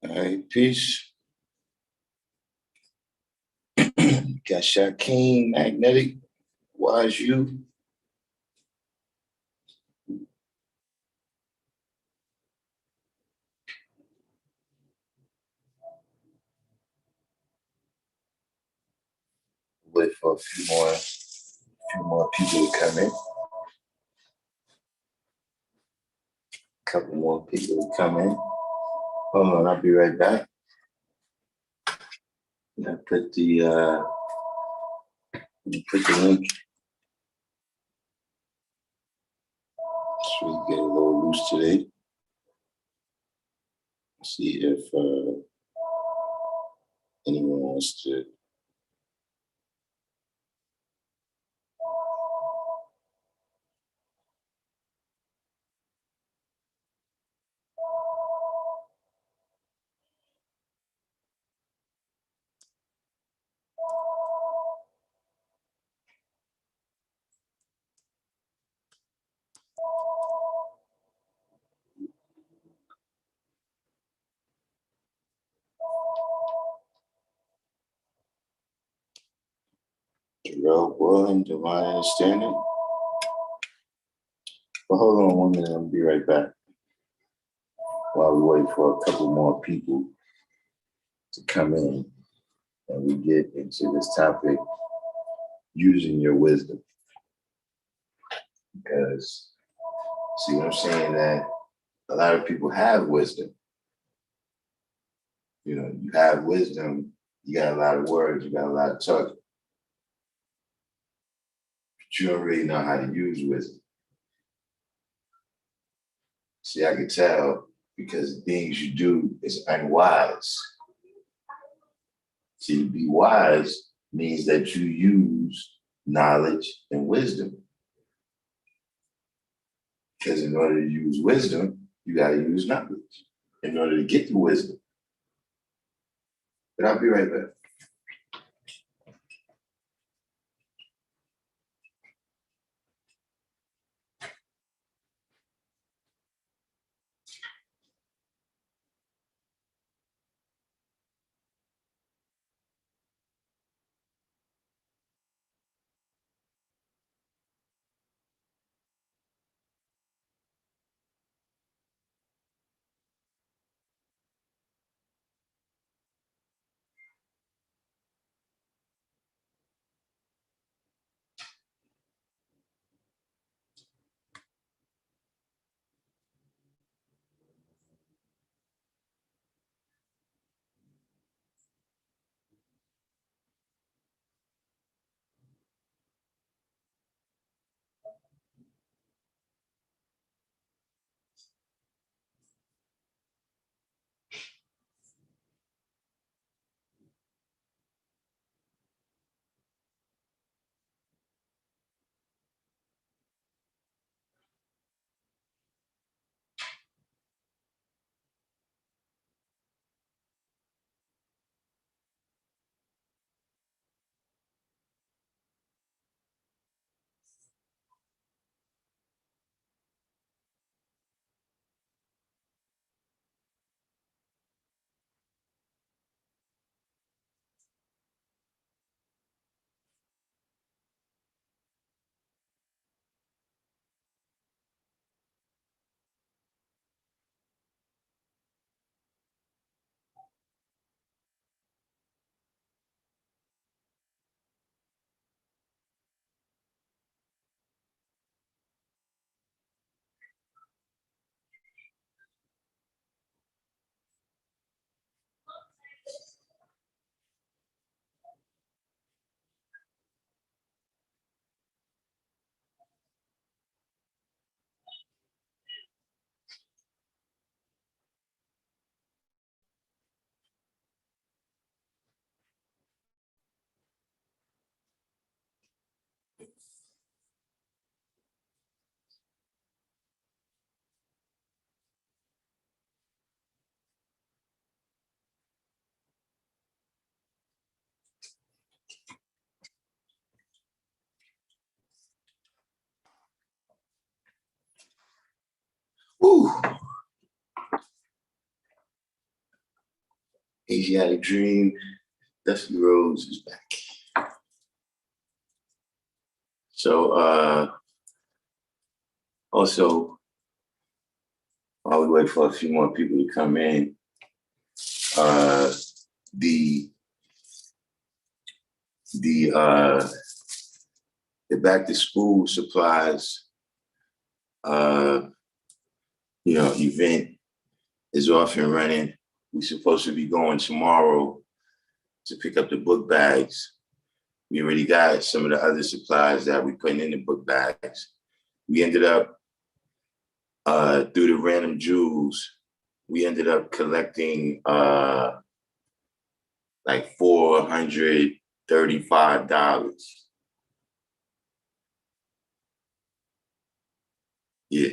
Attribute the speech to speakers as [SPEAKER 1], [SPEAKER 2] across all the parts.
[SPEAKER 1] All right, peace. Got Shaquem, Magnetic, Wise You. Wait for a few more people to come in. Couple more people to come in. Hold on, I'll be right back. I put the link so we get a little loose today. See if anyone wants to. Terrell Willing, Divine Understanding. But hold on 1 minute, I'll be right back. While we wait for a couple more people to come in and we get into this topic, using your wisdom. Because, see what I'm saying, that a lot of people have wisdom. You know, you have wisdom, you got a lot of words, you got a lot of talk, but you don't really know how to use wisdom. See, I can tell because the things you do is unwise. See, to be wise means that you use knowledge and wisdom. Because in order to use wisdom, you got to use knowledge in order to get the wisdom. But I'll be right back. Asiatic Dream, Dusty Rhodes is back. So also, while we wait for a few more people to come in, the back to school supplies event is off and running. We're supposed to be going tomorrow to pick up the book bags. We already got some of the other supplies that we putting in the book bags. We ended up through the random jewels, we ended up collecting like $435. Yeah.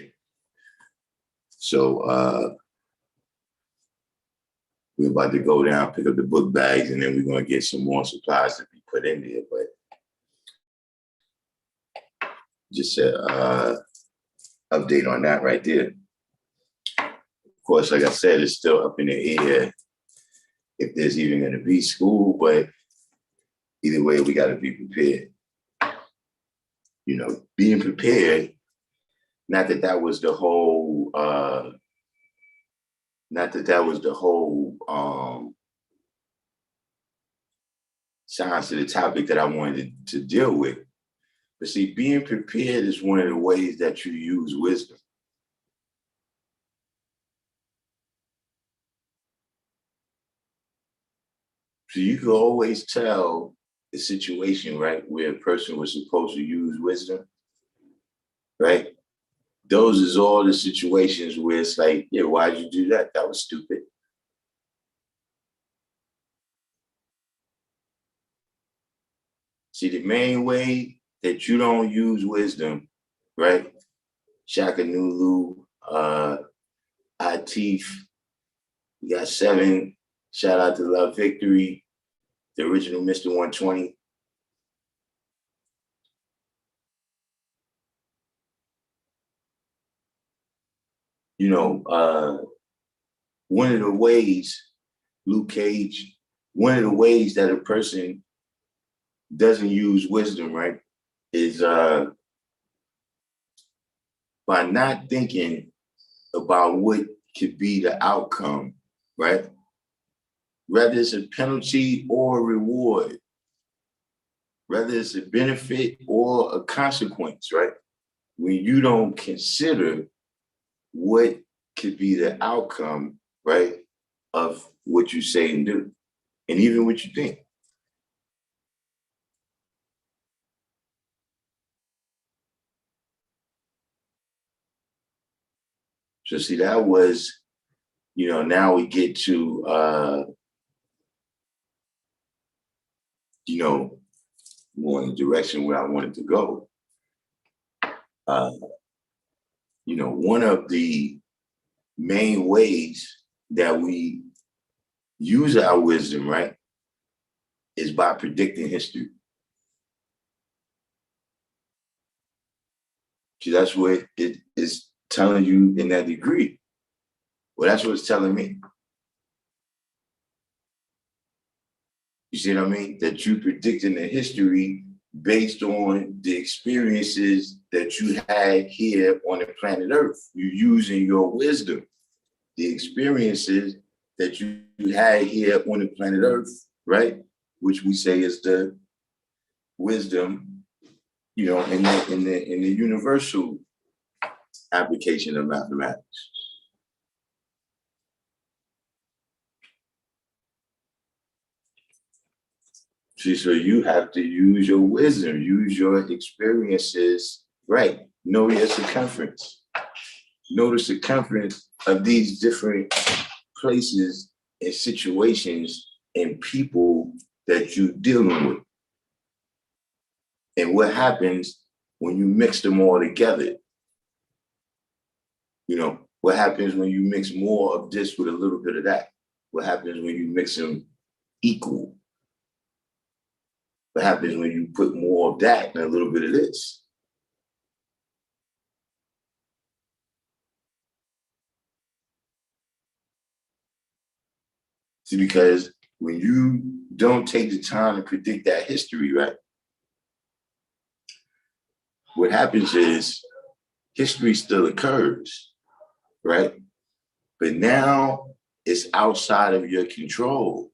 [SPEAKER 1] So we're about to go down, pick up the book bags, and then we're gonna get some more supplies to be put in there. But just a update on that right there. Of course, like I said, it's still up in the air if there's even gonna be school, but either way, we gotta be prepared. You know, being prepared, not that that was the whole science of the topic that I wanted to deal with. But see, being prepared is one of the ways that you use wisdom. So you can always tell the situation, right, where a person was supposed to use wisdom, right? Those is all the situations where it's like, yeah, why'd you do that? That was stupid. See, the main way that you don't use wisdom, right? Shaka Nulu, Atif, we got 7. Shout out to Love Victory, the original Mr. 120. You know, one of the ways, Luke Cage, one of the ways that a person doesn't use wisdom, right, is by not thinking about what could be the outcome, right? Whether it's a penalty or a reward, whether it's a benefit or a consequence, right? When you don't consider what could be the outcome, right, of what you say and do, and even what you think. So see, that was, now we get to, more in the direction where I wanted to go. One of the main ways that we use our wisdom, right, is by predicting history. See, that's what it is telling you in that degree. Well, that's what it's telling me. You see what I mean? That you predicting the history based on the experiences that you had here on the planet Earth. You're using your wisdom, the experiences that you had here on the planet Earth, right? Which we say is the wisdom, in the universal application of mathematics. See, so you have to use your wisdom, use your experiences, right? Know your circumference. Know the circumference of these different places and situations and people that you're dealing with. And what happens when you mix them all together? What happens when you mix more of this with a little bit of that? What happens when you mix them equal? What happens when you put more of that and a little bit of this? See, because when you don't take the time to predict that history, right, what happens is history still occurs, right? But now it's outside of your control.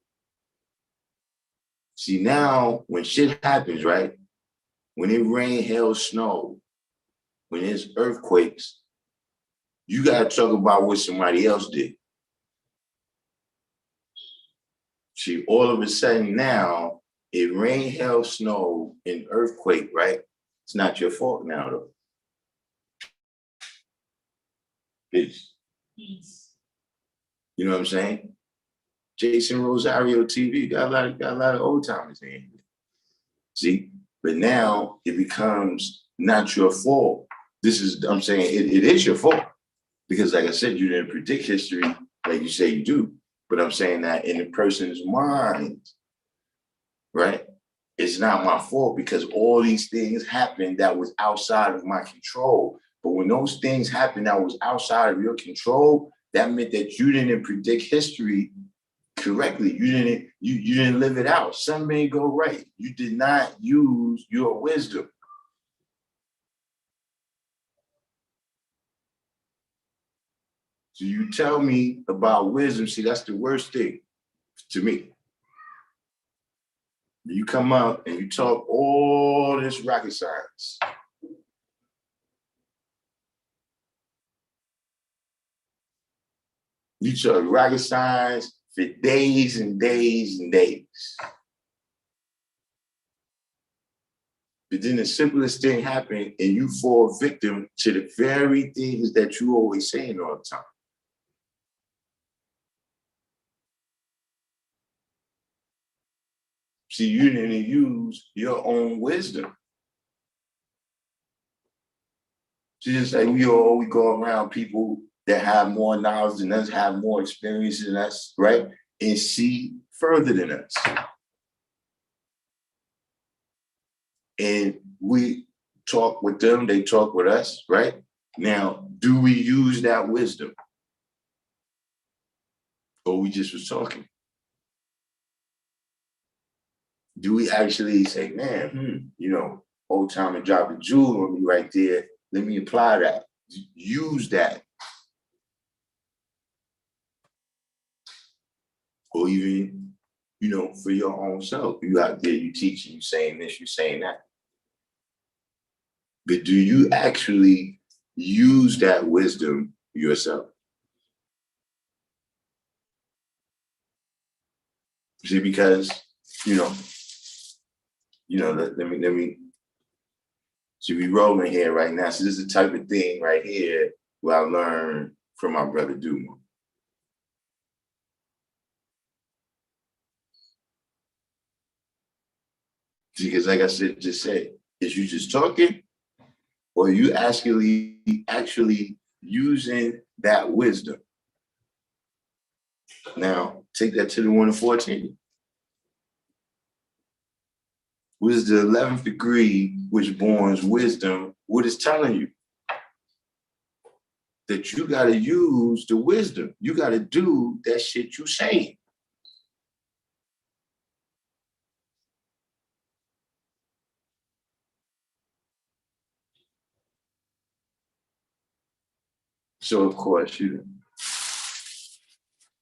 [SPEAKER 1] See, now when shit happens, right? When it rain, hail, snow, when there's earthquakes, you got to talk about what somebody else did. See, all of a sudden now, it rain, hail, snow, and earthquake, right? It's not your fault now, though. Peace. You know what I'm saying? Jason Rosario TV got a lot of old timers in here. See, but now it becomes not your fault. I'm saying it is your fault because, like I said, you didn't predict history like you say you do. But I'm saying that in a person's mind, right? It's not my fault because all these things happened that was outside of my control. But when those things happened that was outside of your control, that meant that you didn't predict history correctly. You didn't live it out. Something may go right. You did not use your wisdom. So you tell me about wisdom. See, that's the worst thing to me. You come up and you talk all this rocket science. You talk rocket science for days and days and days. But then the simplest thing happened and you fall victim to the very things that you always saying all the time. See, you didn't use your own wisdom. So just like we go around people that have more knowledge than us, have more experience than us, right? And see further than us. And we talk with them, they talk with us, right? Now, do we use that wisdom? Or we just was talking? Do we actually say, man, old time and drop a jewel on me right there. Let me apply that. Use that. Or even, for your own self. You out there, you teaching, you saying this, you saying that. But do you actually use that wisdom yourself? See, because, let me, so we rolling here right now. So this is the type of thing right here where I learned from my brother Duma. Because like I said, is you just talking or are you actually using that wisdom? Now, take that to the 1 to 14. What is the 11th degree which borns wisdom? What is telling you? That you got to use the wisdom. You got to do that shit you saying. So, of course,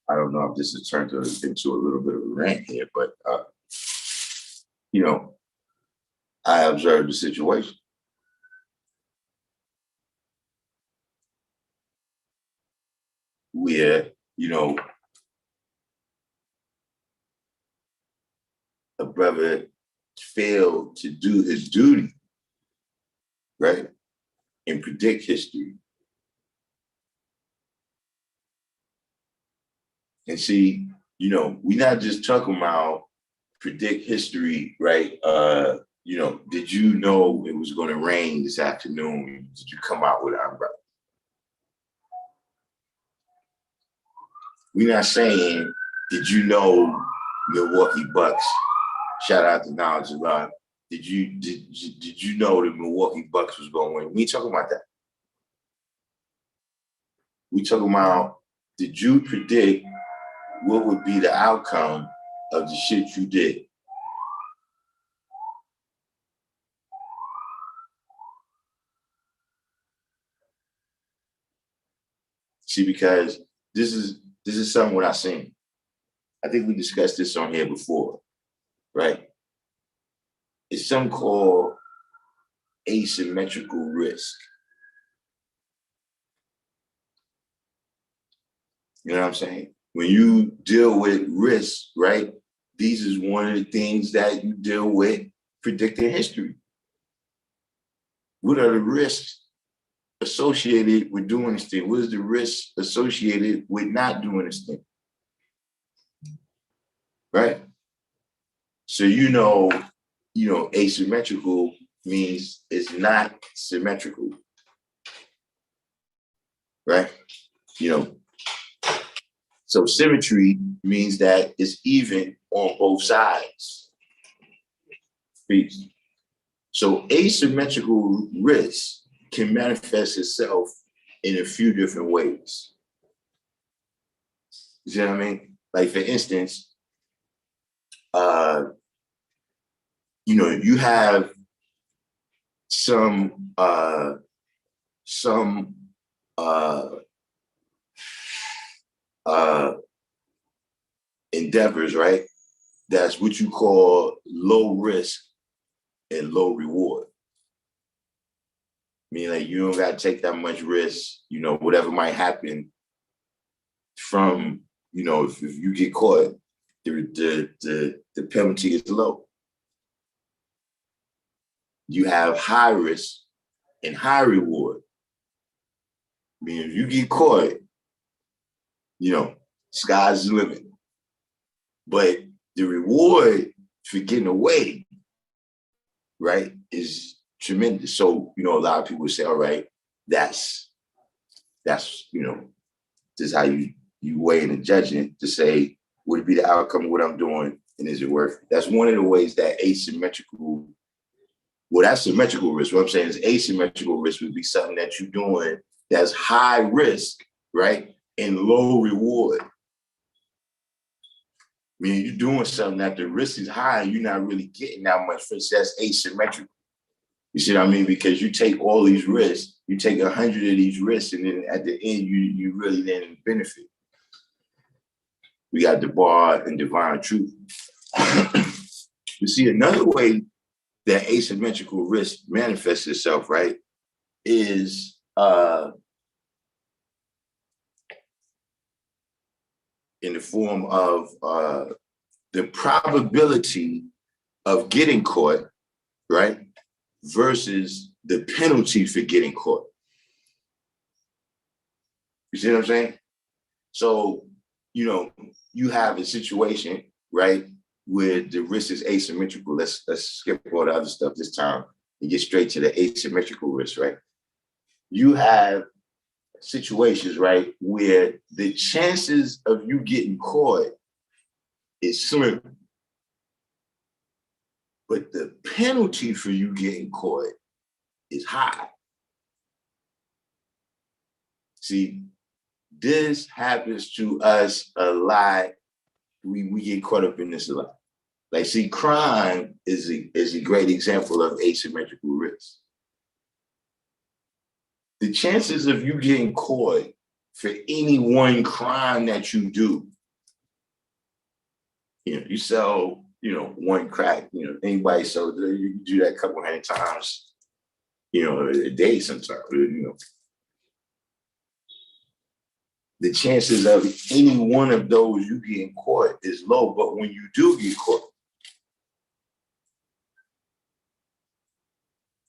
[SPEAKER 1] I don't know if this has turned into a little bit of a rant here, but, I observed the situation. Where, a brother failed to do his duty, right? And predict history. And see, we're not just talking about predict history, right? Did you know it was going to rain this afternoon? Did you come out with an umbrella? We're not saying, did you know Milwaukee Bucks? Shout out to Knowledge of God. Did you know the Milwaukee Bucks was going to win? We ain't talking about that. We talking about, did you predict what would be the outcome of the shit you did? See, because this is something what I've seen. I think we discussed this on here before, right? It's something called asymmetrical risk. You know what I'm saying? When you deal with risk, right? These is one of the things that you deal with predicting history. What are the risks associated with doing this thing? What is the risk associated with not doing this thing? Right? So asymmetrical means it's not symmetrical. Right? So symmetry means that it's even on both sides. Peace. So asymmetrical risk can manifest itself in a few different ways. You see what I mean? Like, for instance, you have some endeavors, right? That's what you call low risk and low reward. Meaning, like, you don't got to take that much risk, whatever might happen from, if you get caught, the penalty is low. You have high risk and high reward. Meaning, if you get caught, sky's the limit. But the reward for getting away, right, is tremendous. So, a lot of people say, all right, that's this is how you weigh in the judgment to say, would it be the outcome of what I'm doing, and is it worth it? That's one of the ways that that's symmetrical risk. What I'm saying is asymmetrical risk would be something that you're doing that's high risk, right, and low reward. Meaning you're doing something that the risk is high and you're not really getting that much risk. That's asymmetrical. You see what I mean? Because you take all these risks, you take 100 of these risks, and then at the end, you really didn't benefit. We got the bar and divine truth. You see, another way that asymmetrical risk manifests itself, right, is in the form of the probability of getting caught, right, versus the penalty for getting caught. You see what I'm saying? So, you have a situation, right, where the risk is asymmetrical. Let's skip all the other stuff this time and get straight to the asymmetrical risk, right? You have situations, right, where the chances of you getting caught is slim, but the penalty for you getting caught is high. See, this happens to us a lot. We get caught up in this a lot. Like, see, crime is a great example of asymmetrical risk. The chances of you getting caught for any one crime that you do, you sell, one crack, anybody sell, you do that a couple hundred times, a day sometimes, The chances of any one of those you getting caught is low, but when you do get caught,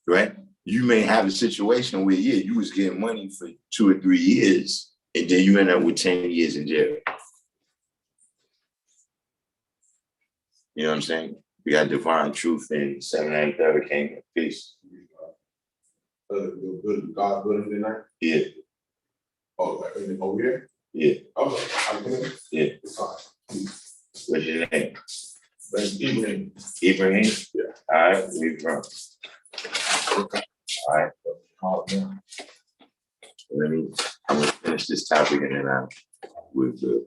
[SPEAKER 1] right, you may have a situation where, you was getting money for 2 or 3 years, and then you end up with 10 years in jail. You know what I'm saying? We got divine truth in 793 Kingdom. Peace.
[SPEAKER 2] God good tonight?
[SPEAKER 1] Yeah.
[SPEAKER 2] Oh, over here?
[SPEAKER 1] Yeah.
[SPEAKER 2] Oh,
[SPEAKER 1] yeah. What's your name?
[SPEAKER 2] Ibrahim.
[SPEAKER 1] Ibrahim?
[SPEAKER 2] Yeah.
[SPEAKER 1] All right, where you from? All right. I'm gonna finish this topic and then we're good.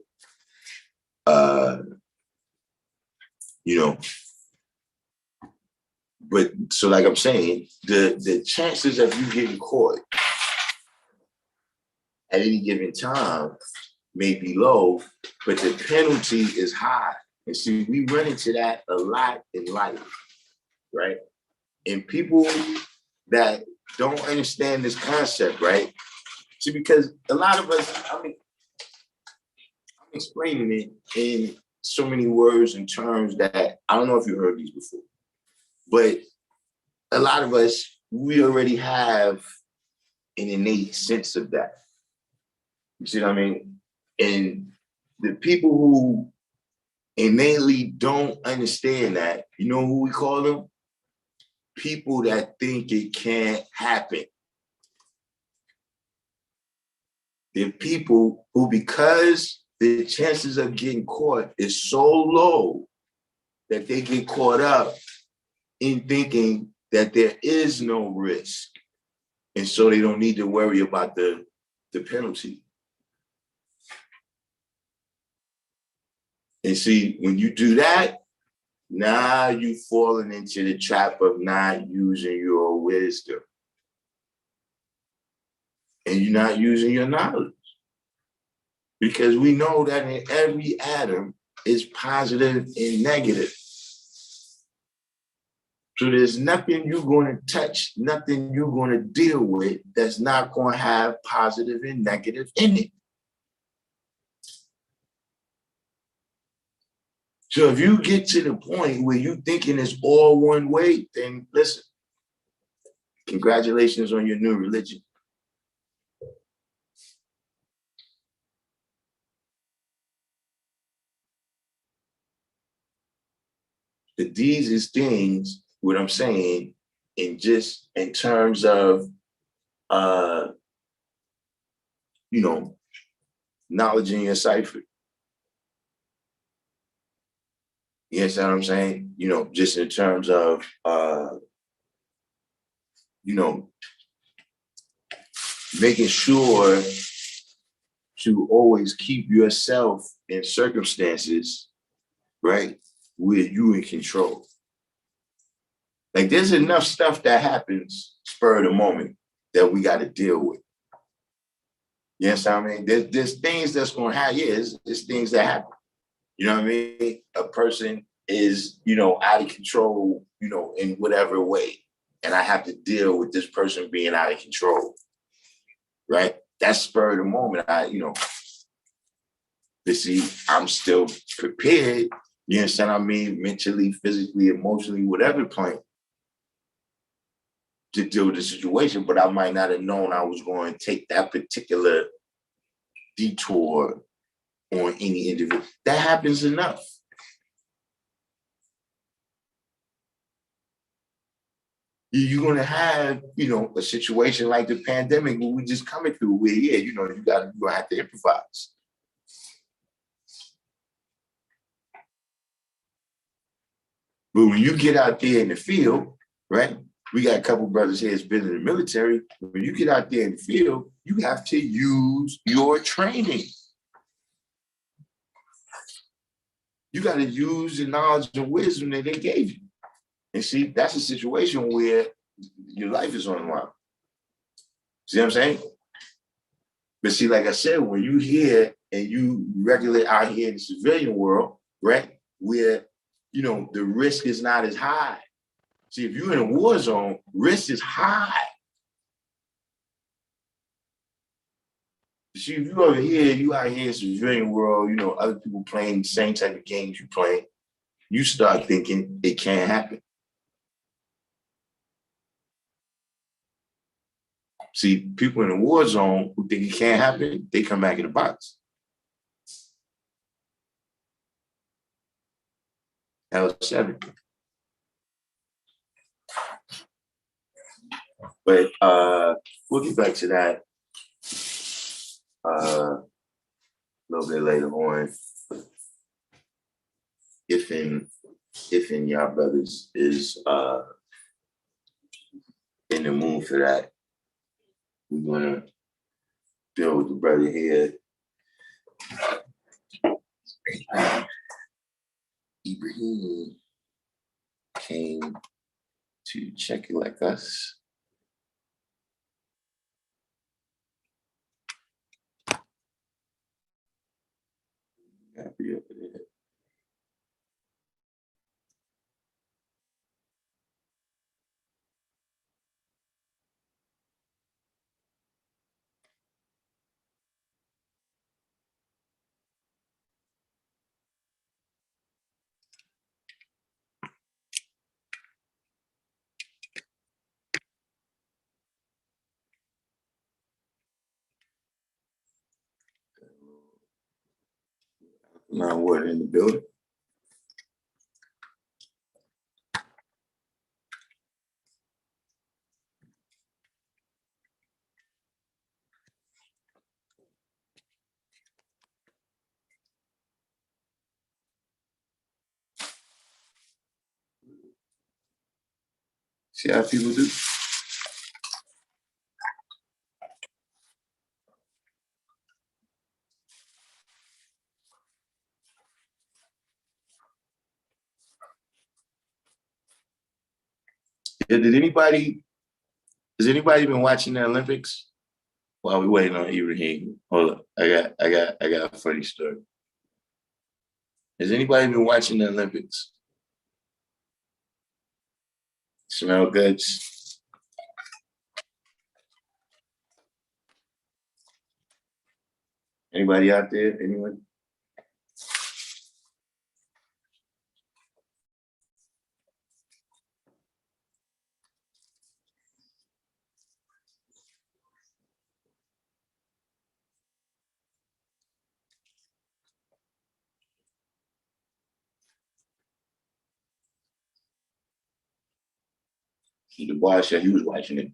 [SPEAKER 1] You know, but so like I'm saying, the chances of you getting caught at any given time may be low, but the penalty is high. And see, we run into that a lot in life, right? And people that don't understand this concept, right? See, because a lot of us, I'm explaining it in so many words and terms that I don't know if you heard these before, but a lot of us, we already have an innate sense of that. You see what I mean? And the people who innately don't understand that, you know who we call them? People that think it can't happen. They're people who, because the chances of getting caught is so low, that they get caught up in thinking that there is no risk. And so they don't need to worry about the penalty. And see, when you do that, now you've fallen into the trap of not using your wisdom. And you're not using your knowledge. Because we know that in every atom is positive and negative. So there's nothing you're going to touch, nothing you're going to deal with that's not going to have positive and negative in it. So if you get to the point where you thinking it's all one way, then listen, congratulations on your new religion. But these is things, what I'm saying, in terms of, knowledge in your cipher. You understand what I'm saying? Just in terms of, making sure to always keep yourself in circumstances, right, where you in control. Like there's enough stuff that happens spur of the moment that we got to deal with. You understand what I mean? There's things that's going to happen. Yeah, it's things that happen. You know what I mean? A person is, out of control, in whatever way. And I have to deal with this person being out of control. Right? That's spur of the moment. But see, I'm still prepared, you understand what I mean? Mentally, physically, emotionally, whatever point to deal with the situation, but I might not have known I was going to take that particular detour on any individual. That happens enough. You're going to have, a situation like the pandemic where we just coming through where, yeah, you're going to have to improvise. But when you get out there in the field, right? We got a couple brothers here that's been in the military. When you get out there in the field, you have to use your training. You got to use the knowledge and wisdom that they gave you. And see, that's a situation where your life is on the line. See what I'm saying? But see, like I said, when you hear and you regulate out here in the civilian world, right, where, the risk is not as high. See, if you're in a war zone, risk is high. See, if you over here, you out here in the civilian world, other people playing the same type of games you play, you start thinking it can't happen. See, people in a war zone who think it can't happen, they come back in the box. L7. But we'll get back to that a little bit later on. If in y'all brothers is in the mood for that, we're gonna deal with the brother here. Ibrahim came to check it like us. Happy over there. Now what in the building? See how people do? Yeah, has anybody been watching the Olympics? While we waiting on Ibrahim, hold up. I got a funny story. Has anybody been watching the Olympics? Smell goods? Anybody out there? Anyone? The boy said he was watching it.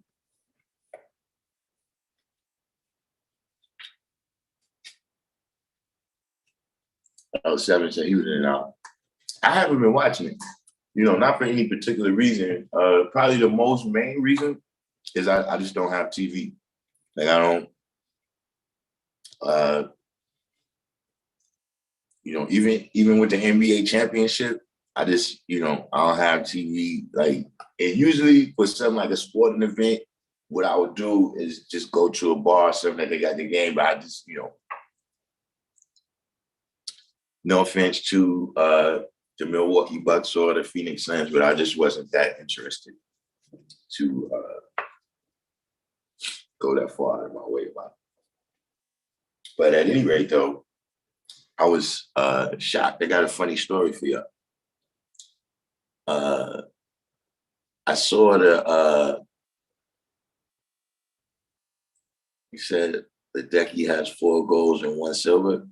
[SPEAKER 1] Oh, 7 said he was in and out. I haven't been watching it. You know, not for any particular reason. Probably the most main reason is I just don't have TV. Like I don't, you know, even with the NBA championship, I just, you know, I don't have TV. Like, and usually for something like a sporting event, what I would do is just go to a bar, something that they got the game, but I just, you know, no offense to the Milwaukee Bucks or the Phoenix Suns, but I just wasn't that interested to go that far out of my way about it. But at any rate, though, I was shocked. I got a funny story for you. I saw he said Ledecky has 4 golds and 1 silver.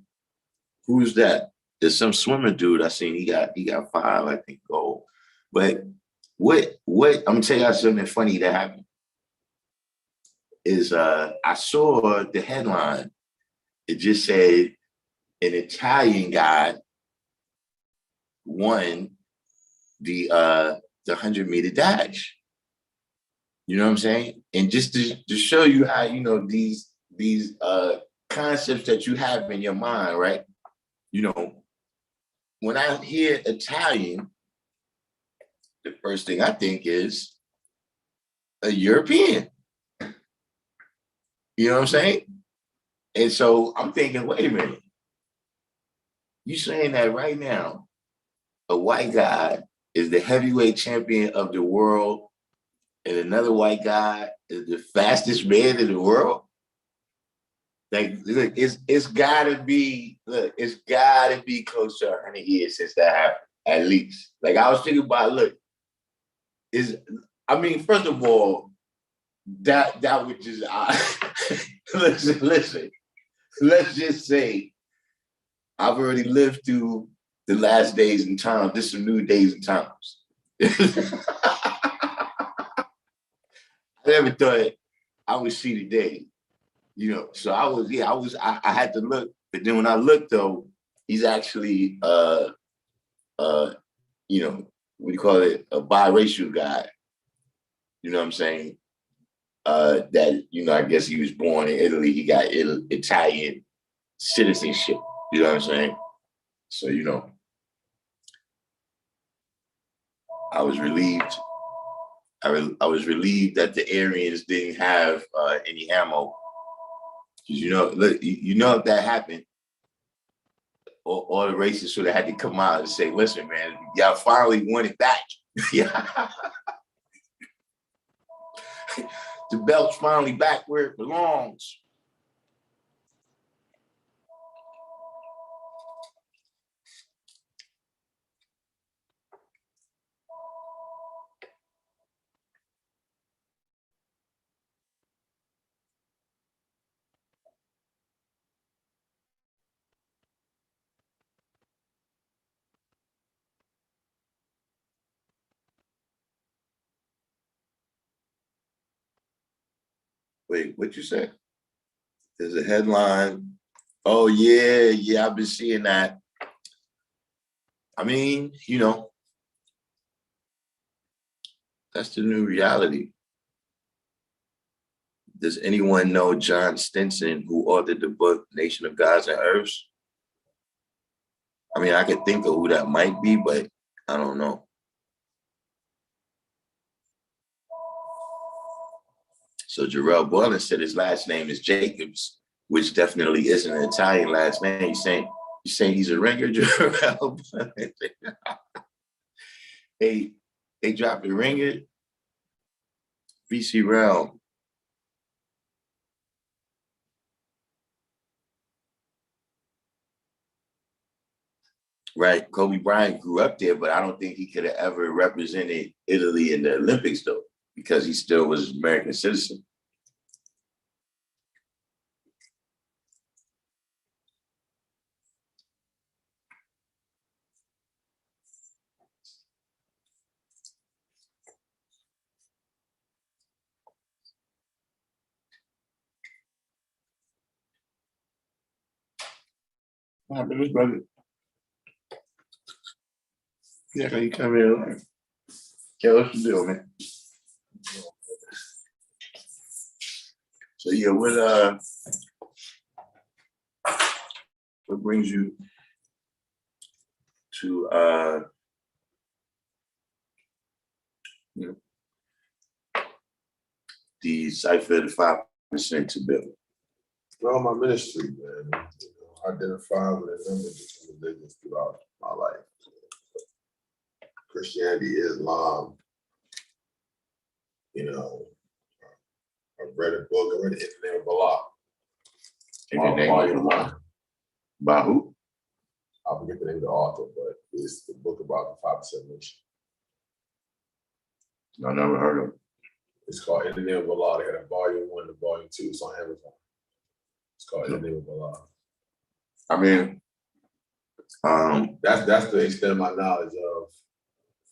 [SPEAKER 1] Who's that? There's some swimmer dude I seen. He got 5, I think, gold. But what I'm gonna tell you something funny that happened is I saw the headline. It just said an Italian guy won the 100-meter dash. You know what I'm saying? And just to show you how, you know, these concepts that you have in your mind, right? You know, when I hear Italian, the first thing I think is a European. You know what I'm saying? And so I'm thinking, wait a minute. You saying that right now, a white guy is the heavyweight champion of the world and another white guy is the fastest man in the world? Like, look, it's gotta be close to 100 years since that happened, at least. Like I was thinking about, look, first of all, that would just listen. Let's just say I've already lived through the last days and times. This is some new days and times. I never thought I would see the day, you know. So I had to look, but then when I looked though, he's actually you know, what do you call it? A biracial guy. You know what I'm saying? That, you know, I guess he was born in Italy. He got Italian citizenship. You know what I'm saying? So, I was relieved. I was relieved that the Aryans didn't have any ammo. Because, look, if that happened, all the racists should have had to come out and say, listen, man, y'all finally won it back. Yeah. The belt's finally back where it belongs. Wait, what you say? There's a headline. Oh, yeah, I've been seeing that. I mean, that's the new reality. Does anyone know John Stinson, who authored the book Nation of Gods and Earths? I mean, I could think of who that might be, but I don't know. So Jarrell Boylan said his last name is Jacobs, which definitely isn't an Italian last name. You saying he's a ringer, Jarrell? They dropped a ringer. BC Realm. Right, Kobe Bryant grew up there, but I don't think he could have ever represented Italy in the Olympics, though, because he still was an American citizen. What happened to this brother? Yeah, can you come here? Yeah, what's the deal, man? So yeah, what brings you to decipher the 5% to build?
[SPEAKER 2] Well, my ministry, man, identify with a number of different religions throughout my life. Christianity, Islam, I read a book, I read the Name of Allah.
[SPEAKER 1] In the name of Allah. By who?
[SPEAKER 2] I forget the name of the author, but it's the book about the 5% nation.
[SPEAKER 1] I never heard of it.
[SPEAKER 2] It's called In the Name of Allah. They had a volume 1 and volume 2. It's on Amazon. It's called In the Name of Allah.
[SPEAKER 1] I mean,
[SPEAKER 2] that's the extent of my knowledge of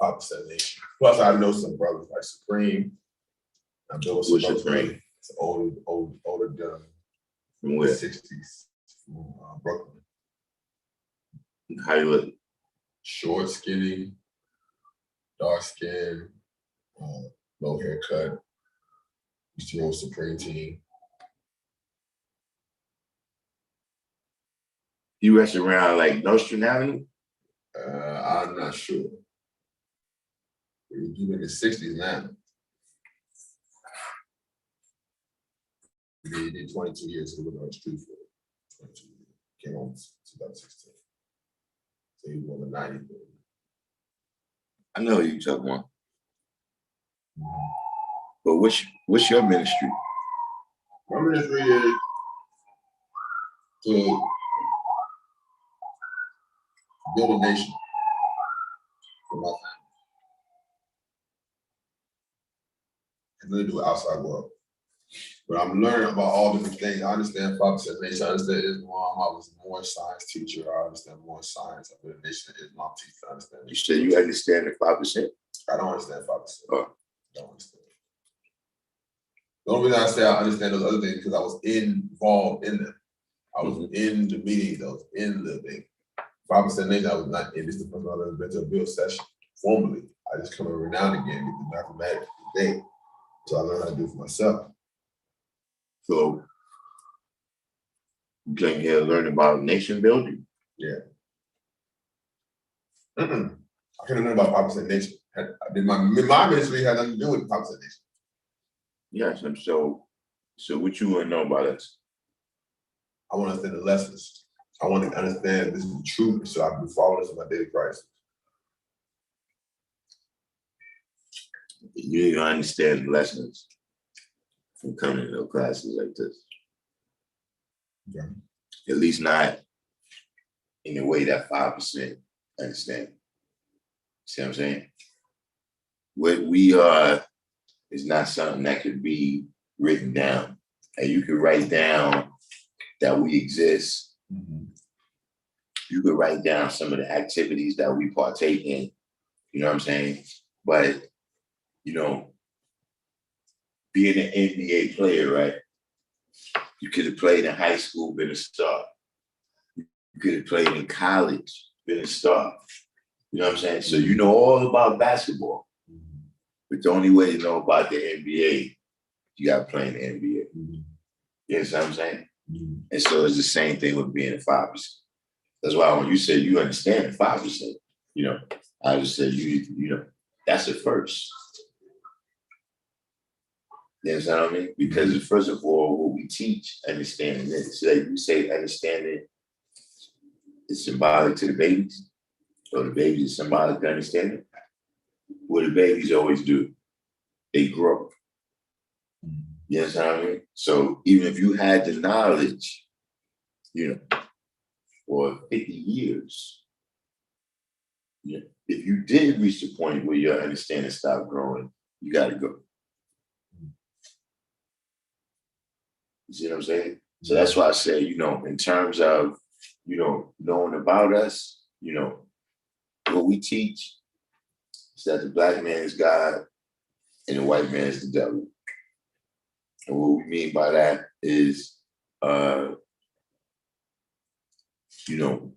[SPEAKER 2] 5% nation. Plus, I know some brothers like Supreme. I know some brothers. Supreme? It's older gun.
[SPEAKER 1] From where?
[SPEAKER 2] 60s. From Brooklyn.
[SPEAKER 1] How you look?
[SPEAKER 2] Short, skinny, dark skin, low haircut. Used to roll Supreme team.
[SPEAKER 1] You rest around like Nostrand Avenue?
[SPEAKER 2] I'm not sure. You're in the 60s now. You did 22 years to live on the street for 22 years. Came home in 2016. So you won the 90.
[SPEAKER 1] I know who you're talking about. But what's your ministry?
[SPEAKER 2] My ministry is to build a nation for my family. And really do it outside world. But I'm learning about all different things. I understand 5% nation. I understand Islam. I was more science teacher. I understand more science. I've been a nation Islam teacher. I understand.
[SPEAKER 1] You said you understand the 5%?
[SPEAKER 2] I don't understand 5%.
[SPEAKER 1] Oh.
[SPEAKER 2] I don't understand. The only reason I say I understand those other things because I was involved in them. I was in the meetings. I was in the thing. 5% nation, I was not in. This is the first time I've ever been to a bill session formally. I just come every now and again, get the mathematics thing. So I learned how to do it for myself.
[SPEAKER 1] So you came here to learn about nation building?
[SPEAKER 2] Yeah. I can't remember about 5% nation. My ministry had nothing to do with 5% nation.
[SPEAKER 1] Yes, and so what you want to know about us?
[SPEAKER 2] I want to understand the lessons. I want to understand this is the truth, so I can follow this in my daily crisis.
[SPEAKER 1] You need to understand the lessons from coming to classes like this.
[SPEAKER 2] Okay.
[SPEAKER 1] At least not in the way that 5% understand. See what I'm saying? What we are is not something that could be written down. And you could write down that we exist.
[SPEAKER 2] Mm-hmm.
[SPEAKER 1] You could write down some of the activities that we partake in. You know what I'm saying? But, you know, being an NBA player, right? You could have played in high school, been a star. You could have played in college, been a star. You know what I'm saying? So you know all about basketball. But the only way to know about the NBA, you got to play in the NBA.
[SPEAKER 2] Mm-hmm.
[SPEAKER 1] You know what I'm saying?
[SPEAKER 2] Mm-hmm.
[SPEAKER 1] And so it's the same thing with being a 5%. That's why when you say you understand the 5%, you know, I just said, you know, that's the first. You understand what I mean? Because first of all, what we teach, understanding this. So you say understanding is symbolic to the babies, or the babies is symbolic to understanding. What the babies always do, they grow. You understand what I mean? So even if you had the knowledge, you know, for 50 years, you know, if you did reach the point where your understanding stopped growing, you got to go. You see what I'm saying? So that's why I say, you know, in terms of, you know, knowing about us, you know, what we teach is that the black man is God and the white man is the devil. And what we mean by that is, you know,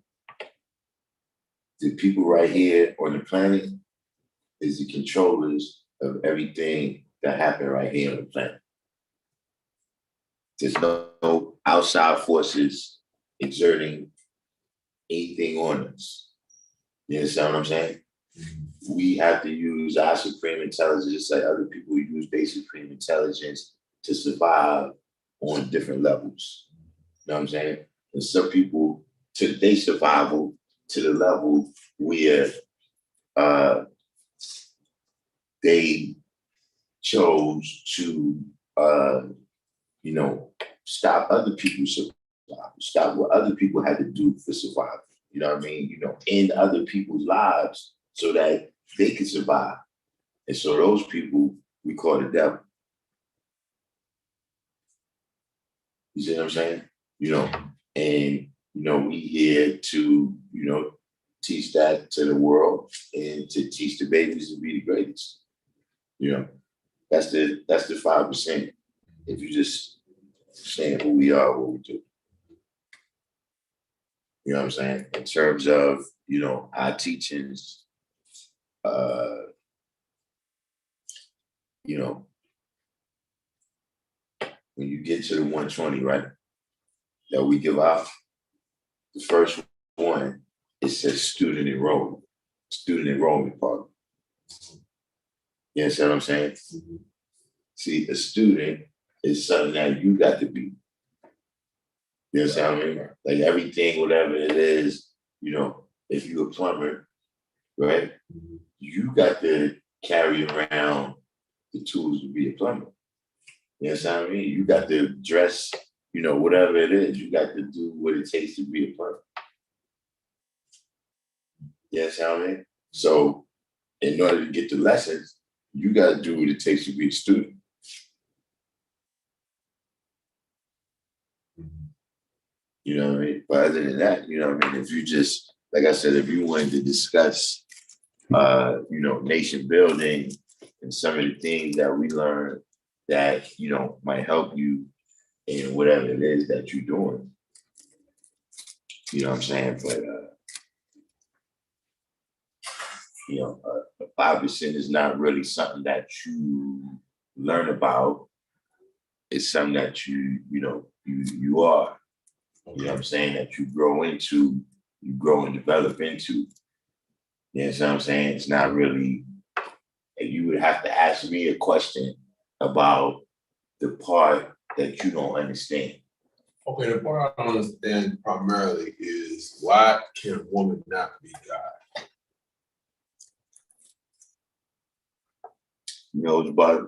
[SPEAKER 1] the people right here on the planet is the controllers of everything that happened right here on the planet. There's no outside forces exerting anything on us. You understand what I'm saying? We have to use our supreme intelligence, just like other people use their supreme intelligence to survive on different levels. You know what I'm saying? And some people took their survival to the level where they chose to, you know, stop other people's survival, stop what other people had to do for survival. You know what I mean? You know, end other people's lives so that they could survive. And so those people we call the devil. You see what I'm saying? You know, and you know, we here to, you know, teach that to the world and to teach the babies to be the greatest. You know, that's the 5%. If you just saying who we are, what we do. You know what I'm saying? In terms of, you know, our teachings, you know, when you get to the 120, right, that we give out, the first one, it says student enrollment part. You understand what I'm saying? Mm-hmm. See, a student is something that you got to be. You understand what I mean? Like everything, whatever it is, you know, if you're a plumber, right, you got to carry around the tools to be a plumber. You understand what I mean? You got to dress, you know, whatever it is, you got to do what it takes to be a plumber. You understand what I mean? So in order to get the lessons, you got to do what it takes to be a student. You know what I mean? But other than that, you know what I mean? If you just, like I said, if you wanted to discuss, you know, nation building and some of the things that we learned that, you know, might help you in whatever it is that you're doing. You know what I'm saying? But, you know, 5% is not really something that you learn about. It's something that you know, you are. You know what I'm saying? That you grow into, you grow and develop into. You know what I'm saying? It's not really, and you would have to ask me a question about the part that you don't understand.
[SPEAKER 2] Okay, the part I don't understand primarily is why can a woman not be God?
[SPEAKER 1] You know, but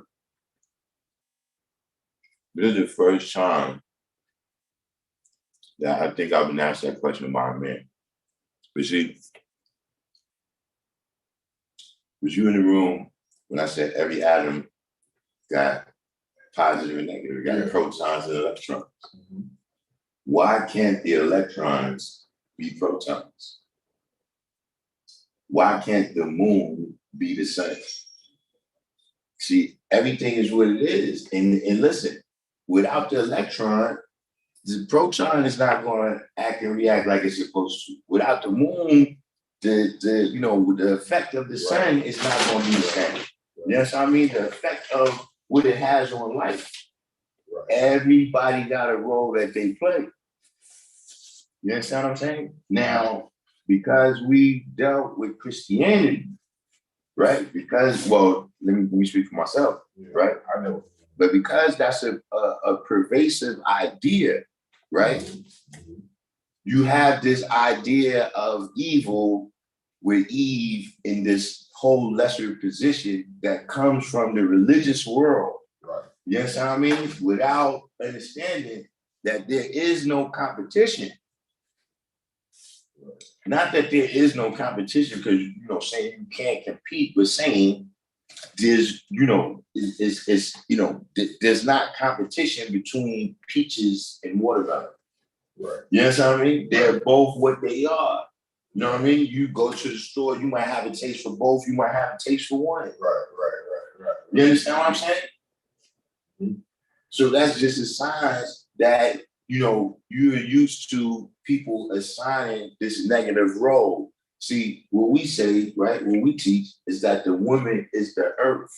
[SPEAKER 1] this is the first time that I think I've been asked that question by a man. But see, was you in the room when I said every atom got positive and negative, got protons and electrons?
[SPEAKER 2] Mm-hmm.
[SPEAKER 1] Why can't the electrons be protons? Why can't the moon be the sun? See, everything is what it is. And listen, without the electron, the proton is not going to act and react like it's supposed to. Without the moon, the effect of the sun is not going to be the same. You know what I mean? The effect of what it has on life. Everybody got a role that they play. You understand what I'm saying? Now, because we dealt with Christianity, right? Because, well, let me speak for myself, right?
[SPEAKER 2] I know.
[SPEAKER 1] But because that's a pervasive idea, right?
[SPEAKER 2] Mm-hmm.
[SPEAKER 1] You have this idea of evil with Eve in this whole lesser position that comes from the religious world.
[SPEAKER 2] Right.
[SPEAKER 1] You know what I mean? Without understanding that there is no competition. Not that there is no competition, because saying you can't compete, but saying there's there's not competition between peaches and watermelon.
[SPEAKER 2] Right.
[SPEAKER 1] You know what I mean? They're both what they are. You know what I mean? You go to the store, you might have a taste for both, you might have a taste for one.
[SPEAKER 2] Right.
[SPEAKER 1] You understand what I'm saying? Mm-hmm. So that's just a sign that you're used to people assigning this negative role. See, what we say, right, what we teach is that the woman is the earth,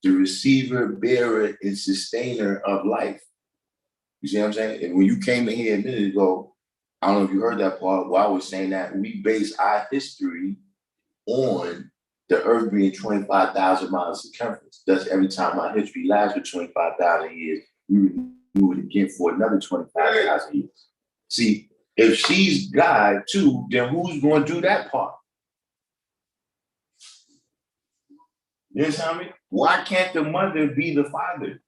[SPEAKER 1] the receiver, bearer, and sustainer of life. You see what I'm saying? And when you came in here a minute ago, I don't know if you heard that part, where I was saying that we base our history on the earth being 25,000 miles circumference. Thus, every time our history lasts for 25,000 years, we renew it again for another 25,000 years. See, if she's God too, then who's going to do that part? You understand me? Why can't the mother be the father?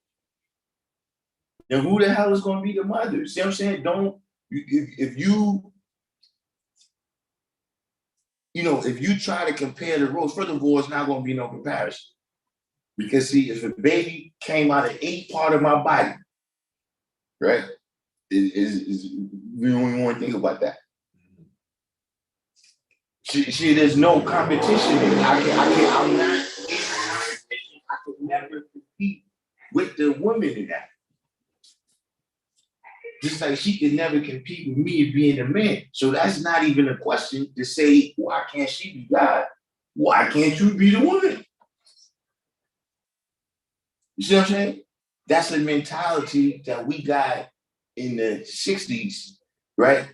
[SPEAKER 1] Then who the hell is going to be the mother? See what I'm saying? If you try to compare the roles, first of all, it's not going to be no comparison. Because see, if a baby came out of any part of my body, right? We don't even want to think about that. See, there's no competition. I could never compete with the woman in that. Just like she could never compete with me being a man. So that's not even a question to say, why can't she be God? Why can't you be the woman? You see what I'm saying? That's the mentality that we got in the 60s, right?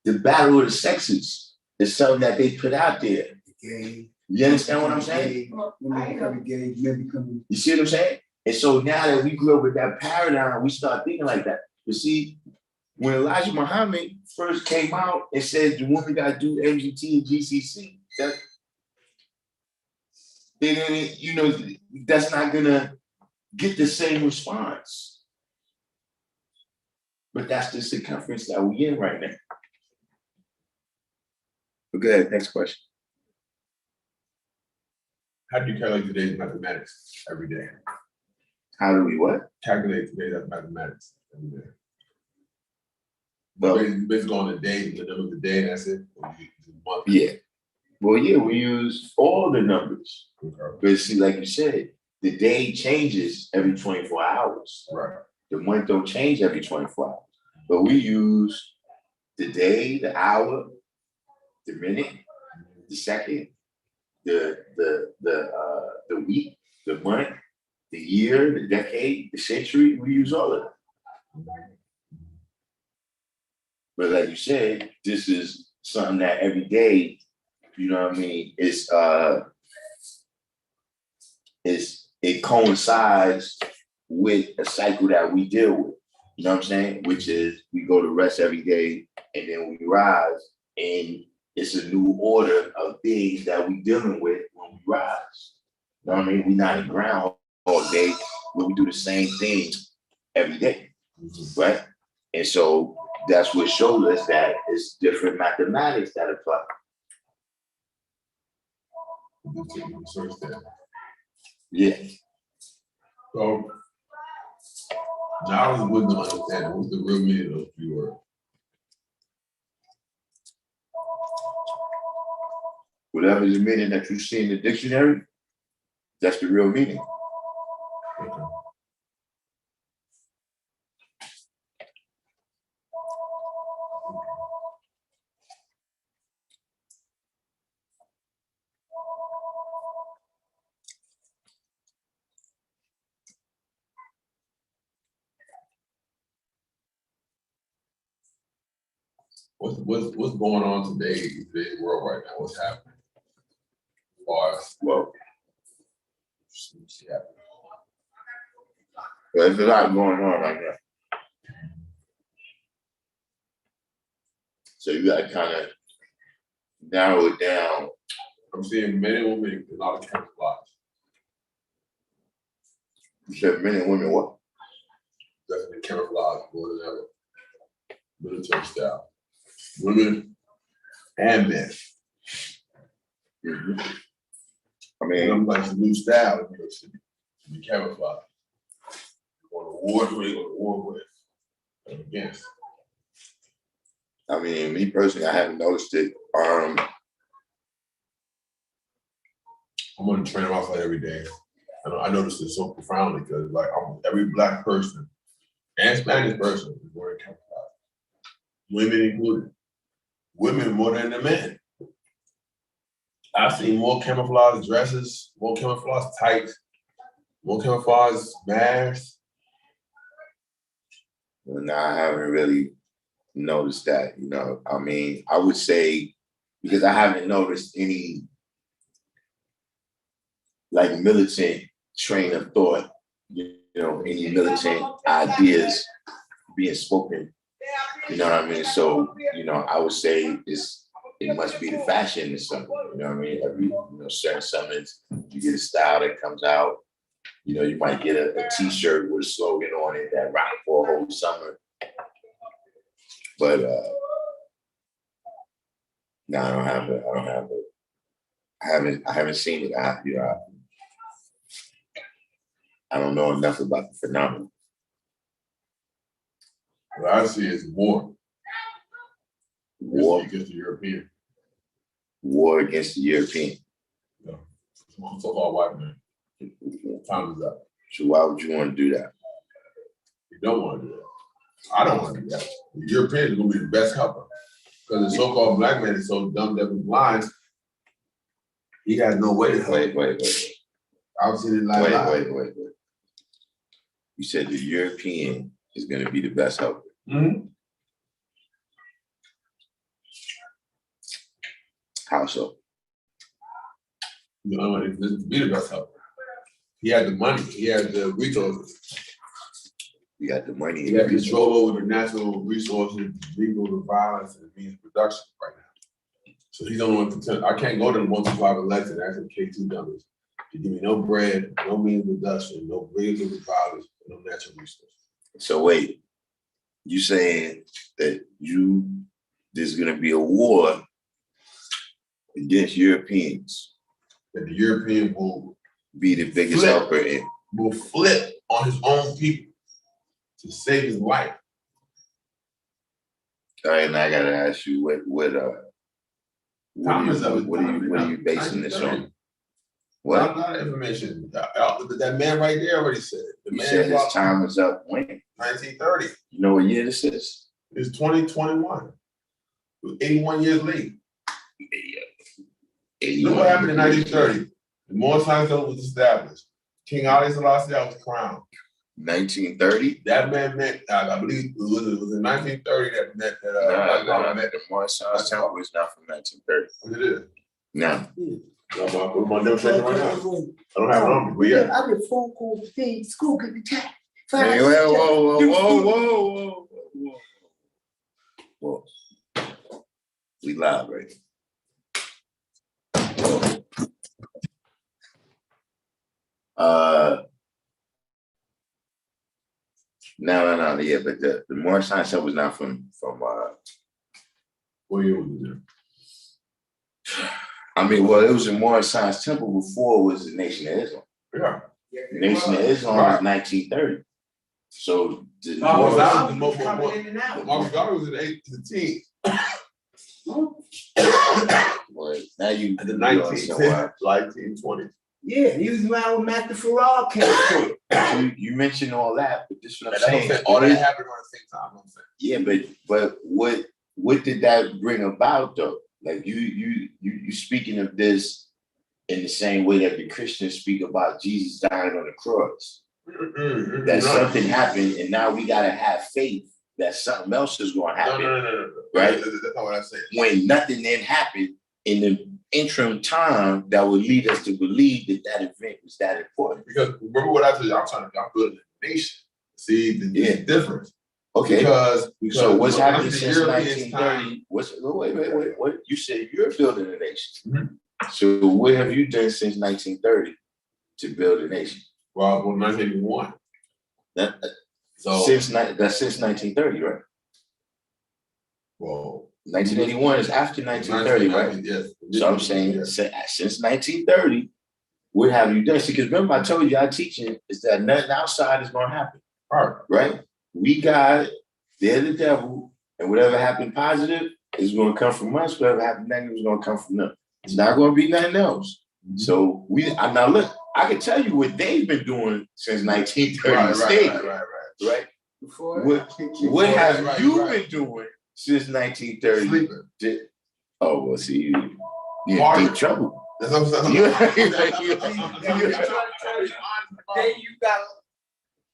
[SPEAKER 1] The battle of the sexes is something that they put out there. You understand what I'm saying? You see what I'm saying? And so now that we grew up with that paradigm, we start thinking like that. You see, when Elijah Muhammad first came out and said the woman got to do MGT and GCC, that's not gonna get the same response. But that's the circumference that we're in right now. Okay, next question.
[SPEAKER 2] How do you calculate today's mathematics every day?
[SPEAKER 1] How do we what?
[SPEAKER 2] Calculate today's mathematics every day.
[SPEAKER 1] Well,
[SPEAKER 2] basically on the day, the number of the day, that's it?
[SPEAKER 1] Yeah. Well, yeah, we use all the numbers.
[SPEAKER 2] Okay.
[SPEAKER 1] But see, like you said, the day changes every 24 hours.
[SPEAKER 2] Right.
[SPEAKER 1] The month don't change every 24 hours. But we use the day, the hour, the minute, the second, the week, the month, the year, the decade, the century. We use all of it. But like you said, this is something that every day you know what I mean, it coincides with a cycle that we deal with. You know what I'm saying? Which is we go to rest every day and then we rise, and it's a new order of things that we dealing with when we rise. You know what I mean? We're not in ground all day, but we do the same thing every day, right? And so that's what showed us that it's different mathematics that apply. Yeah.
[SPEAKER 2] So now I was to understand what's the real meaning of those three words.
[SPEAKER 1] Whatever the meaning that you see in the dictionary, that's the real meaning.
[SPEAKER 2] Okay. What's going on today in today's world right now? What's happening?
[SPEAKER 1] Well, there's a lot going on right now. So you got to kind of narrow it down.
[SPEAKER 2] I'm seeing men and women a lot of camouflage.
[SPEAKER 1] You said men and women what?
[SPEAKER 2] Definitely camouflage more than ever. Military style. Women and men.
[SPEAKER 1] Mm-hmm. I
[SPEAKER 2] And
[SPEAKER 1] mean,
[SPEAKER 2] I'm like, it's a new style in New York City. To be camouflage. Or the war, who they go to war with and against.
[SPEAKER 1] I mean, me personally, I haven't noticed it.
[SPEAKER 2] I'm on the train off like every day. I noticed it so profoundly because like every Black person and Spanish person is wearing camouflage. Women included. Women more than the men. I've seen more camouflage dresses, more camouflage tights, more camouflage masks.
[SPEAKER 1] well, no, I haven't really noticed that. You know, I mean, I would say because I haven't noticed any like militant train of thought, you know, any militant ideas being spoken. You know what I mean? So, you know, I would say it must be the fashion or something. You know what I mean? Every certain summers, you get a style that comes out. You know, you might get a t-shirt with a slogan on it that rock for a whole summer. But no, I don't have it. I haven't seen it. I don't know enough about the phenomenon.
[SPEAKER 2] What I see is war.
[SPEAKER 1] War
[SPEAKER 2] against the European.
[SPEAKER 1] War against the European.
[SPEAKER 2] Yeah. I'm so far white man. Time is up.
[SPEAKER 1] So why would you want to do that?
[SPEAKER 2] You don't want to do that. I don't want to do that. The European is going to be the best helper. Because the so-called Black man is so dumb that and blind, he has no way to help.
[SPEAKER 1] Wait.
[SPEAKER 2] I've seen it like
[SPEAKER 1] Wait. You said the European is going to be the best helper.
[SPEAKER 2] Mm-hmm.
[SPEAKER 1] How so?
[SPEAKER 2] You know, it's to be the best helper. He had the money. He had the resources.
[SPEAKER 1] You got the money.
[SPEAKER 2] He had control over the natural resources, legal, the violence, and the means of production right now. So he's the only one concerned. I can't go to the 125 election and ask them K2 dummies to give me no bread, no means of production, no legal violence, no natural resources.
[SPEAKER 1] So wait, you saying that there's going to be a war against Europeans?
[SPEAKER 2] That the European will
[SPEAKER 1] be the biggest helper
[SPEAKER 2] will flip on his own people to save his life.
[SPEAKER 1] All right, and I gotta ask you what are you basing this on? What?
[SPEAKER 2] Not information. That man right there already said it.
[SPEAKER 1] You said his time is up when?
[SPEAKER 2] 1930.
[SPEAKER 1] You know what year this is?
[SPEAKER 2] It's 2021. 81 years late. You know what happened in 1930? The Moorish Hospital was established. King Ali Selassie was crowned.
[SPEAKER 1] 1930?
[SPEAKER 2] That man met, I believe it was in 1930 that met
[SPEAKER 1] the Moorish Hospital was not from 1930.
[SPEAKER 2] It is.
[SPEAKER 1] No.
[SPEAKER 2] With my demonstration right now. I don't have it on me, but yeah.
[SPEAKER 3] I get a phone call today. School get the tap.
[SPEAKER 1] Hey, whoa. Whoa. We live, right? No, yeah, but the Moore Science Show was not from
[SPEAKER 2] What year was it?
[SPEAKER 1] I mean, well, it was in Moore Science Temple before it was the Nation of Islam.
[SPEAKER 2] Yeah.
[SPEAKER 1] The Nation of Islam was 1930. So the
[SPEAKER 2] Marcus
[SPEAKER 1] Moore,
[SPEAKER 2] Garvey was in the 18th.
[SPEAKER 1] well, now you
[SPEAKER 2] In the 1920s.
[SPEAKER 3] Yeah, he was around when Master Farrar came through.
[SPEAKER 1] You mentioned all that, but this is what I'm
[SPEAKER 2] saying.
[SPEAKER 1] saying.
[SPEAKER 2] All that happened on the same time. I'm saying.
[SPEAKER 1] Yeah, but what did that bring about though? Like you speaking of this in the same way that the Christians speak about Jesus dying on the cross. That something happened, and now we gotta have faith that something else is going to happen.
[SPEAKER 2] No.
[SPEAKER 1] Right?
[SPEAKER 2] That's not what I said.
[SPEAKER 1] When nothing then happened in the interim time that would lead us to believe that event was that important.
[SPEAKER 2] Because remember what I told you, I'm building a nation. See the difference.
[SPEAKER 1] Okay.
[SPEAKER 2] Because
[SPEAKER 1] so what's happened since 1930? Wait. What you said you're building a nation. Mm-hmm. So what have you done since 1930 to build a nation?
[SPEAKER 2] Well, 1981.
[SPEAKER 1] Since 1930, right?
[SPEAKER 2] Well,
[SPEAKER 1] 1981 is after 1930, right?
[SPEAKER 2] Yes.
[SPEAKER 1] So I'm saying since 1930, what have you done? See, because remember I told you our teaching is that nothing outside is going to happen. Right? We got, they're the devil, and whatever happened positive is going to come from us. Whatever happened negative is going to come from them. It's not going to be nothing else. Mm-hmm. So now look, I can tell you what they've been doing since 1930. Right? What have you been doing since 1930?
[SPEAKER 2] Sleeping.
[SPEAKER 1] Oh, well, see, you're in deep trouble.
[SPEAKER 2] That's what I'm saying.
[SPEAKER 3] Then you got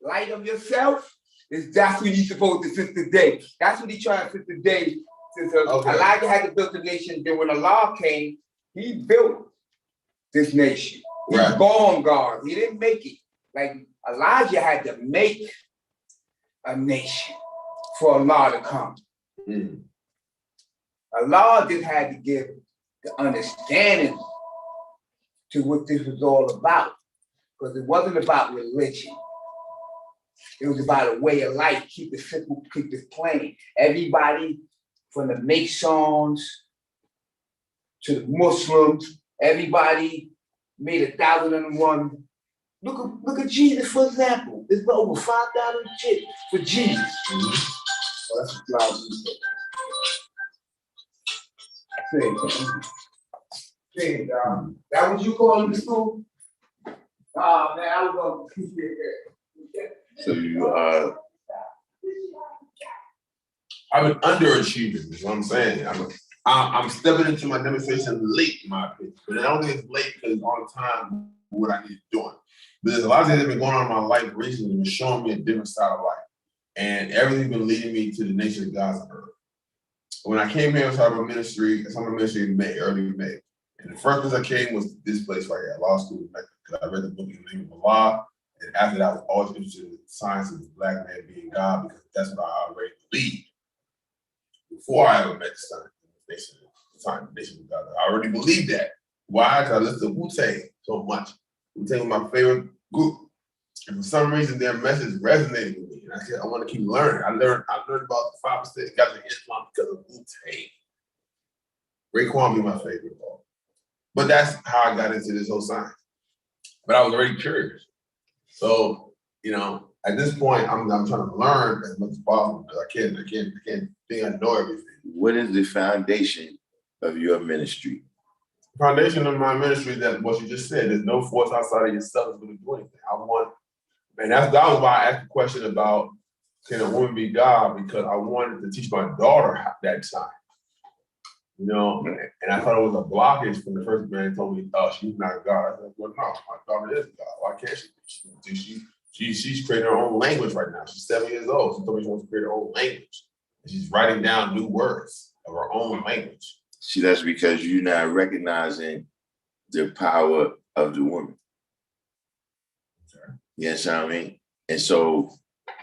[SPEAKER 3] light of yourself. That's what you're supposed to since the day. That's what he tried since the day. Since Elijah had to build the nation, then when Allah came, he built this nation. He was born God. He didn't make it. Like Elijah had to make a nation for Allah to come. Mm. Allah just had to give the understanding to what this was all about. Because it wasn't about religion. It was about a way of life. Keep it simple, keep it plain. Everybody from the Masons to the Muslims, everybody made 1,001. Look at Jesus, for example. There's over 5,000 shit for Jesus. Mm-hmm. Oh, that's a job. That what you call in the school? Oh man, I was going to keep it.
[SPEAKER 1] So you
[SPEAKER 2] I've been underachieving, is what I'm saying. I'm stepping into my demonstration late, in my opinion. But I don't think it's late because it's on time for what I need to be doing. But there's a lot of things that have been going on in my life recently and showing me a different style of life. And everything's been leading me to the nation of God's earth. When I came here, I started my ministry. I started my ministry in May, early May. And the first place I came was this place right here, law school, because I read the book in the name of Allah. And after that, I was always interested in the science of the black man being God, because that's what I already believed. Before I ever met the nation of God, I already believed that. Why? Because I listened to Wu-Tang so much. Wu-Tang was my favorite group. And for some reason, their message resonated with me. And I said, I want to keep learning. I learned about the 5% got to Islam because of Wu-Tang. Raekwon be my favorite ball. But that's how I got into this whole science. But I was already curious. So, at this point, I'm trying to learn as much as possible because I can't think I know everything.
[SPEAKER 1] What is the foundation of your ministry?
[SPEAKER 2] The foundation of my ministry is that what you just said, there's no force outside of yourself that's going to do anything. That was why I asked the question about can a woman be God, because I wanted to teach my daughter that time. And I thought it was a blockage when the first man told me, oh, she's not God. I said, well, no, my daughter is God. Why can't she? She's creating her own language right now. She's 7 years old. She told me she wants to create her own language. And she's writing down new words of her own language.
[SPEAKER 1] See, that's because you're not recognizing the power of the woman. Yes, I mean, and so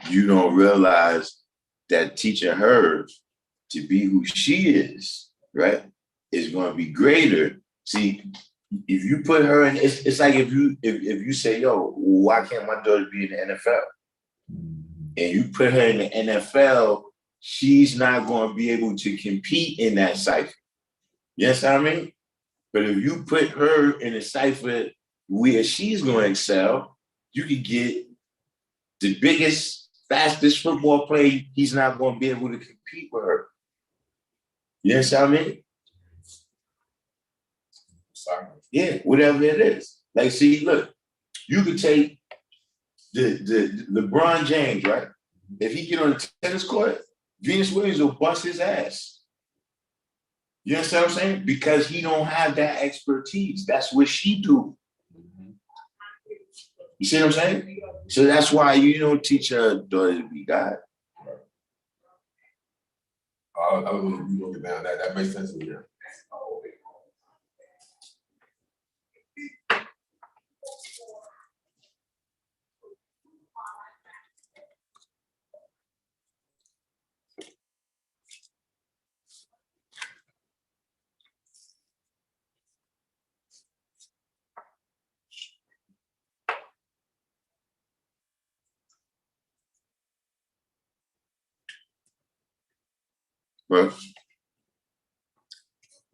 [SPEAKER 1] you don't realize that teaching her to be who she is, right, is going to be greater. See, if you put her in, it's like if you say, yo, why can't my daughter be in the NFL? And you put her in the NFL, she's not going to be able to compete in that cycle. Yes, I mean, but if you put her in a cipher where she's going to excel, you could get the biggest, fastest football player. He's not going to be able to compete with her. Yes, I mean, yeah, whatever it is. Like, see, look, you could take the LeBron James, right? If he get on the tennis court, Venus Williams will bust his ass. You understand what I'm saying? Because he don't have that expertise. That's what she do. You see what I'm saying? So that's why you don't teach your daughter to be God.
[SPEAKER 2] I was going to look down. That makes sense to me.
[SPEAKER 1] But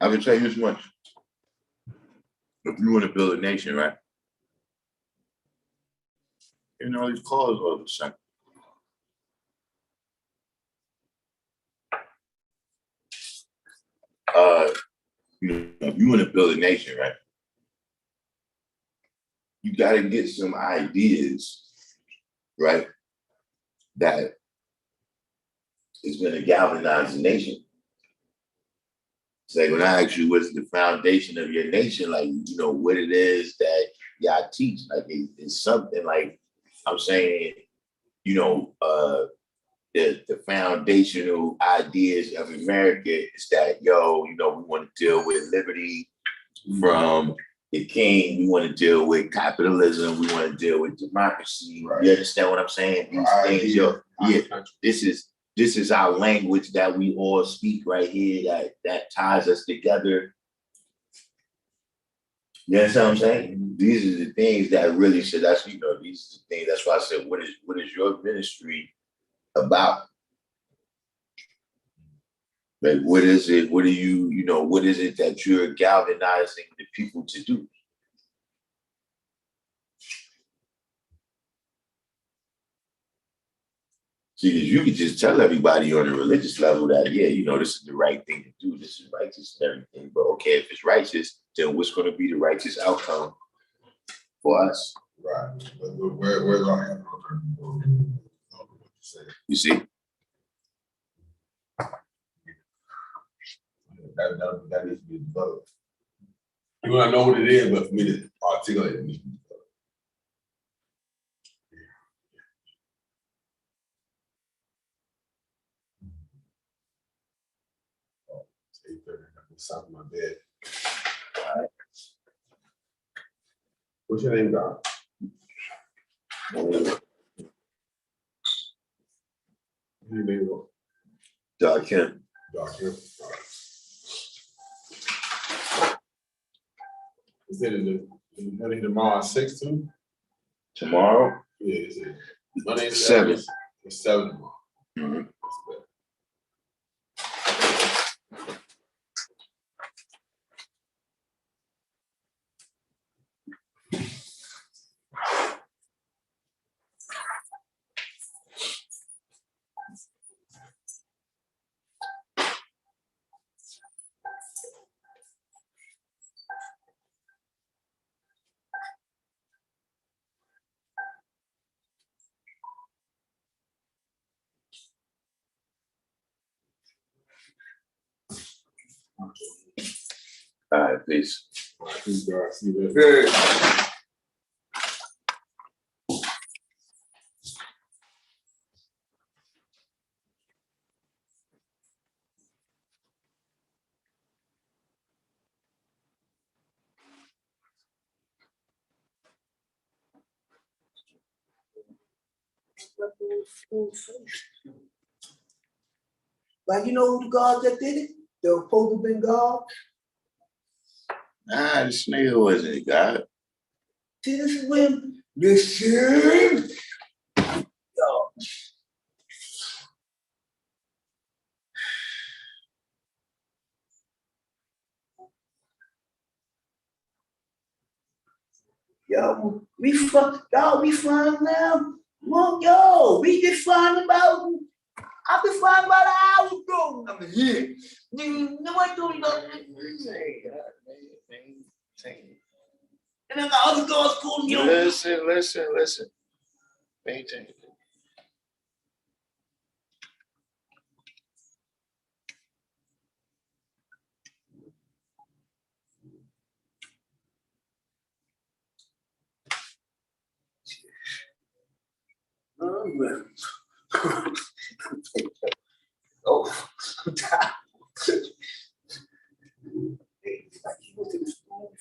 [SPEAKER 1] I can tell you this much. If you want to build a nation, right? You know, these cars all the same. If you want to build a nation, right? You got to get some ideas, right? That is going to galvanize the nation. It's like when I ask you what's the foundation of your nation, like, you know, what it is that y'all teach, like it's something like I'm saying, you know, the foundational ideas of America is that, yo, you know, we want to deal with liberty from the king. We want to deal with capitalism. We want to deal with democracy. Right. You understand what I'm saying? These things, yo, yeah, this is our language that we all speak right here that ties us together. You understand what I'm saying? These are the things that really should, that's, you know, these are the things, that's why I said, what is your ministry about? Like, what is it? What do you know, what is it that you're galvanizing the people to do? See, because you could just tell everybody on a religious level that, yeah, you know, this is the right thing to do. This is righteous and everything. But okay, if it's righteous, then what's going to be the righteous outcome for us?
[SPEAKER 2] Right. But where's our answer?
[SPEAKER 1] You see?
[SPEAKER 2] That needs to be developed. You want to know what it is, but for me to articulate it needs to be developed. It's 8:30. I'm south of my bed. All right. What's your name, Doc? Your name,
[SPEAKER 1] Darkim.
[SPEAKER 2] Darkim. Is it Monday tomorrow at 6 too?
[SPEAKER 1] Tomorrow?
[SPEAKER 2] Yeah, it's Monday at
[SPEAKER 1] 7.
[SPEAKER 2] It's 7 tomorrow.
[SPEAKER 1] Mm-hmm. All right, peace.
[SPEAKER 2] All right, peace, God. See you later.
[SPEAKER 4] Like, you know who the gods that did it? They were supposed to have been God.
[SPEAKER 1] Nah, this nigga wasn't God.
[SPEAKER 4] See, this is when, listen, yo. Yo, we flying now. Look, yo, we just flying about. I've been flying about an hour ago. I'm here. Nigga, nobody doing nothing. And then the other girls calling you.
[SPEAKER 1] Listen. Maintain.
[SPEAKER 4] Oh, I'm tired. Like he went to the school,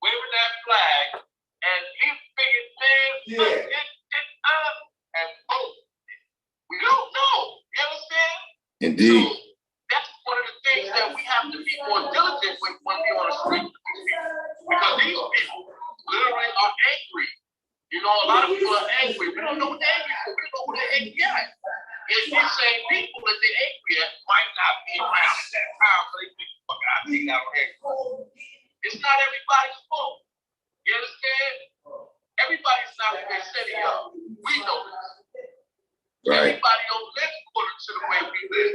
[SPEAKER 5] waving that flag, and his biggest man, and boom. We don't know. You understand?
[SPEAKER 1] Indeed.
[SPEAKER 5] So that's one of the things that we have to be more diligent with when we're on the street. Because these people literally are angry. You know, a lot of people are angry. We don't know what they're angry for. We don't know who they're angry at. And these same people that they're angry at might not be around at that time, so they think, fuck, I think I'm angry. It's not everybody's fault. You understand? Everybody's not what they say they are. We know this.
[SPEAKER 1] Right.
[SPEAKER 5] Everybody don't live according to the way we live.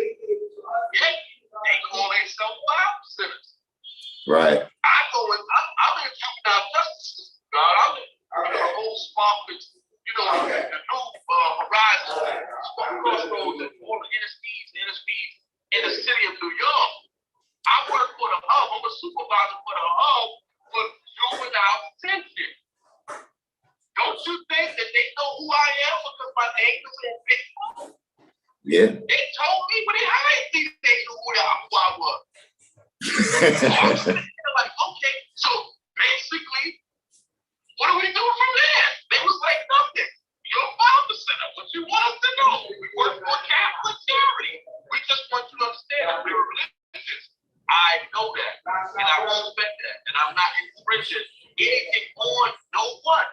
[SPEAKER 5] Yeah, they call themselves Bible sinners.
[SPEAKER 1] Right.
[SPEAKER 5] I'm in the juvenile justice system, God. I'm in the whole Sparkers, you know, the new Horizon, Crossroads, and all the NSPs in the city of New York. I work for the hub. I'm a supervisor for the hub for juvenile detention. Don't you think that they know who I am because my name is on Facebook?
[SPEAKER 1] Yeah.
[SPEAKER 5] They told me when they hired me, they knew who I was. So I'm sitting there like, okay, so basically, what do we do from there? They was like, nothing. You're a father center. What you want us to know? We work for a Catholic charity. We just want you to understand that we're religious. I know that, and I respect that, and I'm not infringing anything on no one.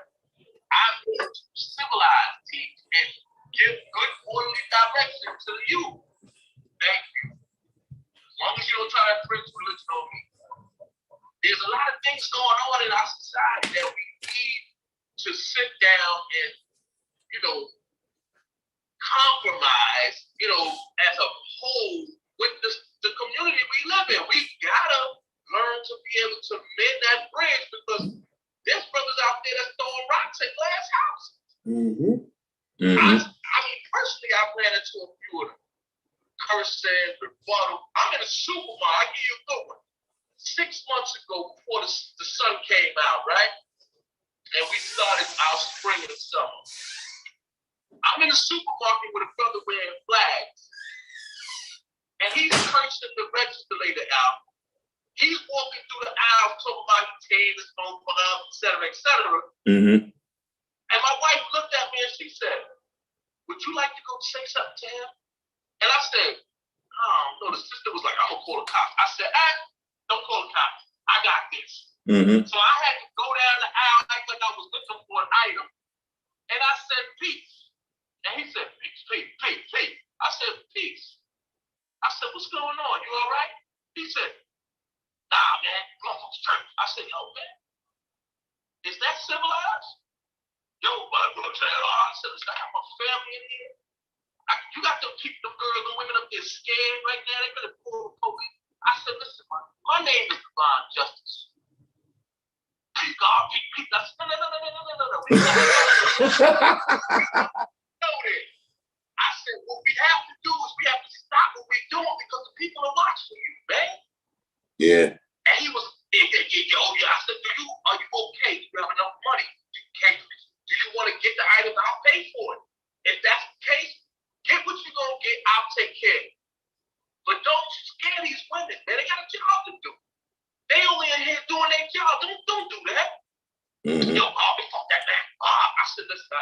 [SPEAKER 5] I'm here to civilize, teach, and give good orderly direction to the youth. Thank you. As long as you don't try to infringe religion on me. There's a lot of things going on in our society that we need to sit down and, you know, compromise, you know, as a whole with the community we live in. We gotta learn to be able to mend that bridge because there's brothers out there that's throwing rocks at glass houses.
[SPEAKER 1] Mm-hmm. Mm-hmm.
[SPEAKER 5] I mean, personally, I ran into a few of them. Cursing, rebuttal. I'm in a supermarket. I give you a good one. 6 months ago, before the sun came out, right? And we started our spring and summer. I'm in a supermarket with a brother wearing flags. And he's cursing the register lady out. He's walking through the aisle talking about tears, et cetera, et cetera.
[SPEAKER 1] Mm-hmm.
[SPEAKER 5] And my wife looked at me and she said, would you like to go say something to him? And I said, oh, no, the sister was like, I'm going to call the cops. I said, don't call the cops. I got this.
[SPEAKER 1] Mm-hmm.
[SPEAKER 5] So I had to go down the aisle like I was looking for an item. And I said, peace. And he said, peace, peace, peace, peace. I said, peace. I said, what's going on? You all right? He said, nah, man, go to church. I said, yo, man, is that civilized? Yo, but I said, listen, I have my family in here. You got to keep the girls and women up there scared right now. They're going to pull the police. I said, listen, my name is Divine Justice. Please, God, please. I said, no. We know this. I said, what we have to do is we have to stop what we're doing because the people are watching you, man.
[SPEAKER 1] Yeah.
[SPEAKER 5] And he was, I said, are you okay? Do you have enough money? Do you want to get the items? I'll pay for it. If that's the case, get what you're going to get. I'll take care of it. But don't scare these women, man. They got a job to do. They only in here doing their job. Don't do that.
[SPEAKER 1] Mm-hmm.
[SPEAKER 5] Yo, fuck that man. I said, listen.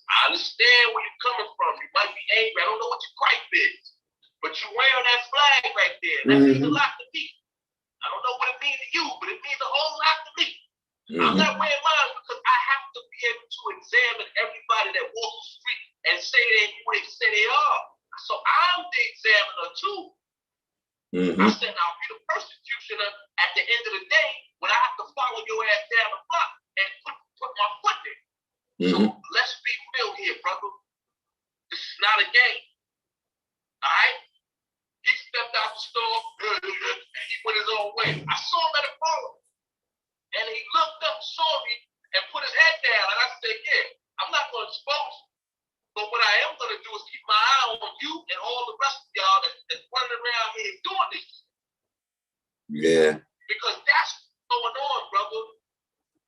[SPEAKER 5] I understand where you're coming from. You might be angry. I don't know what your gripe is. But you're wearing that flag right there. That means a lot to me. I don't know what it means to you, but it means a whole lot to me. Mm-hmm. I'm not wearing mine because I have to be able to examine everybody that walks the street and say who they say they are. So I'm the examiner too. Mm-hmm. I said, now be the persecutioner at the end of the day when I have to follow your ass down the block and put my foot there. Mm-hmm. So let's be real here, brother. This is not a game. All right? He stepped out the store and he went his own way. I saw him at a parlor. And he looked up, saw me, and put his head down. And I said, yeah, I'm not going to expose you. But what I am going to do is keep my eye on you and all the rest of y'all that's running around here doing this.
[SPEAKER 1] Yeah.
[SPEAKER 5] Because that's what's going on, brother.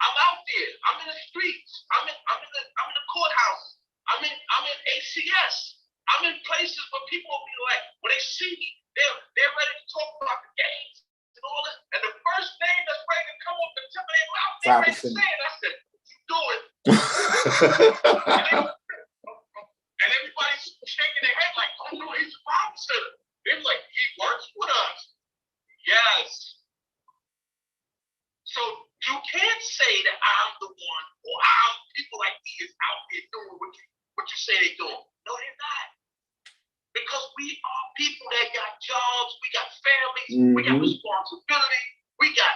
[SPEAKER 5] I'm out there. I'm in the streets. I'm in the courthouse. I'm in ACS. I'm in places where people will be like, when they see me, they're ready to talk about the games and all that. And the first name that's ready to
[SPEAKER 3] 5%.
[SPEAKER 5] I said, what you doing? And everybody's shaking their head like, oh no, he's a Bible center. They're like, he works with us. Yes. So you can't say that I'm the one or I'm people like me is out there doing what you say they're doing. No, they're not. Because we are people that got jobs, we got families, we got responsibility, we got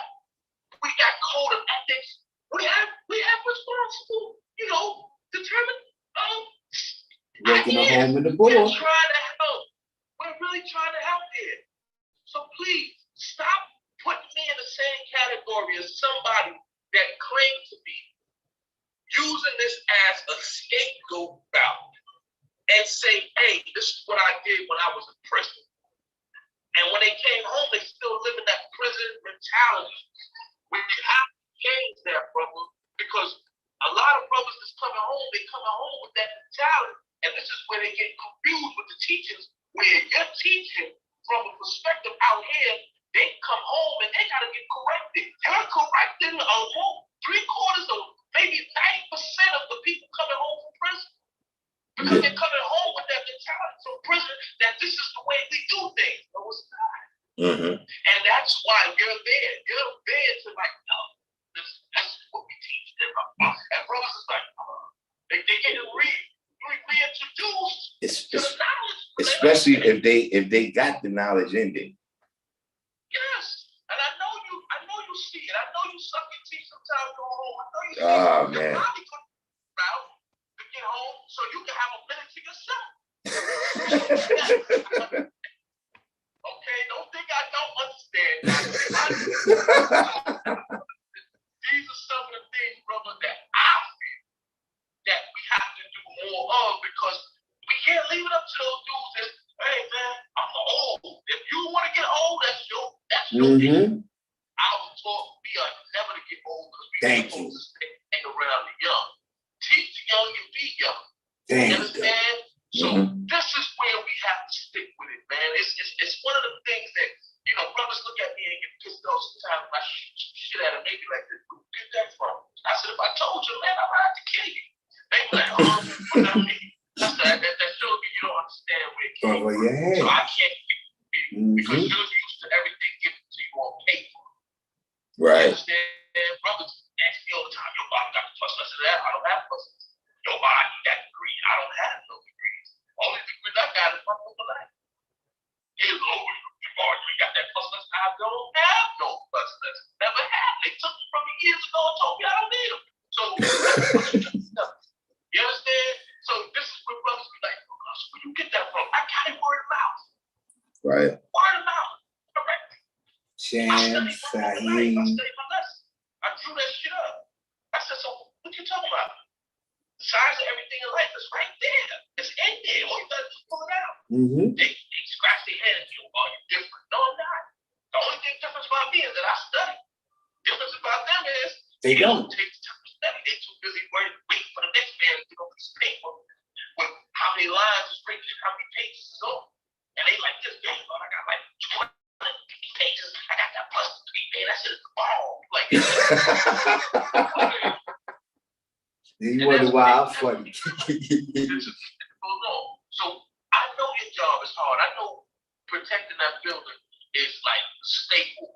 [SPEAKER 5] code of ethics. We have responsible, determined
[SPEAKER 4] Working a home in the
[SPEAKER 5] We're
[SPEAKER 4] board.
[SPEAKER 5] trying to help. We're really trying to help here. So please stop putting me in the same category as somebody that claims to be using this as a scapegoat route and say, hey, this is what I did when I was in prison. And when they came home, they still live in that prison mentality. We have to change that, brother, because a lot of brothers that's coming home, they coming home with that mentality. And this is where they get confused with the teachings, where you're teaching from a perspective out here, they come home and they got to get corrected. You're correcting almost 3/4 of maybe 90% of the people coming home from prison. Because they're coming home with that mentality from prison that this is the way we do things. No, it's not. And that's why you're there. You're there to like, no, this is what we teach them. And brothers is like, they get reintroduced to the knowledge.
[SPEAKER 1] Especially if they got the knowledge in there.
[SPEAKER 5] Yes. And I know you see it. I know you suck your teeth sometimes go home. I know you see
[SPEAKER 1] Oh,
[SPEAKER 5] it.
[SPEAKER 1] man.
[SPEAKER 5] You're probably out to get home so you can have a minute to yourself. Okay, don't think I don't understand. These are some of the things, brother, that I feel that we have to do more of because we can't leave it up to those dudes that, hey man, I'm old. If you want to get old, that's your thing. I was taught we are never to get old because we are supposed to stay around the young. Teach the young and be young. You understand? So this is where we have to stick with it, man. It's one of the things that, brothers look at me and get pissed off sometimes when I shit at them. They be like, where you get that from? I said, if I told you, man, I'm about to kill you. They be like, what I mean? I said, that shows me you don't understand where it came from. So I can't because you're used to everything given to you on paper.
[SPEAKER 1] Right.
[SPEAKER 5] You understand? Brothers ask me all the time, your body got the plus of that. I don't have plus. Your body got degree. I don't have no degrees. Only degree I got is my mobile life. You've got that plus. I don't have no plus. Never had. They took me from me years ago and told me I don't need them. So you understand? So this is where brothers be like, where you get that from? I got it word of mouth.
[SPEAKER 1] Right.
[SPEAKER 5] Word of mouth. Correct.
[SPEAKER 4] Chance,
[SPEAKER 5] I studied my lesson. I drew that shit up. I said, so what you talking about? The size of everything in life is right there. It's in there. All you gotta do is pull it out. They scratch their head and you, are you different? No, I'm not. The only thing difference about me is that I study. Difference about them is
[SPEAKER 4] they don't
[SPEAKER 5] take the time to study. They're too busy waiting for the next man to get on this paper with how many lines is written and how many pages is on. And they like this game, but I got like 20 pages. I got that plus 3, man. That shit is the ball. Like,
[SPEAKER 4] you wonder why I'm funny.
[SPEAKER 5] So I know your job is hard. I know protecting that building is like staple.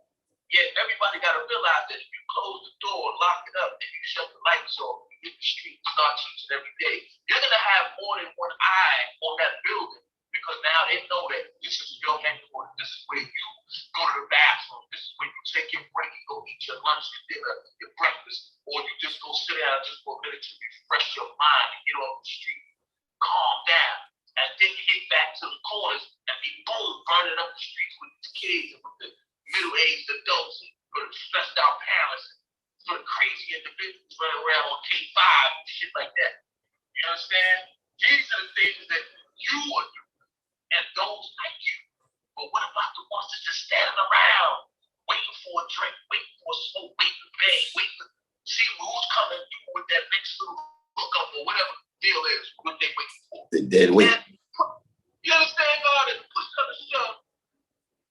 [SPEAKER 5] Yet everybody got to realize that if you close the door, lock it up, and you shut the lights off, you hit the street, start teaching every day, you're going to have more than one eye on that building because now they know that this is your headquarters. This is where you go to the bathroom. This is where you take your break and go eat your lunch, your dinner, your breakfast, or you just go sit down just for a minute to refresh your mind and get off the street, calm down, and then you get back to the corners and be boom, burning up the streets with these kids and with the middle-aged adults and for the stressed out parents, for the crazy individuals running around on K5 and shit like that. You understand? These are the things that you would do and those like you. But what about the ones that's just standing around, waiting for a drink, waiting for a smoke, waiting to bang, waiting to see who's coming through with that next little hookup or whatever the deal is, what they waiting for.
[SPEAKER 1] The dead weight.
[SPEAKER 5] You understand, God? And push to the shove.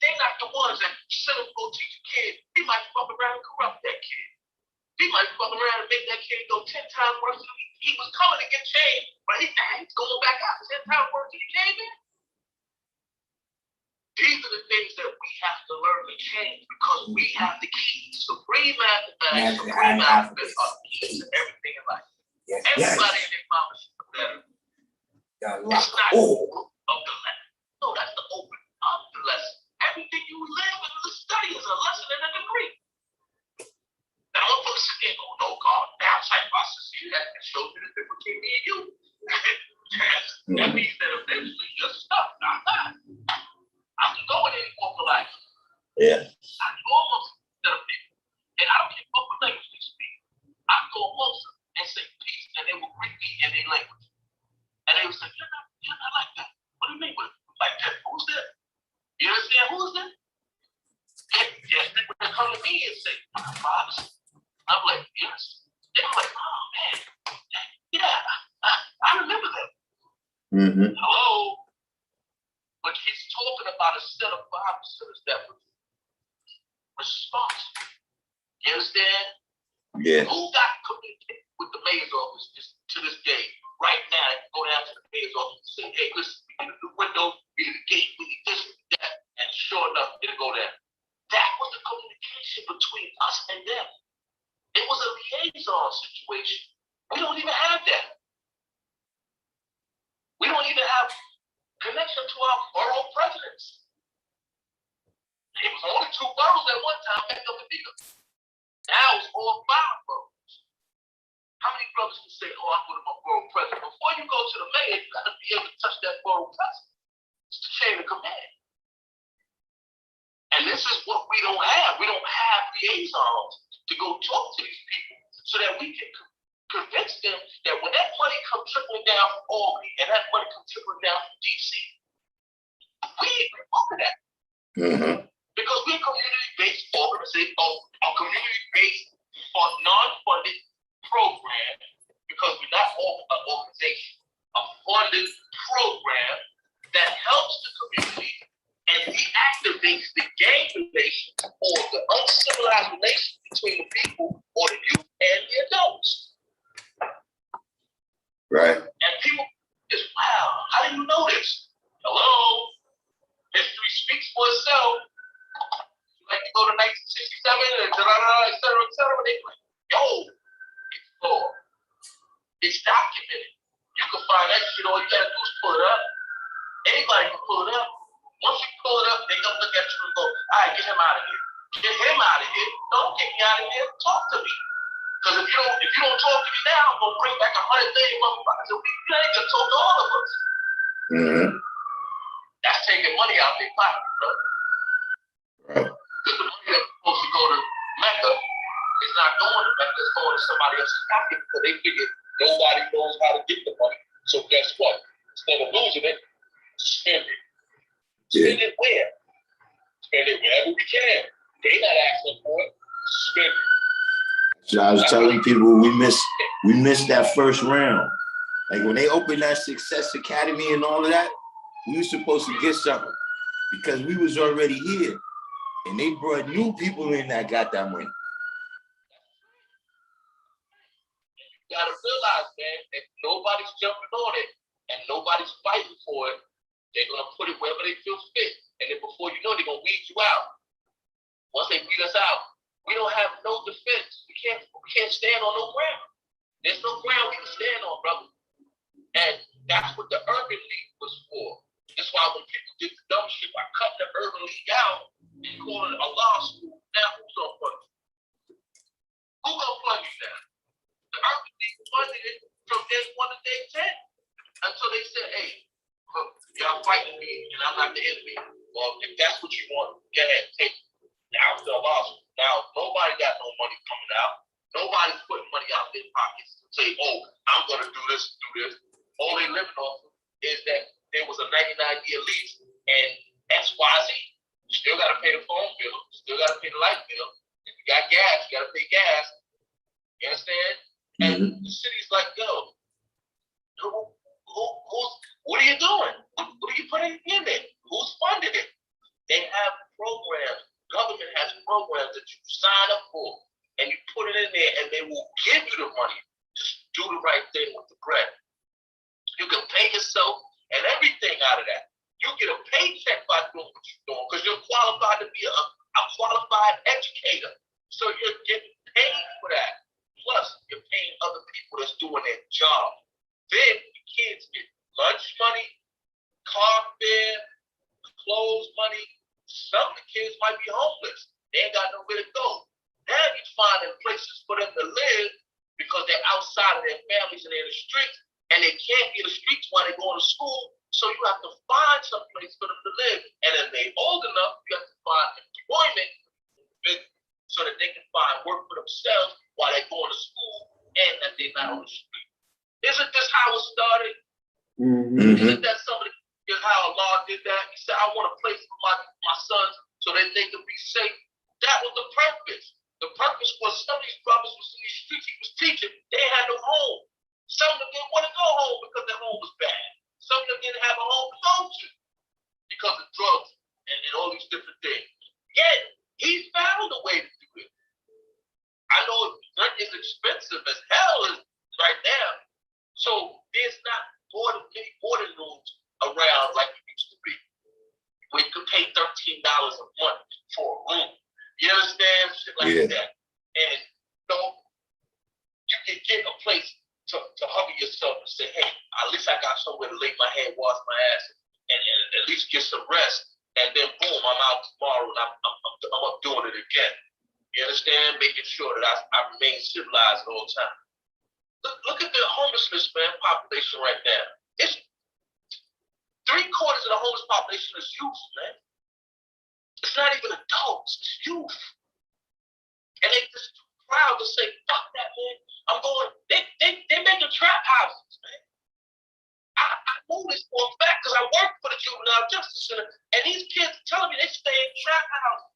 [SPEAKER 5] They're not the ones that send them to go teach a kid. He might fuck around and corrupt that kid. He might fuck around and make that kid go 10 times worse than he was coming to get changed, but he's going back out 10 times worse than he came in. These are the things that we have to learn to change because we have the keys. Supreme mathematics, supreme alphabet are the keys to everything in life.
[SPEAKER 4] Yes,
[SPEAKER 5] Everybody
[SPEAKER 4] yes.
[SPEAKER 5] in their mama should be better.
[SPEAKER 4] It's
[SPEAKER 5] not the root of the lesson. No, that's the open of the lesson. Everything you live and study is a lesson and a degree. Now, I'm supposed to say, oh no, God, now type process see that and shows you the difference between me and you. That means that eventually you're stuck, not that. I can go in any walk of life.
[SPEAKER 1] Yeah.
[SPEAKER 5] I can go amongst them people. And I don't care what language they speak. I can go amongst them and say peace, and they will greet me in their language. And they will say, you're not like that. What do you mean? Like that? Who's that? You understand who's that? Yes, they would come to me and say, Pops. I'm like, yes. They're like, oh man, yeah, I remember that.
[SPEAKER 1] Mm-hmm.
[SPEAKER 5] Hello? But he's talking about a set of 5%ers that was responsible. You understand?
[SPEAKER 1] Yeah.
[SPEAKER 5] Who got communicated with the mayor's office to this day? Right now, go down to the mayor's office and say, hey, listen, we need a new window, we need a gate, we need this, we need that. And sure enough, it'll go down. That was the communication between us and them. It was a liaison situation. We don't even have that. We don't even have connection to our borough presidents. It was only 2 boroughs at one time, back up the bigger. Now it's all 5 boroughs. How many brothers can say, oh, I'm going to my borough president? Before you go to the mayor, you got to be able to touch that borough president. It's the chain of command. And this is what we don't have. We don't have liaisons to go talk to these people so that we can convince them that when that money comes trickling down from Albany and that money comes trickling down from DC, we ain't over that.
[SPEAKER 1] Mm-hmm.
[SPEAKER 5] Because we're a community-based organization, a community-based non-funded program, because we're not an organization, a funded program that helps the community and deactivates the gang relations or the uncivilized relations between the people or the youth and the adults.
[SPEAKER 1] Right.
[SPEAKER 5] And people just, wow, how do you know this? Hello? History speaks for itself. Like you go to 1967 and et cetera, they like, yo, it's raw. It's documented. You can find that shit, all you gotta do is pull it up. Anybody can pull it up. Once you pull it up, they gonna look at you and go, all right, get him out of here. Get him out of here. Don't get me out of here. Talk to me. Because if you don't talk to me now, I'm gonna bring back 100 things motherfuckers. So we ain't gonna talk to all of us.
[SPEAKER 1] Mm-hmm.
[SPEAKER 5] That's taking money out of their pocket, bro.
[SPEAKER 1] Right.
[SPEAKER 5] Because the money that's supposed to go to Mecca is not going to Mecca, it's going to somebody else's pocket because they figure nobody knows how to get the money. So guess what? Instead of losing it, spend it. Spend it where? Spend it wherever we can. They not asking for it. Spend it.
[SPEAKER 1] So I was telling people we missed that first round. Like when they opened that Success Academy and all of that, we were supposed to get something because we was already here. And they brought new people in that got that money.
[SPEAKER 5] You gotta realize, man, that nobody's jumping on it and nobody's fighting for it. They're gonna put it wherever they feel fit. And then before you know it, they're gonna weed you out. Once they weed us out, we don't have no defense. We can't stand on no ground. There's no ground we can stand on, brother. And that's what the Urban League was for. That's why when people did the dumb shit by cutting the Urban League out and calling it a law school, now who's gonna fund you? Who gonna fund you now? The Urban League funded it from day 1 to day 10 until they said, hey, look, y'all fighting me and I'm not the enemy. Well, if that's what you want, go ahead, take it. Now it's a law school. Now nobody got no money coming out. Nobody's putting money out in their pockets to say, oh, I'm gonna do this, do this. All they living off of is that there was a 99-year lease and XYZ. You still gotta pay the phone bill, you still gotta pay the light bill. If you got gas, you gotta pay gas. You understand? And the city's like, yo, what are you doing? What are you putting in it? Who's funding it? They have programs. Government has programs that you sign up for and you put it in there. there and they will give you the money. Just do the right thing with the bread. You can pay yourself and everything out of that. You get a paycheck by doing what you're doing because you're qualified to be a qualified educator. So you're getting paid for that. Plus, you're paying other people that's doing their job. Then the kids get lunch money, car fare, clothes money. Some of the kids might be homeless. They ain't got nowhere to go. Now you're finding places for them to live because they're outside of their families and they're in the streets, and they can't be in the streets while they're going to school. So you have to find some place for them to live. And if they're old enough, you have to find employment so that they can find work for themselves while they're going to school and that they're not on the street. Isn't this how it started? Isn't that somebody how Allah did that? He said, I want a place for my sons so that they can be safe. That was the purpose. The purpose was some of these brothers was in these streets he was teaching, they had no home. Some of them didn't want to go home because their home was bad. Some of them didn't have a home to go to because of drugs and all these different things. Yet, he found a way to do it. I know rent is expensive as hell right now. So there's not many boarding rooms around like it used to be. Where you could pay $13 a month for a room. You understand? Shit like that. And so you can get a place to huggle yourself and say, hey, at least I got somewhere to lay my head, wash my ass, and at least get some rest. And then boom, I'm out tomorrow and I'm up doing it again. You understand? Making sure that I remain civilized all the time. Look at the homelessness, man, population right now. It's 3/4 of the homeless population is youth, man. It's not even adults, it's youth. And they just too proud to say, fuck that, man. I'm going, they're making trap houses, man. I know this for a fact because I work for the Juvenile Justice Center, and these kids are telling me they stay in trap houses.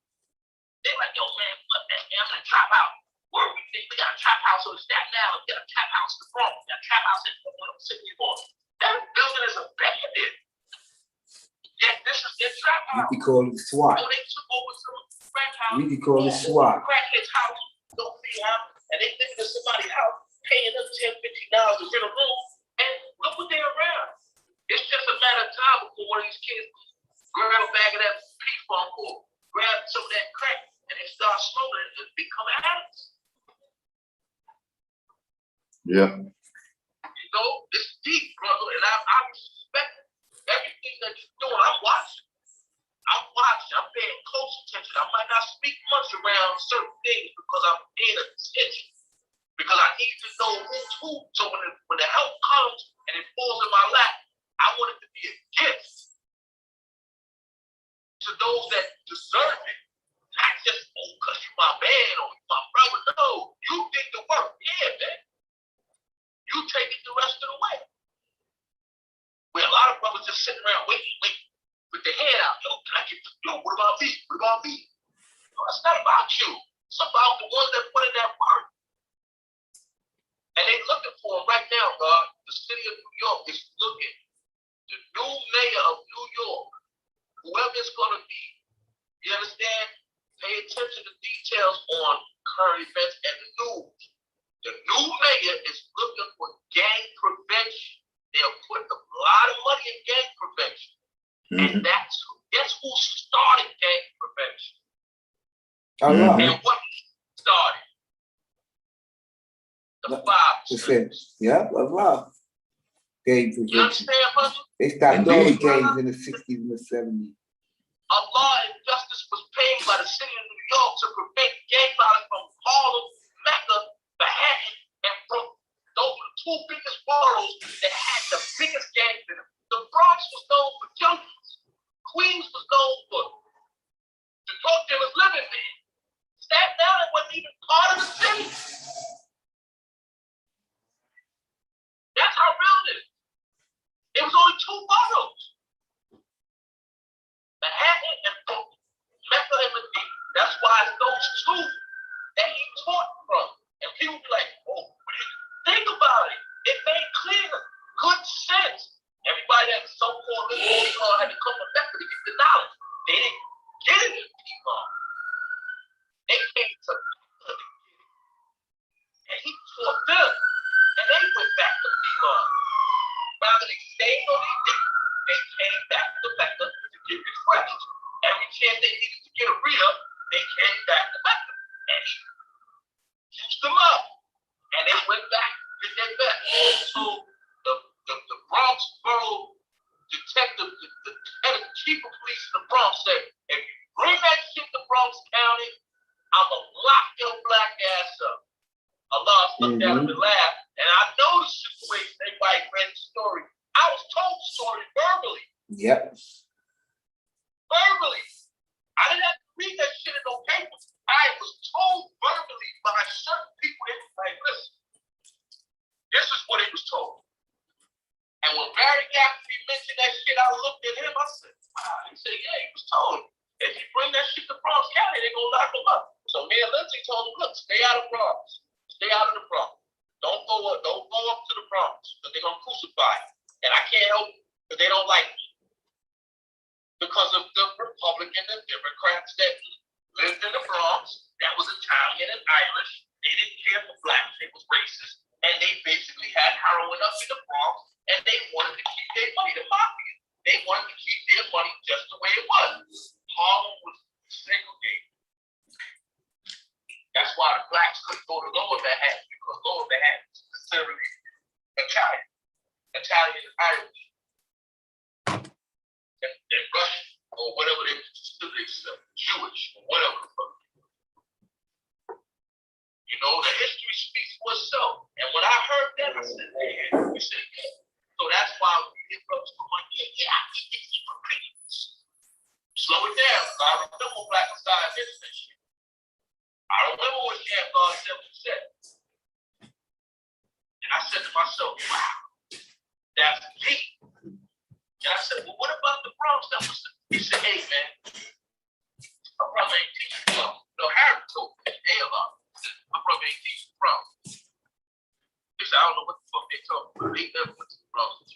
[SPEAKER 5] They're like, yo, man, fuck that, man, I'm in a trap house. Where we think we got a trap house on the Staten Island, we got a trap house in the Bronx, we got a trap house in the city of Boston. That building is abandoned. Yet this is their trap house.
[SPEAKER 4] We can call it SWAT.
[SPEAKER 5] So they took over some crack house.
[SPEAKER 4] We can call it SWAT.
[SPEAKER 5] Crackhead's house, don't see how, and they think it's somebody's house, paying them $10, $15 to rent a room, and look what they're around. It's just a matter of time before one of these kids grab a bag of that P-Funk or grab some of that crack and they start smoking and become addicts.
[SPEAKER 1] Yeah.
[SPEAKER 5] You know, it's deep, brother, and I respect everything that you're doing. I'm watching. I'm paying close attention. I might not speak much around certain things because I'm paying attention. Because I need to know who's who. So when the help comes and it falls in my lap, I want it to be a gift to those that deserve it. Not just, because you're my man or you're my brother. No, you did the work. Yeah, man. You take it the rest of the way. Where a lot of brothers just sitting around waiting, with their head out. Yo, can I get, what about me? What about me? No, it's not about you. It's about the ones that put in that work. And they're looking for them right now, God. The city of New York is looking. The new mayor of New York, whoever it's going to be, you understand? Pay attention to details on current events and the news. The new mayor is looking for gang prevention. They'll put a lot of money in gang prevention. And guess who started gang prevention?
[SPEAKER 4] Allah.
[SPEAKER 5] And what started? The 5%.
[SPEAKER 4] Yeah, Allah. Gang prevention.
[SPEAKER 5] You understand, brother?
[SPEAKER 4] They stopped all the
[SPEAKER 1] Indeed.
[SPEAKER 4] gangs in the 60s and the 70s.
[SPEAKER 5] Allah and justice was paid by the city of New York to prevent gang violence from Harlem, Mecca, Manhattan, and Brooklyn. Those were the two biggest boroughs that had the biggest gangs in them. The Bronx was known for junkies. Queens was known for the drug dealers living there. Staten Island wasn't even part of the city. That's how real it is. It was only two boroughs. Manhattan and Brooklyn. Mecca and Medina. That's why it's those two that he taught from. And people be like, oh, think about it. It made clear, good sense. Everybody that so-called liberal had to come to Mecca to get the knowledge. They didn't get it in people. They came to Mecca to get it. us looked at him and laughed. And I know the situation. Everybody read the story. I was told the story verbally.
[SPEAKER 4] Yep.
[SPEAKER 5] Verbally. I didn't have to read that shit in no paper. I was told verbally by certain people that was like, listen, this is what he was told. And when Barry Gaffney mentioned that shit, I looked at him, I said, wow. He said, yeah, he was told. If you bring that shit to Bronx County, they're gonna lock him up. So me and Lindsay told him, look, stay out of Bronx. Stay out of the Bronx. Don't go up to the Bronx, because they're gonna crucify you. And I can't help it, because they don't like me. Because of the Republican and Democrats that lived in the Bronx, that was Italian and Irish. They didn't care for blacks, they was racist. And they basically had heroin up in the Bronx, and they wanted to keep their money, the mafia. They wanted to keep their money just the way it was. Harlem was segregated. That's why the blacks couldn't go to Lower Manhattan, because Lower Manhattan is considered Italian and Irish. And Russian, or whatever they Jewish, or whatever the fuck. You know, the history speaks for itself. And when I heard that, I said, man, we said, yeah. So that's why we hit brothers from like, yeah, I think it's hypocrites. Slow it down. I remember Black Messiah did that shit. I remember what Shan God said what he said. And I said to myself, wow, that's deep. And I said, well, what about the Bronx? He said, hey, man, my brother ain't teaching the Bronx. No, Harry told me, my brother ain't teaching the Bronx. He said, I don't know what the fuck they talking about. They never went to the Bronx.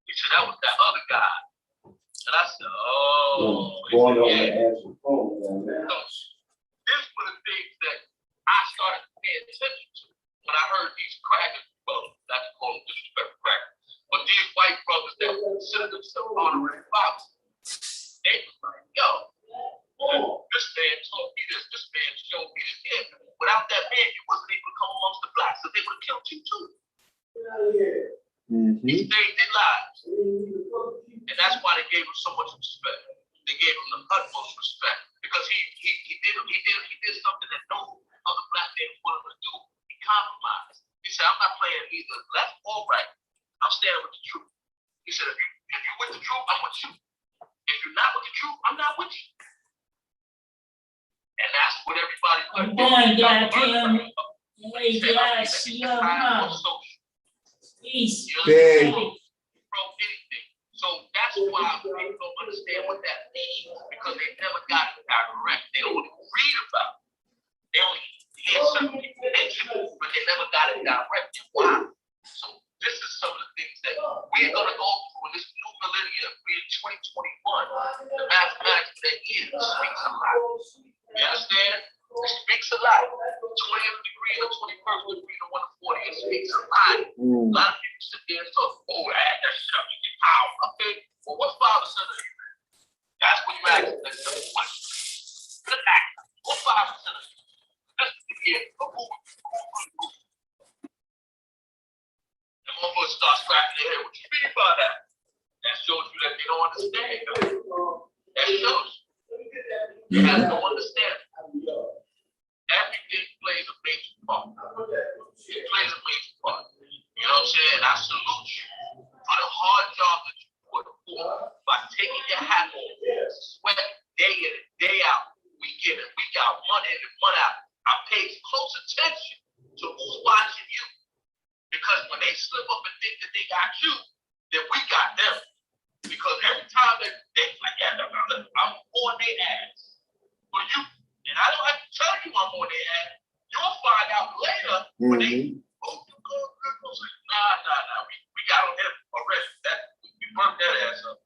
[SPEAKER 5] He said, that was that other guy. And I said, oh.
[SPEAKER 1] Going on
[SPEAKER 5] yeah.
[SPEAKER 1] the answer phone, man.
[SPEAKER 5] So, this were the things that I started to pay attention to when I heard these crackers, well, not to call them disrespectful crackers, but these white brothers that consider themselves honorary fathers, they was like, yo, this man told me this man showed me this here. Without that man, you wasn't able to come amongst the blacks, so they would have killed you too.
[SPEAKER 1] Mm-hmm.
[SPEAKER 5] He saved their lives. And that's why they gave him so much respect. They gave him the utmost respect. Because he did something that no other black man was willing to do. He compromised. He said, I'm not playing either left or right. I'm standing with the truth. He said, if you're with the truth, I'm with you. If you're not with the truth, I'm not with you. And that's what everybody could do.
[SPEAKER 4] Peace.
[SPEAKER 5] Anything. So that's why people don't understand what that means, because they never got it direct. They only read about it. They only hear certain people mention it, but they never got it direct. Why? So this is some of the things that we're going to go through in this new millennium. We're in 2021. The mathematics of that year speaks a lot. You understand? It speaks a lot. 20th degree, the 21st degree, the 140, it speaks a lot. A lot of people sit there and talk, oh, add that shit up, you get power. Okay, well, what father son are you? That's what you ask. That's the question. Good act. What father son are you? That's the year. The motherfucker starts scratching their head. What you mean by that? That shows you that they don't understand. That shows you. You have to understand. Everything plays a major part. It plays a major part. You know what I'm saying? I salute you for the hard job that you put forth by taking your hat off, sweat day in and day out, week in and week out, month in and month out. I pay close attention to who's watching you. Because when they slip up and think that they got you, then we got them. Because every time they like, yeah, I'm on their ass for you. And I don't have to tell you I'm on their ass. You'll find out later when they, oh, you go, nah. We got on him already. We burnt that ass up.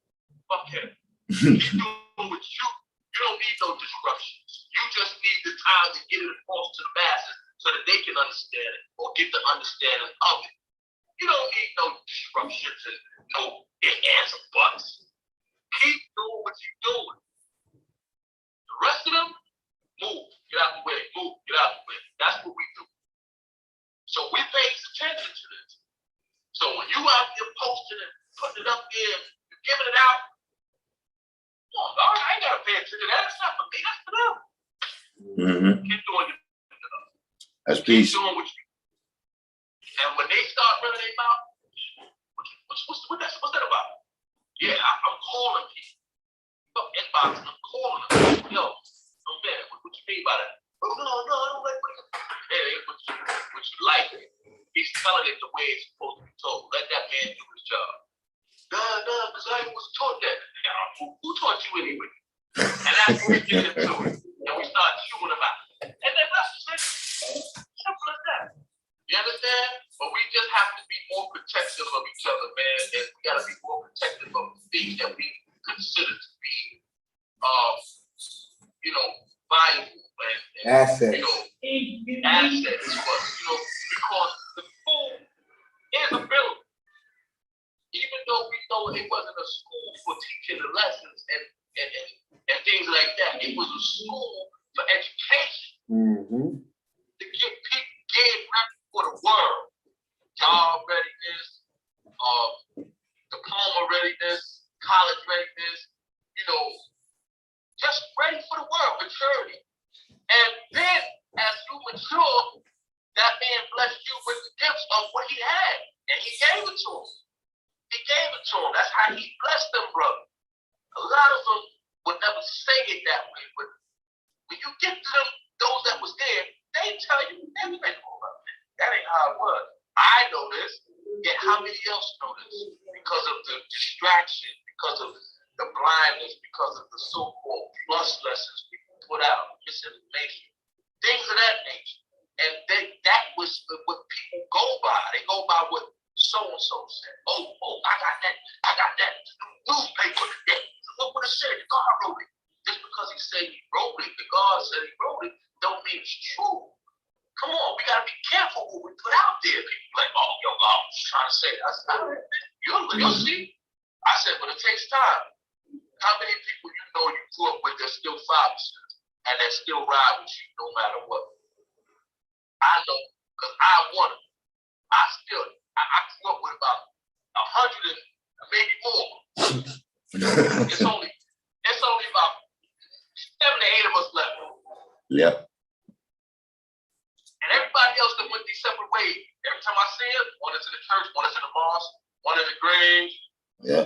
[SPEAKER 5] Fuck him. Keep doing what you. You don't need no disruptions. You just need the time to get it across to the masses so that they can understand it or get the understanding of it. You don't need no disruptions and no ands and buts. Keep doing what you're doing. The rest of them, move, get out the way, move, get out the way. That's what we do. So we pay attention to this. So when you out there posting and putting it up there and giving it out, oh, I ain't gotta pay attention to that. It's not for me, that's for them. Keep doing it.
[SPEAKER 1] That's
[SPEAKER 5] Keep
[SPEAKER 1] peace.
[SPEAKER 5] doing what you. And when they start running their mouth, what's that about? Yeah, I'm calling people. Inbox, I'm calling them. Yo, no man, what you mean by that? Oh, no, I don't like what you. Hey, what you like. He's telling it the way it's supposed to be told. Let that man do his job. No, because I was taught that. Who taught you anyway? And that's when we get into it. And we start chewing them out. And then that's it. Simple as that. You understand? But we just have to be more protective of each other, man. And we gotta be more protective of the things that we consider to be valuable and
[SPEAKER 3] Assets.
[SPEAKER 5] assets for us, because the food is available. Even though we know it wasn't a school for teaching the lessons and things like that, it was a school for education. To get people ready for the world. Job readiness, diploma readiness, college readiness, just ready for the world, maturity. And then as you mature, that man blessed you with the gifts of what he had. And he gave it to him. That's how he blessed them, brother. A lot of them would never say it that way, but when you get to them, those that was there, they tell you, that ain't how it was. I know this, yet how many else know this? Because of the distraction, because of the blindness, because of the so-called plus lessons people put out, misinformation, things of that nature. And that was what people go by. They go by what so-and-so said. Oh, I got that newspaper. Yeah, look what it said. God wrote it. Just because he said he wrote it, the God said he wrote it, don't mean it's true. Come on, we gotta be careful what we put out there. People like, oh, yo, I'm just trying to say that. I said, you'll see. I said, but it takes time. How many people you grew up with that still fathers and that still ride with you no matter what? I know, because I want it. I grew up with about 100 and maybe more. It's only about 7 to 8 of us left.
[SPEAKER 1] Yep.
[SPEAKER 5] And everybody else that went these separate ways. Every time I see it, one is in the church, one is in the mosque, one in the grave,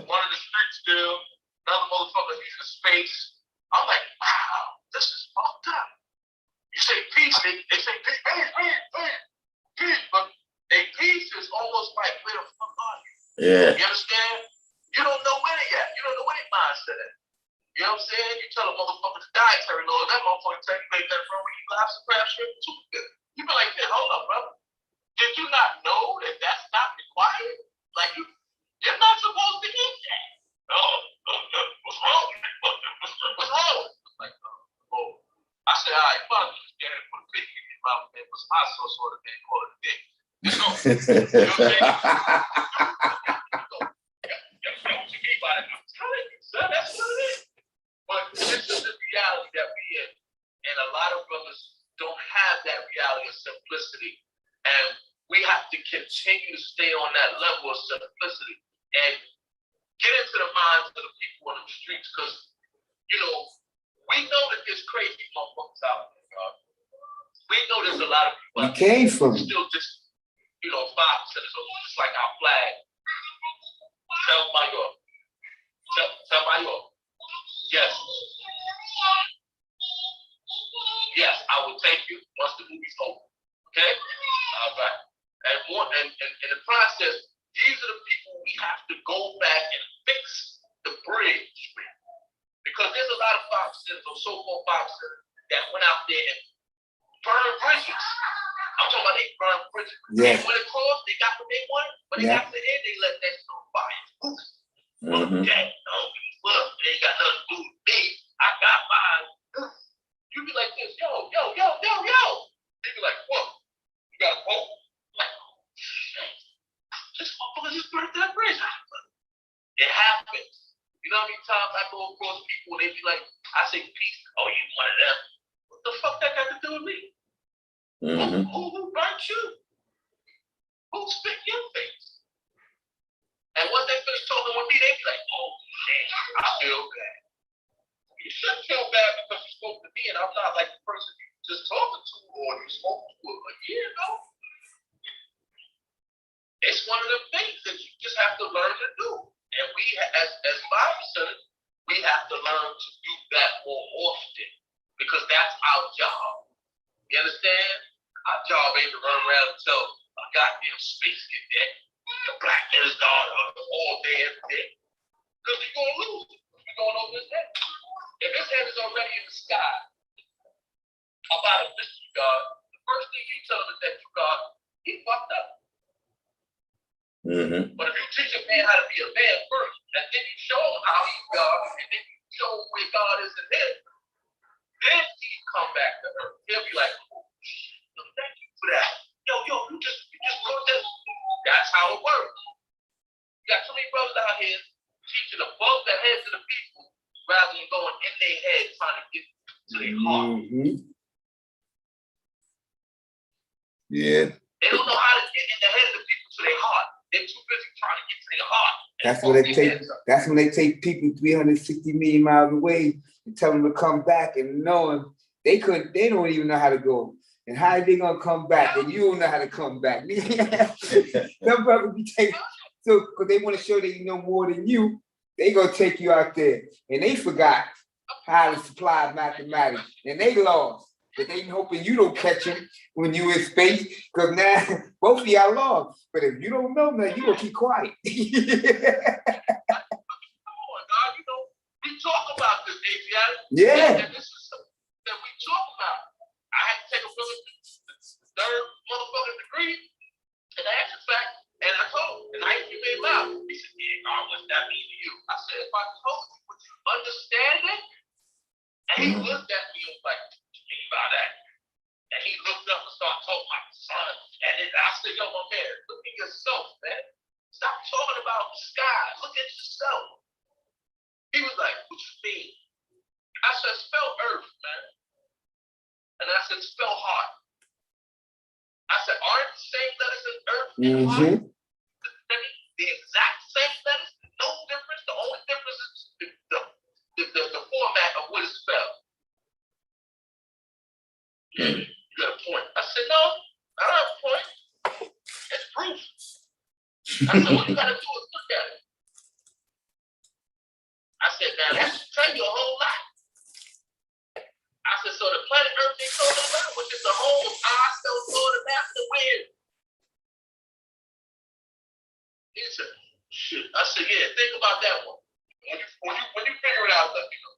[SPEAKER 5] one in the street still, another motherfucker, he's in space. I'm like, wow, this is fucked up. You say peace, they say peace, but they peace is almost like, where the fuck are you?
[SPEAKER 1] Yeah.
[SPEAKER 5] You understand? You don't know where they at. You don't know where they mindset at. You know what I'm saying? You tell a motherfucker to dietary law, that motherfucker tell you make that from when you have some crab shrimp too. You be like, hey, hold up, brother. Did you not know that that's not required? Like, you're not supposed to eat that. What's wrong? What's wrong? Like, I said, all right, fuck you, scared to put a pig in your mouth, man. Put some hot sauce on it, man. Call it a dick. You know what I'm saying? What you mean by that? I'm telling you, son, that's what it is. But this is the reality that we in. And a lot of brothers don't have that reality of simplicity. And we have to continue to stay on that level of simplicity and get into the minds of the people on the streets, because, we know that there's crazy motherfuckers out there, God. We know there's a lot of people
[SPEAKER 3] We came from
[SPEAKER 5] still just, 5% just like our flag. Tell Mayor. Tell Mayor. Yes. Yes, I will take you once the movie's over. Okay? All right. And in the process, these are the people we have to go back and fix the bridge with. Because there's a lot of 5%, or so-called 5%, that went out there and burned bridges. I'm talking about they burned bridges.
[SPEAKER 3] Yes.
[SPEAKER 5] They went across, they got what they wanted, but they got to the end, they let that shit on fire.
[SPEAKER 1] Mm-hmm.
[SPEAKER 5] Look, they ain't got nothing to do with me. I got mine. You be like this, yo. They be like, what? You got a quote? Like, shit. This motherfucker just burnt that bridge. It happens. You know how many times I go across people and they be like, I say peace. Oh, you one of them. What the fuck that got to do with me?
[SPEAKER 1] Mm-hmm.
[SPEAKER 5] Who burnt you? Who spit your face? And once they finish talking with me, they be like, oh, shit, I feel bad. You shouldn't feel bad because you spoke to me and I'm not like the person you just talking to or you spoke to a year just have to learn to do. And we, as Bible centers, we have to learn to do that more often because that's our job. You understand? Our job ain't to run around until a goddamn space get there. The black man is gone all day, every day. Because we're going to lose it. We're going over his head. If his head is already in the sky, about a mystery God, the first thing you tell him is that you God, he fucked up.
[SPEAKER 1] Mm-hmm.
[SPEAKER 5] But if you teach a man how to be a man first, and then you show him how he's God, and then you show him where God is in him, then he come back to earth. He'll be like, oh, thank you for that. Yo, you just wrote this. That's how it works. You got too many brothers out here teaching above the heads of the people rather than going in their head trying to get to their heart.
[SPEAKER 3] Mm-hmm.
[SPEAKER 1] Yeah.
[SPEAKER 5] They don't know how to get in the head of the people to their heart. They're too busy trying to get to their heart.
[SPEAKER 3] That's when they take people 360 million miles away and tell them to come back and knowing they don't even know how to go. And how are they gonna come back? And you don't know how to come back. Some brothers be taking so because they want to show they know more than you, they gonna take you out there. And they forgot how to supply mathematics. And they lost. But they hoping you don't catch them when you in space, because now both of y'all lost. But if you don't know that, you gonna keep quiet.
[SPEAKER 5] Come on, dog. You know, we talk about this, Adrian.
[SPEAKER 3] Yeah.
[SPEAKER 5] And this is something that we talk about. I had to take a brother third motherfucking degree in actual fact, and I told him, and I even made him out. He said, yeah, God, what's that mean to you? I said, if I told you, would you understand it? And he looked at me and was like, about that. And he looked up and started talking about the sun. And then I said, yo, my man, look at yourself, man. Stop talking about the sky. Look at yourself. He was like, what you mean? I said, spell earth, man. And I said, spell heart. I said, aren't the same letters in earth and heart? The exact same letters, no difference. The only difference is the format of what is spelled. You got a point. I said, no, I don't have a point. It's proof. I said, what you gotta do is look at it. I said, now that should tell you a whole lot. I said, so the planet Earth they told us about, which is the whole still told the master wind. He said, shit. I said, yeah, think about that one. When you figure it out, let me know.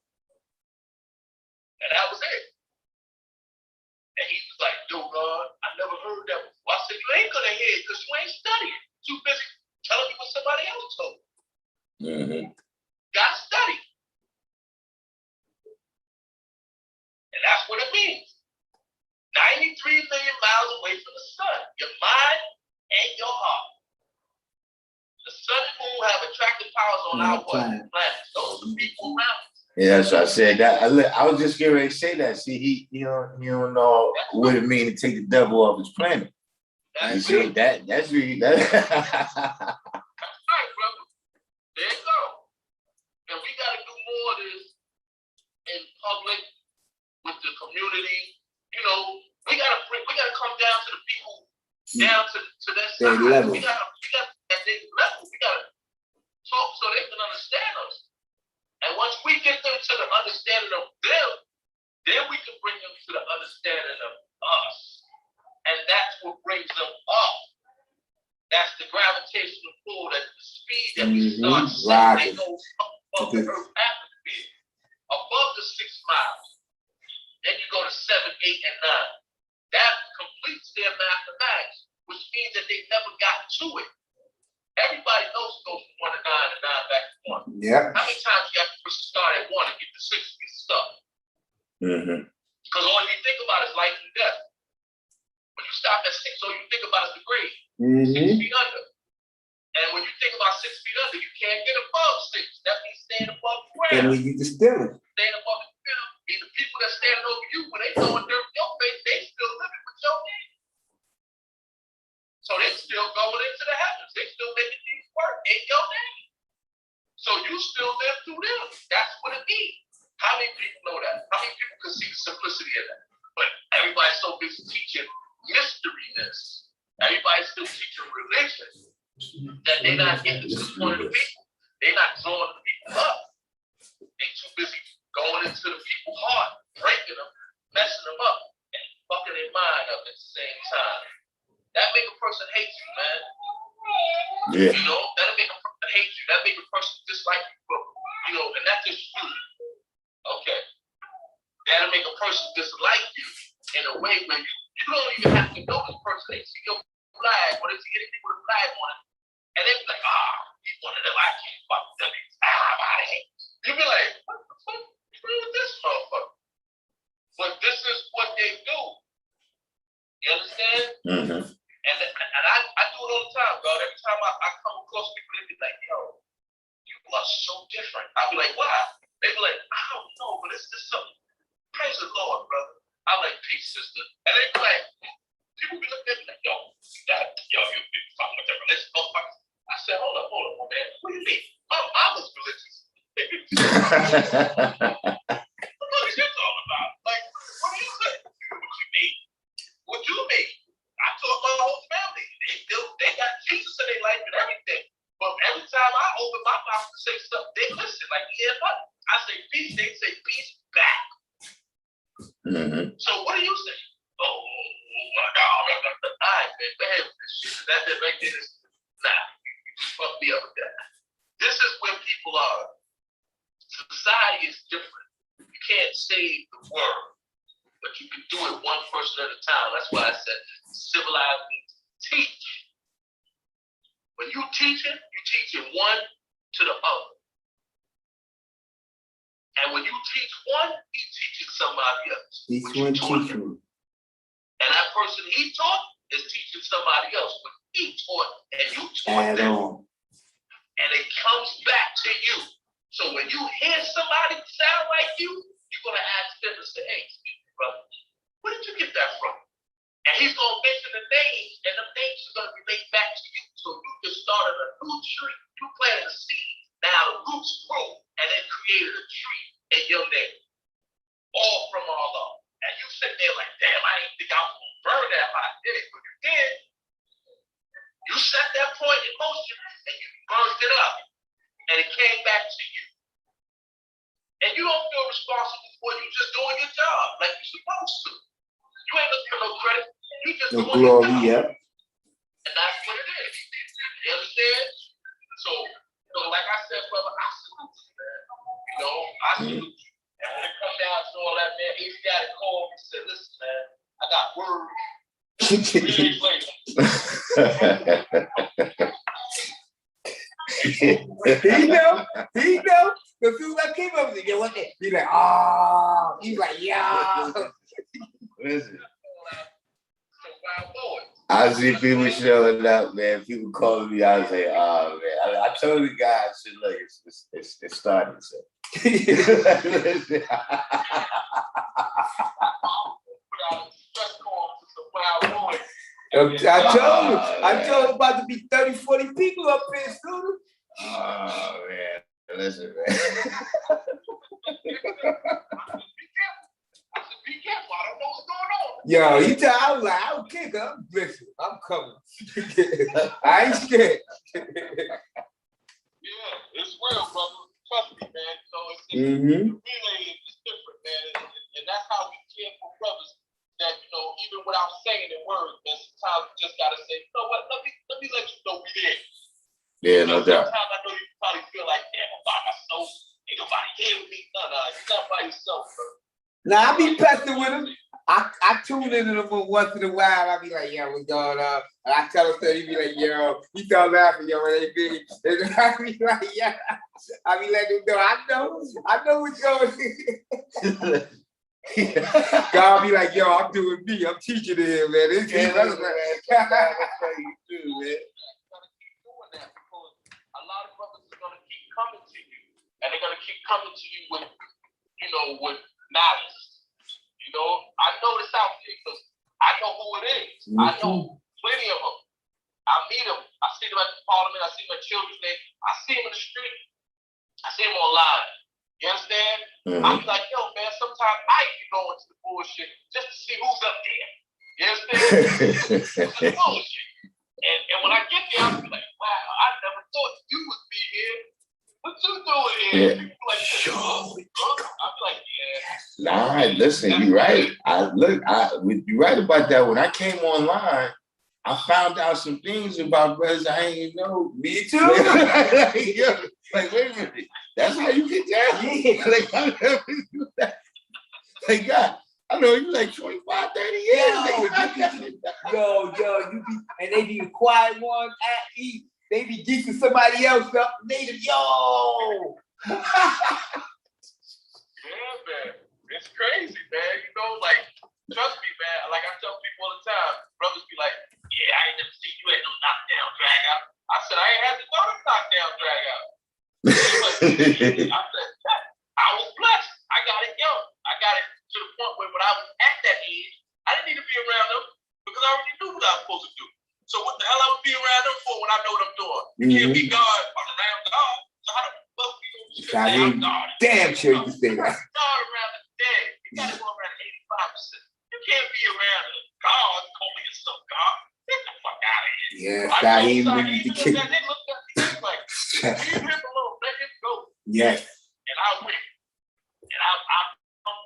[SPEAKER 5] And that was it. And he was like, yo, God, I never heard that before. I said, you ain't gonna hear it because you ain't studying. Too busy telling me what somebody else told you.
[SPEAKER 1] Mm-hmm.
[SPEAKER 5] Gotta study. And that's what it means. 93 million miles away from the sun. Your mind and your heart. The sun and moon have attractive powers on our planet. Those are people around us.
[SPEAKER 1] Yeah, so I said that. I was just getting ready to say that. See, you don't know what it means to take the devil off his planet. You see, that's really that.
[SPEAKER 5] That's right, brother. There you go. And we got to do more of this in public with the community. You know, we got to come down to the people, down to their side.
[SPEAKER 3] Level.
[SPEAKER 5] We got at their level. We got to talk so they can understand us. And once we get them to the understanding of them, then we can bring them to the understanding of us. And that's what brings them up. That's the gravitational pull, that's the speed that we start setting. They go up above the earth atmosphere, above the 6 miles. Then you go to 7, 8, and 9. That completes their mathematics, which means that they never got to it. Everybody knows it goes from 1 to 9 and 9 back to 1.
[SPEAKER 3] Yeah.
[SPEAKER 5] How many times you have to start at 1 and get to 6 and get stuck?
[SPEAKER 1] Mm-hmm.
[SPEAKER 5] Because all you think about is life and death. When you stop at 6, all you think about is the grave. 6 feet under. And when you think about 6 feet under, you can't get above 6. That means staying above the ground.
[SPEAKER 3] And when you distilling.
[SPEAKER 5] Staying above the ground. And the people that standing over you, when they throwing dirt in your face, they still living with your name. So they still going into the heavens. They still making things work in your name. So you still live through them. That's what it means. How many people know that? How many people can see the simplicity of that? But everybody's so busy teaching mysteryness. Everybody's still teaching religion. that they're not getting to the point of the people. They're not drawing the people up. They're too busy going into the people's heart, breaking them, messing them up, and fucking their mind up at the same time. That make a person hate you, man.
[SPEAKER 1] Yeah.
[SPEAKER 5] You know, that'll make a person hate you. That make a person dislike you, you know, and that's just you. Okay. That'll make a person dislike you in a way where you don't even have to know this person. They see your flag, or they see anything with a flag on it, and they be like, he's one of them, I can't fuck them. You be like, what the fuck is wrong with this motherfucker? But this is what they do. You understand?
[SPEAKER 1] Mm-hmm.
[SPEAKER 5] And I do it all the time, God. Every time I come across people, they be like, yo, you are so different. I be like, why? They be like, I don't know, but it's just something. Praise the Lord, brother. I'm like, peace, sister. And they be like, people be looking at me like, yo, you be fucking with that religious motherfucker. I said, hold up, man. What do you mean? My mama's religious. What is you talking about? Like, what do you say? What you mean? What you mean? I told my whole family. They got Jesus in their life and everything. But every time I open my mouth to say something, they listen. Like, yeah, what? I say peace, they say peace back.
[SPEAKER 1] Mm-hmm.
[SPEAKER 5] So what do you say? Oh, my God. All right, man. Behave with this shit. That right there is, nah, fuck me up with that. This is where people are. Society is different. You can't save the world, but you can do it one person at a time. That's why I said civilized means teach. When you teaching one to the other. And when you teach one, he's teaching somebody else.
[SPEAKER 4] Each one teaching.
[SPEAKER 5] And that person he taught is teaching somebody else. But he taught and you taught them. And it comes back to you. So when you hear somebody sound like you, you're going to ask them to say, hey, brother, where did you get that from? And he's going to mention the names, and the names are going to relate back to you. So you just started a new tree. You planted a seed. Now the roots grew, and then created a tree in your name. All from Allah. And you sit there like, damn, I didn't think I was going to burn that hot. But you did. You set that point in motion, and you burned it up. And it came back to you. And you don't feel responsible for it. You're just doing your job like you're supposed to. You ain't looking for no credit. You just
[SPEAKER 4] No
[SPEAKER 5] doing
[SPEAKER 4] glory,
[SPEAKER 5] your job.
[SPEAKER 4] yep.
[SPEAKER 5] And that's what it is. You understand? So, like I said, brother, I salute you, man. You know, I salute you. And when it comes down to all that, man, he's got to call me and say, listen, man, I got word. 3 days later.
[SPEAKER 3] He know. Because soon as I came up with it, what that? He's like, oh, he's like, yeah.
[SPEAKER 1] Listen. I see people showing up, man. People calling me. I say, oh man. I told the guy, I said, look, it's starting. So.
[SPEAKER 3] I told him about to be 30, 40 people up here, student.
[SPEAKER 1] Oh man, listen, man.
[SPEAKER 5] Be careful, I don't know what's going on.
[SPEAKER 3] Yo, I was like, I don't care, cuz listen, I'm coming. I ain't scared.
[SPEAKER 5] Yeah, it's real, brother. Trust me, man. You know, it's really it's different, man. And that's how we care for brothers. That, you know, even without saying the words, man, sometimes you just gotta say, you know what, let me let you know we there.
[SPEAKER 1] Yeah, no doubt.
[SPEAKER 5] Sometimes I know you probably feel like, damn, I'm by myself. Ain't nobody here with me. No, you're not by yourself, bro.
[SPEAKER 3] Now I be pestering with him. I tune into them once in a while. I be like, yo, what's going on? And I tell him, he be like, yo, he start laughing, yo, when they be. And I be like, yeah. I be letting him know, I know what's going on. God be like, yo, I'm doing me. I'm teaching him, man. It's
[SPEAKER 1] man.
[SPEAKER 3] man.
[SPEAKER 1] You do, man.
[SPEAKER 5] A lot of brothers are gonna keep coming to you, and they're gonna keep coming to you with, you know, with knowledge. You know, I know this out there because I know who it is. I know plenty of them. I meet them. I see them at the parliament. I see them at children's day. I see them in the street. I see them online. You understand? I be like, yo, man, sometimes I even go into the bullshit just to see who's up there. You understand? It's bullshit. And when I get there, I be like, wow,
[SPEAKER 1] Yeah.
[SPEAKER 5] People like,
[SPEAKER 1] Sure.
[SPEAKER 5] I'm like, yeah.
[SPEAKER 1] Nah, listen, you're right. You're right about that. When I came online, I found out some things about brothers I ain't even know.
[SPEAKER 3] Me too.
[SPEAKER 1] Like, wait a minute. That's how you get down?
[SPEAKER 3] Yeah.
[SPEAKER 1] Like, I never knew that. Like, God, I know you like 25, 30 years.
[SPEAKER 3] Yo, you be, and they be the quiet ones at eat. They be geeking somebody else up. They be, yo.
[SPEAKER 5] Yeah, man. It's crazy, man. You know, like, trust me, man. Like I tell people all the time, brothers be like, yeah, I ain't never seen you at no knockdown drag out. I said, I ain't had to go to knockdown drag out. I said, I was blessed. I got it young. I got it to the point where when I was at that age, I didn't need to be around them because I already knew what I was supposed to do. So what the hell I would be around them for when I know what I'm doing? You can't be God around God. So how the fuck we gonna say I'm God?
[SPEAKER 3] Damn sure you say that.
[SPEAKER 5] God around the dead. You gotta go around 85%. You can't be around a God calling yourself God. Get the fuck out of here.
[SPEAKER 3] Yeah,
[SPEAKER 5] Saheem
[SPEAKER 3] the kid.
[SPEAKER 5] They looked at me like, leave him alone, let him go.
[SPEAKER 3] Yes.
[SPEAKER 5] And I went. And I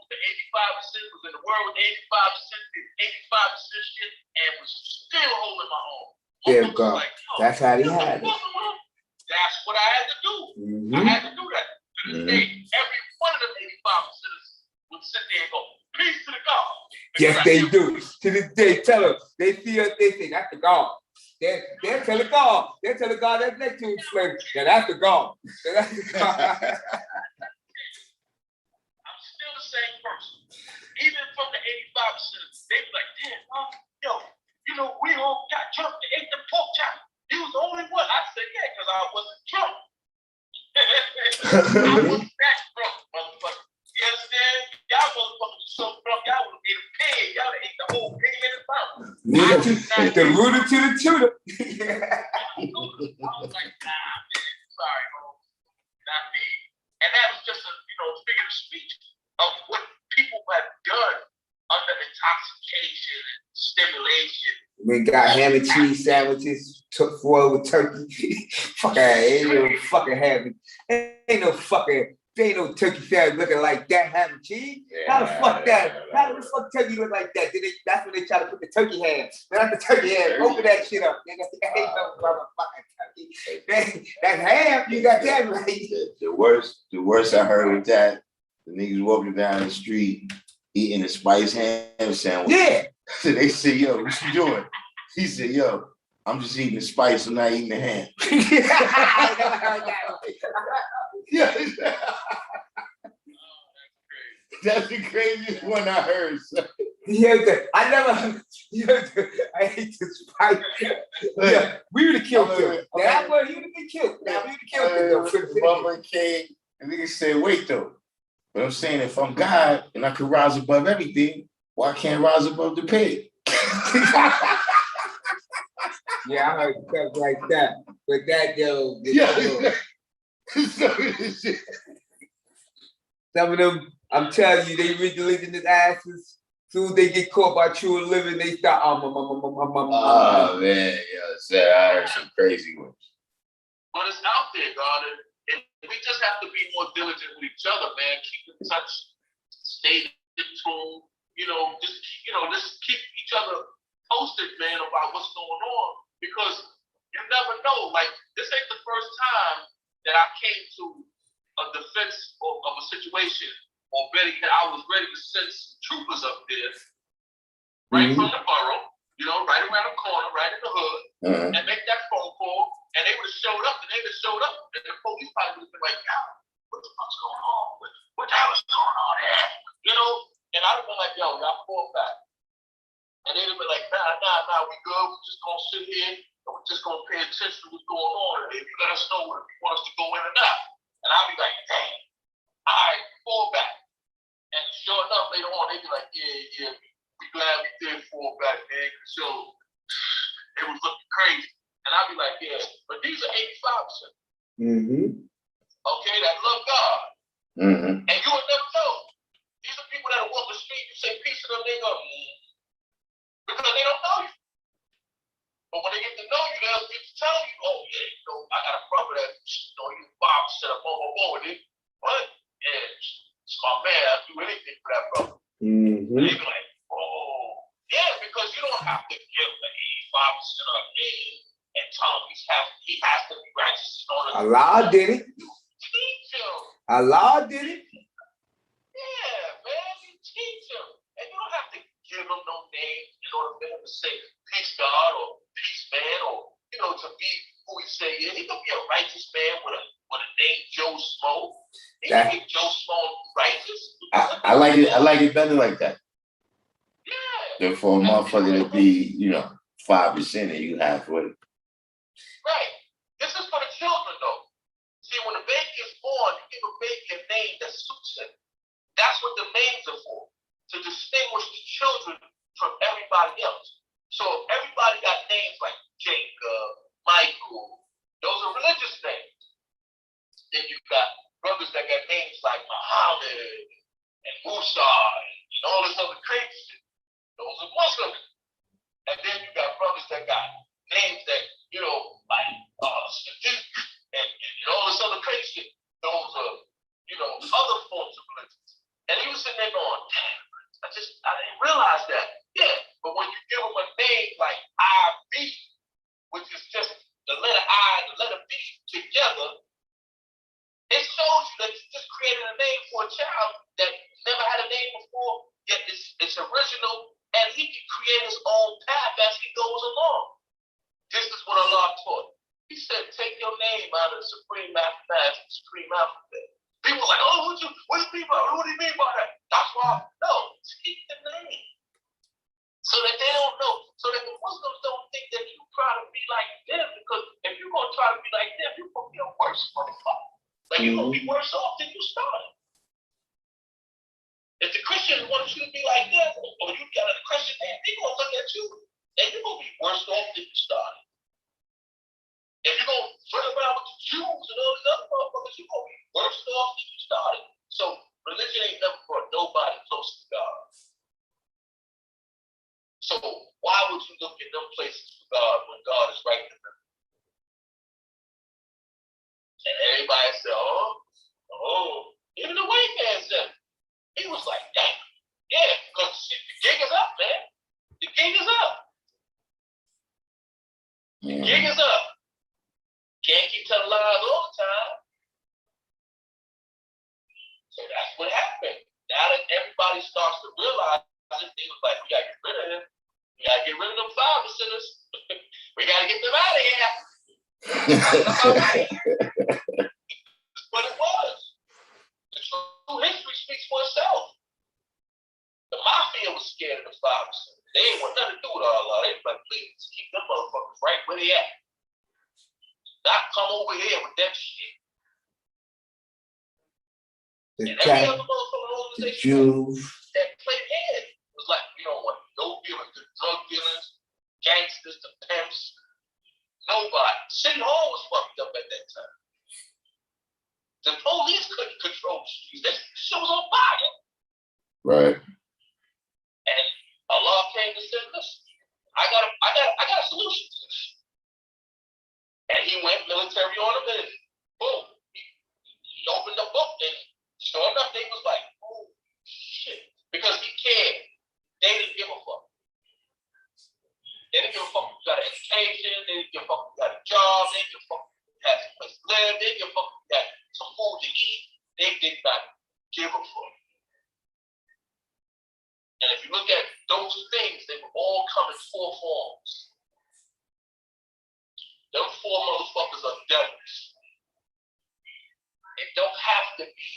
[SPEAKER 5] the 85% was in the world with 85%, did 85% shit, and was still holding my own.
[SPEAKER 3] There you go. Like, that's how he had it.
[SPEAKER 5] That's what I had to do. I had to do that. To this day, every one of them 85%ers would sit there and go, peace to the God.
[SPEAKER 3] Yes, they do. To this day, tell them. They see us, they say, that's the God. They're telling God. They're telling God that's next to him, slave. Yeah, that's the God. That's the God.
[SPEAKER 5] Still the same person. Even from the 85%, they be like, damn, yo, you know, we all got drunk and ate the pork chop. You was the only one. I said, yeah, because I wasn't drunk. I wasn't that drunk, motherfucker. You understand? Y'all motherfuckers were so drunk, y'all would have ate a pig. Y'all would have ate the whole pig in his mouth.
[SPEAKER 3] The rooter to the tutor.
[SPEAKER 5] I was like, nah, man, sorry, bro. Not me. And that was just a, figure of speech of what people have done under intoxication and stimulation.
[SPEAKER 3] We got ham and cheese sandwiches, took foil with turkey. Fuck that, ain't no fucking ham. Ain't no turkey sandwich looking like that ham and cheese.
[SPEAKER 1] Yeah,
[SPEAKER 3] How the fuck that? How the fuck turkey look like that? That's when they try to put the turkey ham. Not the turkey ham. Open that shit up. Nigga, ain't no motherfucking turkey. That's ham. You got that right.
[SPEAKER 1] The worst I heard was that the niggas walking down the street eating a spiced ham sandwich.
[SPEAKER 3] Yeah.
[SPEAKER 1] So they say, yo, what you doing? He said, yo, I'm just eating the spice, I'm not eating the ham. Yeah. That's the craziest one I heard. So.
[SPEAKER 3] I ate the spice. Yeah, we would have killed him. That boy, he would have been killed. Now we would have killed him.
[SPEAKER 1] Mama came and nigga said, wait though. But I'm saying if I'm God and I can rise above everything, why can't I rise above the pig?
[SPEAKER 3] Yeah, I heard stuff like that. But that though, some of them, I'm telling you, they read the religion as asses. As soon as they get caught by true living, they start
[SPEAKER 1] Oh man, yeah, I heard some crazy ones.
[SPEAKER 5] But it's out there, God, and we just have to be more diligent with each other, man. Keep in touch, stay in tune. Just keep each other posted, man, about what's going on, because you never know. Like, this ain't the first time that I came to a defense of a situation, or better yet, I was ready to send some troopers up there, right from the borough, right around the corner, right in the hood, and make that phone call, and they would have showed up, and the police probably would have been like, yo, what the fuck's going on? What the hell is going on here? And I'd have been like, yo, y'all fall back. And they'd have been like, nah, we good. We're just going to sit here and we're just going to pay attention to what's going on. And if you let us know if you want us to go in or not. And I'd be like, dang, all right, fall back. And sure enough, later on, they'd be like, yeah, we glad we did fall back, man. So it was looking crazy. And I'd be like, yeah, but these are 85%. Okay, that love God. And you would never know. These are people that walk the street, you say peace to them, they go, because they don't know you. But when they get to know you, they'll get to tell you, oh yeah, I got a brother that, he's 5% of more, and what? Yeah, it's my man. I'll do anything for that brother.
[SPEAKER 4] Mm-hmm.
[SPEAKER 5] They be like, oh, yeah, because you don't have to give the 85% of him and tell him he has to be righteous in order to
[SPEAKER 3] Allah did it.
[SPEAKER 5] teach him.
[SPEAKER 3] Allah did it.
[SPEAKER 5] Yeah, man, you teach him. And you don't have to give him no name in order for him to say peace God or peace man or, to be who he say he is. He could be a righteous man with a name Joe Smo. He can be Joe Smo righteous.
[SPEAKER 1] I like it. I like it better like that.
[SPEAKER 5] Yeah.
[SPEAKER 1] Than for a motherfucker to be, 5% and you halfway.
[SPEAKER 5] Right. This is for the children, though. See, when a baby is born, you give a baby a name that suits him. That's what the names are for, to distinguish the children from everybody else. So if everybody got names like Jacob, Michael, those are religious names. Then you got brothers that got names like Muhammad and Musa and all this other crazy shit. Those are Muslims. And then you got brothers that got names that, like Sadiq and all this other crazy shit. Those are, other forms of religions. And he was sitting there going, damn, I didn't realize that. Yeah, but when you give them a name like IB, which is just the letter I and the letter B together, it shows you that you just created a name for a child that never had a name before, yet it's original, and he can create his own path as he goes along. This is what Allah taught. He said, take your name out of the supreme mathematics, supreme alphabet. People are like, oh, what do you mean by that? That's why, no, keep the name. So that they don't know, so that the Muslims don't think that you try to be like them, because if you're going to try to be like them, you're going to be a worse motherfucker. Like, you're going to be worse off than you started. If the Christians want you to be like them, or you got a Christian name, they're going to look at you, and you're going to be worse off than you started. If you're going to run around with the Jews and all these other motherfuckers, you're going to be worse off than you started. So religion ain't never brought nobody close to God. So why would you look in them places for God when God is right in the middle? And everybody said, oh, even the white man said, he was like, damn, yeah, because the gig is up, man. The gig is up. The gig is up. Can't keep telling lies all the time. So that's what happened. Now that everybody starts to realize it, they was like, we gotta get rid of him. We gotta get rid of them 5%ers. We gotta get them out of here. That's what it was. The true history speaks for itself. The mafia was scared of the 5%. They ain't want nothing to do with Allah. They was like, please keep them motherfuckers right where they at. Not come over here with that shit.
[SPEAKER 4] The
[SPEAKER 5] And every other motherfucking organization that played head was like, we don't want no dealers, the drug dealers, gangsters, the pimps, nobody. City Hall was fucked up at that time. The police couldn't control the streets. That shit was on fire.
[SPEAKER 1] Right.
[SPEAKER 5] And Allah came and said, listen, I got a solution to this. And he went military on them and boom. He opened the book and sure enough, they was like, oh shit. Because he cared. They didn't give a fuck. They didn't give a fuck if you got an education, they didn't give a fuck if you got a job, they didn't give a fuck if you had some place to live, they didn't give a fuck if you had some food to eat. They did not give a fuck. And if you look at those things, they would all come in 4 forms. Them 4 motherfuckers are devils. It don't have to be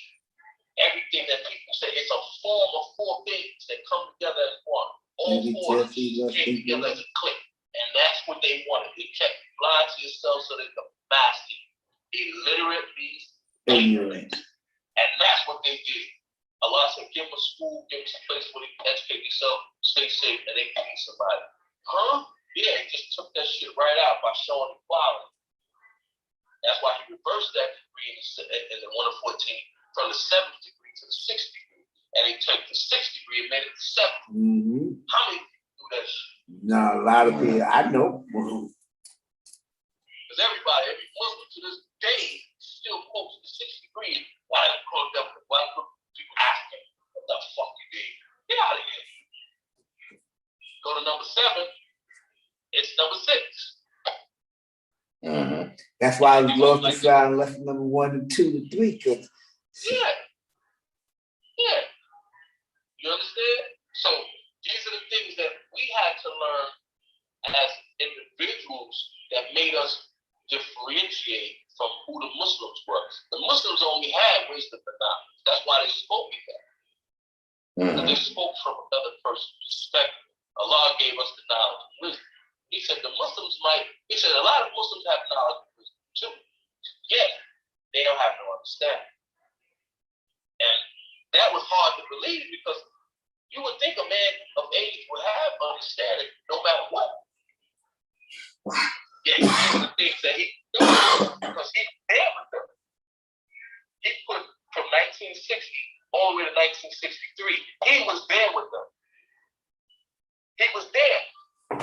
[SPEAKER 5] everything that people say. It's a form of 4 things that come together as one. All 4 came together as a clique. And that's what they wanted. They kept you blind to yourself so they could master you. Illiterate means ignorant. And that's what they did. Allah said, give them a school, give them some place where they can educate themselves, stay safe, and they can be somebody. Huh? Yeah, he just took that shit right out by showing equality. That's why he reversed that degree in the 1 of 14 from the 7th degree to the 6th degree. And he took the 6th degree and made it the 7th.
[SPEAKER 4] Mm-hmm.
[SPEAKER 5] How many people do that shit?
[SPEAKER 4] No, a lot of people, I know.
[SPEAKER 5] Because every Muslim to this day still quotes the 63. Why you call them? Why people asking what the fuck you did? Get out of here. Go to number 7. It's number 6.
[SPEAKER 4] That's why I was lost and found left number 1 and 2 and 3. Cause
[SPEAKER 5] Yeah. You understand? So these are the things that we had to learn as individuals that made us differentiate from who the Muslims were. The Muslims only had wisdom and knowledge. That's why they spoke like that. Because they spoke from another person's perspective. Allah gave us the knowledge and wisdom. He said a lot of Muslims have knowledge and wisdom too. Yet they don't have no understanding. And that was hard to believe because you would think a man of age would have understanding no matter what. Yeah, he did the things that he does because he's there with them. He put from 1960 all the way to 1963. He was there with them. He was there.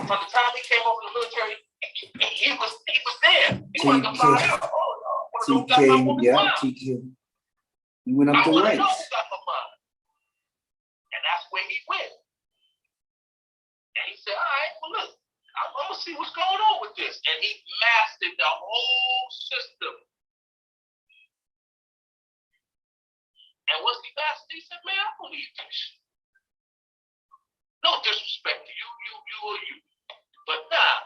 [SPEAKER 5] From the time he came over to the military, he was there. He wasn't fly out.
[SPEAKER 4] TK. He went up the ranks.
[SPEAKER 5] And that's where he went. And he said, all right, well, look, I'm going to see what's going on with this. And he mastered the whole system. And once he mastered, he said, man, I don't need this. No disrespect to you or you. But nah,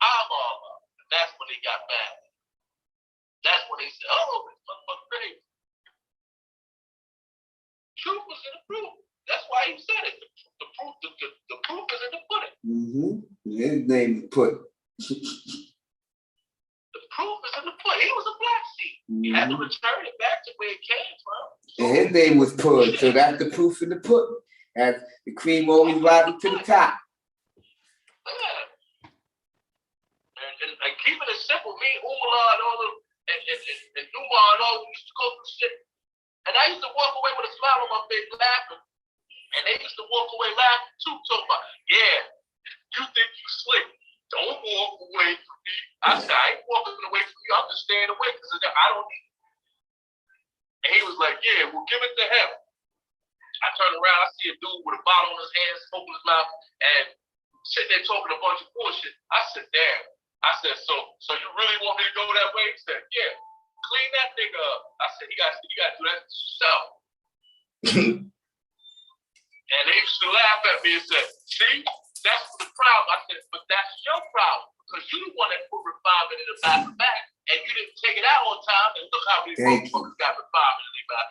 [SPEAKER 5] I'm Allah. And that's when they got mad. That's when they said, oh, this motherfucker crazy. Truth was in the proof. That's why he said it. The proof is in the pudding.
[SPEAKER 4] His name is Pudding.
[SPEAKER 5] The proof is in the pudding. He was a black sheep. He had to return it back to where it came from.
[SPEAKER 4] And his name was Pudding, so that's the proof in the pudding. As the cream always rises to the top.
[SPEAKER 5] Yeah. And keeping it simple, me, Umar, and all of and Numa and all used to go through shit. And I used to walk away with a smile on my face laughing. And they used to walk away laughing too, talking about, yeah, you think you slick. Don't walk away from me. I said, I ain't walking away from you. I'm just staying away because I don't need it. And he was like, yeah, well, give it to him. I turned around, I see a dude with a bottle in his hand, smoke in his mouth, and sitting there talking a bunch of bullshit. I said, damn. I said, so you really want me to go that way? He said, yeah. Clean that nigga up. I said, you got to do that yourself. And they used to laugh at me and said, see, that's the problem. I said, but that's your problem. Because you the one that put refinement in the back, and you didn't take it out on time, and look how many motherfuckers got refinement in the back.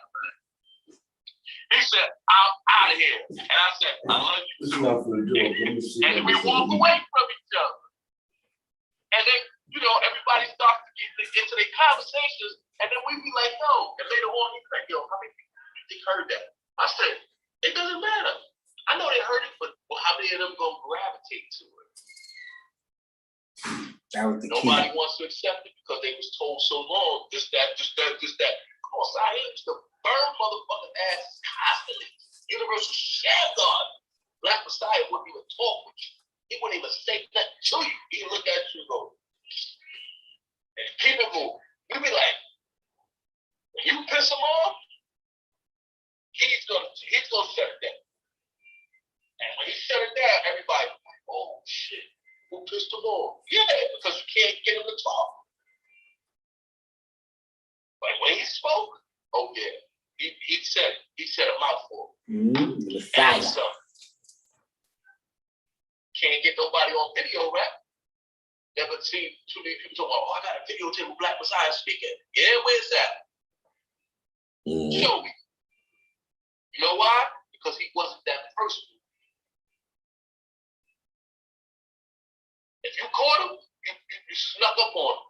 [SPEAKER 5] He said, I'm out of here. And I said, I love you too. And we walk away from each other. And then, everybody starts to get into their conversations, and then we be like, yo, and later on, he be like, yo, how many people do you think heard that? I said, it doesn't matter. I know they heard it, but how many of them gonna gravitate to it?
[SPEAKER 4] That was the
[SPEAKER 5] Nobody
[SPEAKER 4] key.
[SPEAKER 5] wants to accept it because they was told so long, just that. Come on, Sahih used to burn motherfucking asses constantly. Universal sham God. Black Messiah wouldn't even talk with you. He wouldn't even say nothing to you. He'd look at you and go, and keep it moving. You'd be like, when you piss him off, he's gonna shut it down. And when he shut it down, everybody like, oh shit, who pissed him off? Yeah, because you can't get him to talk. But when he spoke, oh yeah, he said a mouthful. And something. Can't get nobody on video rap. Never seen too many people talk about, oh, I got a videotape with Black Messiah speaking. Yeah, where's that? Show me. You know why? Because he wasn't that person. If you caught him, you snuck up on him.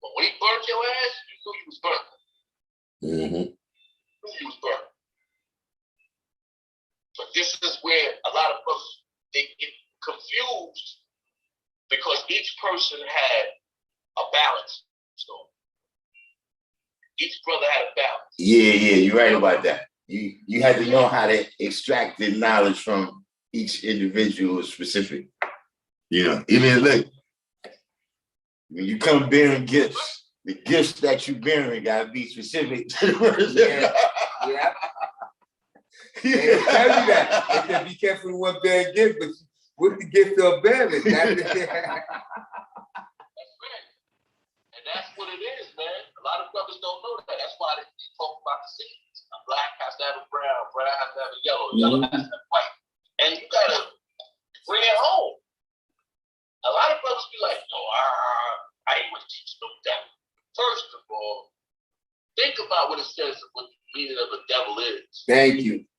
[SPEAKER 5] But when he burnt your ass, you knew he was burnt. You knew he was burnt. But this is where a lot of us, they get confused because each person had a balance. So each brother had a balance.
[SPEAKER 1] Yeah, you're right about that. You had to know how to extract the knowledge from each individual specific. Even look, When you come bearing gifts, the gifts that you bearing gotta be specific to the person.
[SPEAKER 3] Yeah. They don't tell you that. They said be careful what bearing gift, but what's the gift of bearing?
[SPEAKER 5] That's right. And that's what it is, man. A lot of brothers don't know that. That's why they talk about the seeds. A black has to have a brown, brown has to have a yellow, yellow has to have a white. And you gotta bring it home. A lot of brothers be like, no, I ain't gonna teach no devil. First of all, think about what it says, what the meaning of a devil is.
[SPEAKER 3] Thank you.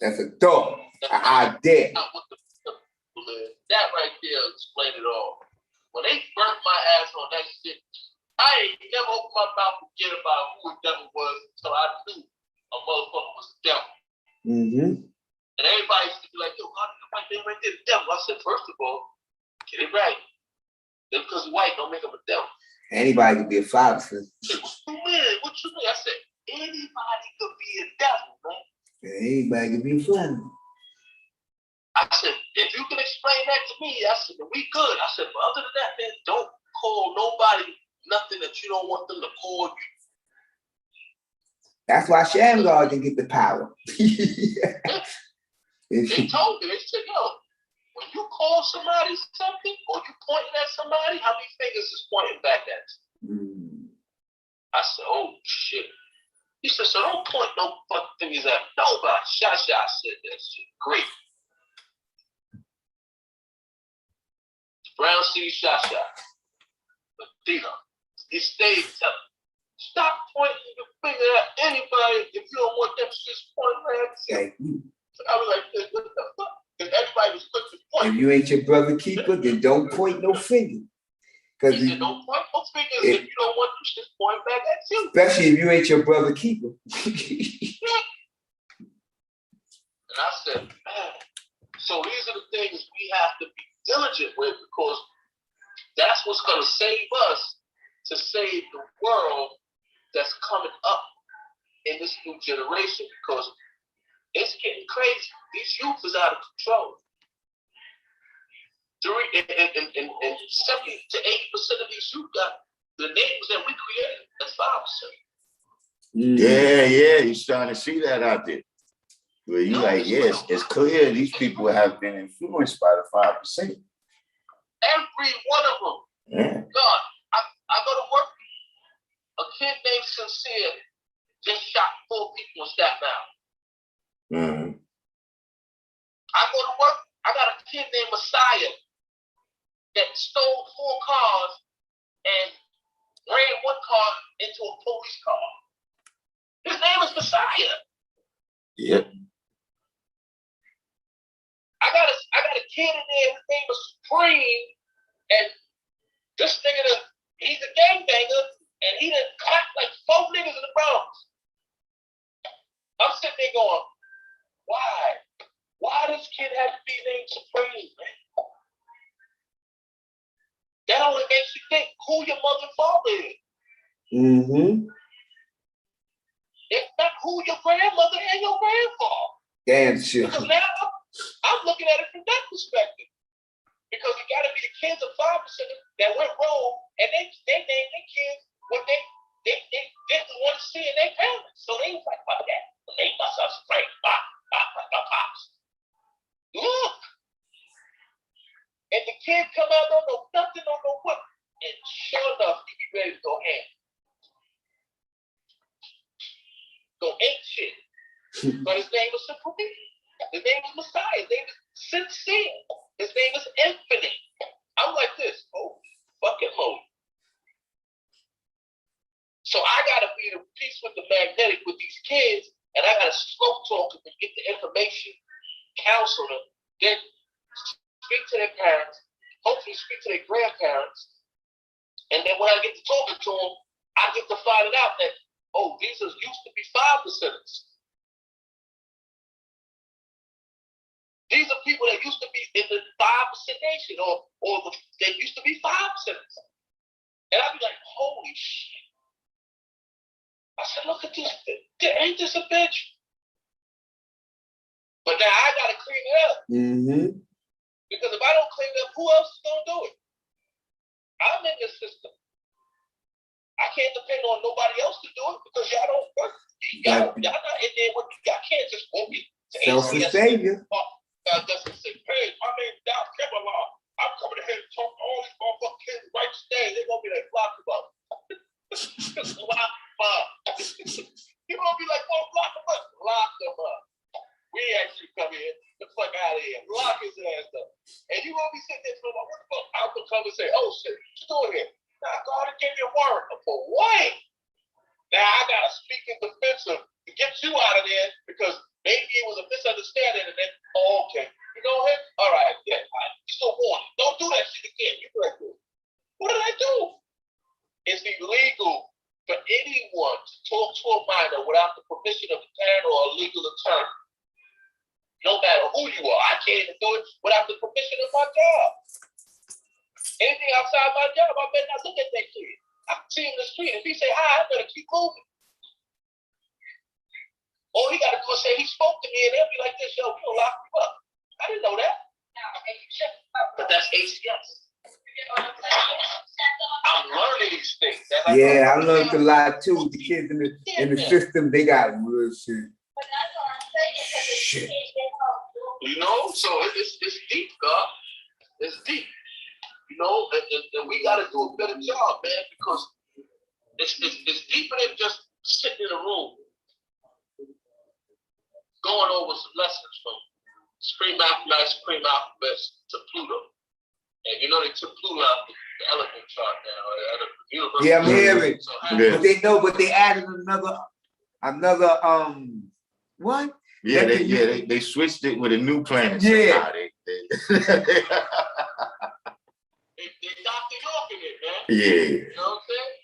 [SPEAKER 3] That's a thought, an idea.
[SPEAKER 5] What the devil is. That right there explain it all. When they burnt my ass on that shit, I ain't never opened my mouth to forget about who a devil was until I knew a motherfucker was a devil.
[SPEAKER 3] Mm-hmm.
[SPEAKER 5] And everybody used to be like, yo, white man right there, the devil. I said, first of all, get it right. Just because he's white don't make him a devil.
[SPEAKER 3] Anybody could be a father.
[SPEAKER 5] What you mean? What you mean? I said, anybody could be a devil, man.
[SPEAKER 3] Anybody could be a father.
[SPEAKER 5] I said, if you can explain that to me, I said, we good. I said, but other than that, man, don't call nobody nothing that you don't want them to call you.
[SPEAKER 3] That's why Shamgar didn't get the power.
[SPEAKER 5] They told me, they said, yo, when you call somebody something or you pointing at somebody, how many fingers is pointing back at you? I said, oh shit. He said, so don't point no fucking fingers at nobody. Shah said that shit. Great. Brown C. Shah. But Dino, he stayed telling. Stop pointing your finger at anybody if you don't want them shit pointing at you. I was like, what the fuck? Because everybody was quick to point.
[SPEAKER 3] If you ain't your brother keeper, then don't point no finger.
[SPEAKER 5] He said, don't point no fingers if you don't want them shit pointing back at you.
[SPEAKER 3] Especially if you ain't your brother keeper.
[SPEAKER 5] And I said, man, so these are the things we have to be diligent with because that's what's going to save us to save the world that's coming up in this new generation because it's getting crazy. These youth is out of control. And 70 to 80% of these youth got the names that we created as 5%.
[SPEAKER 1] Yeah, you're starting to see that out there. Where you like, yes, it's clear these people have been influenced by the 5%.
[SPEAKER 5] Every one of them.
[SPEAKER 1] Yeah.
[SPEAKER 5] God, I go to work. A kid named Sincere just shot 4 people in Staten Island. I go to work. I got a kid named Messiah that stole 4 cars and ran 1 car into a police car. His name is Messiah.
[SPEAKER 1] Yep.
[SPEAKER 5] I got a kid in there. His name is Supreme, and this nigga, he's a gangbanger, and he done caught like 4 niggas in the Bronx. I'm sitting there going, why? Why does kid have to be named Supreme, man? That only makes you think who your mother and father is. It's not who your grandmother and your grandfather.
[SPEAKER 3] Damn sure.
[SPEAKER 5] Because now I'm looking at it from that perspective. Because it got to be the kids of 5% that went rogue and they named their kids what they didn't want to see in their parents. So they was like, fuck that. I named myself Supreme. My pops. Look. And the kid come out, don't know nothing, don't know what. And sure enough, he be ready to go ham. Go ain't shit. But his name is Supreme. His name is Messiah. His name is Sincere. His name is Infinite. I'm like this. Oh, fucking Lord. So I gotta be the piece with the magnetic with these kids, and I gotta slow talk them and get the information, counsel them, then speak to their parents, hopefully speak to their grandparents, and then when I get to talking to them, I get to find it out that, oh, these used to be 5%ers. These are people that used to be in the 5% nation, or they used to be 5%ers. And I'd be like, holy shit. I said, look at this. Ain't this a bitch? But now I gotta clean it up. Because if I don't clean it up, who else is gonna do it? I'm in the system. I can't depend on nobody else to do it because y'all don't work. Y'all not in there with y'all can't just move me to
[SPEAKER 3] Self-sustainment.
[SPEAKER 5] Doesn't say, hey, my name's Darkim Be Allah. I'm coming ahead and talk to all these motherfucking kids right today. They're gonna be like, block them up. You're gonna be like, well, block them up. Lock them up. We actually come in, the fuck out of here. Lock his ass up. And you're gonna be sitting there to my work. I'm gonna come and say, oh shit, what you doing here? Now go ahead and give me a word. For what? Now I gotta speak in defensive to get you out of there because maybe it was a misunderstanding and then, oh, okay. You know him? All right, yeah, just a warning. Don't do that shit again. You be like, what did I do? It's illegal for anyone to talk to a minor without the permission of a parent or a legal attorney. No matter who you are, I can't even do it without the permission of my job. Anything outside my job, I better not look at that kid. I can see him in the street. If he say hi, I better keep moving. All he got to do is say he spoke to me, and they'll be like this, yo, we gonna lock you up. I didn't know that. But that's ACS. I'm learning these things.
[SPEAKER 3] Yeah, I learned a lot too. The kids in the system, they got real shit. Shit.
[SPEAKER 5] You know, so it's deep, God. It's deep. You know, and we got to do a better job, man, because it's deeper than just sitting in a room going over some lessons from supreme mathematics, supreme alphabets to Pluto. And you know they took Pluto out the element chart now.
[SPEAKER 3] Yeah, I'm hearing.
[SPEAKER 5] So,
[SPEAKER 3] But they added another what?
[SPEAKER 1] Yeah, they switched it with a new planet.
[SPEAKER 3] Yeah.
[SPEAKER 5] They Dr. York in it, man.
[SPEAKER 1] Yeah.
[SPEAKER 5] You know what I'm saying?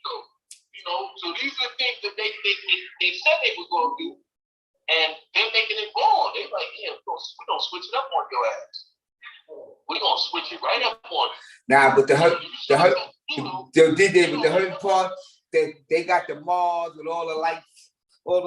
[SPEAKER 5] So these are the things that they said they were going to do, and they're making it wrong. They're like, yeah, we're going to switch it up on your ass. We're going to switch it right up on you.
[SPEAKER 3] Nah, but the hurting part, they got the Mars with all the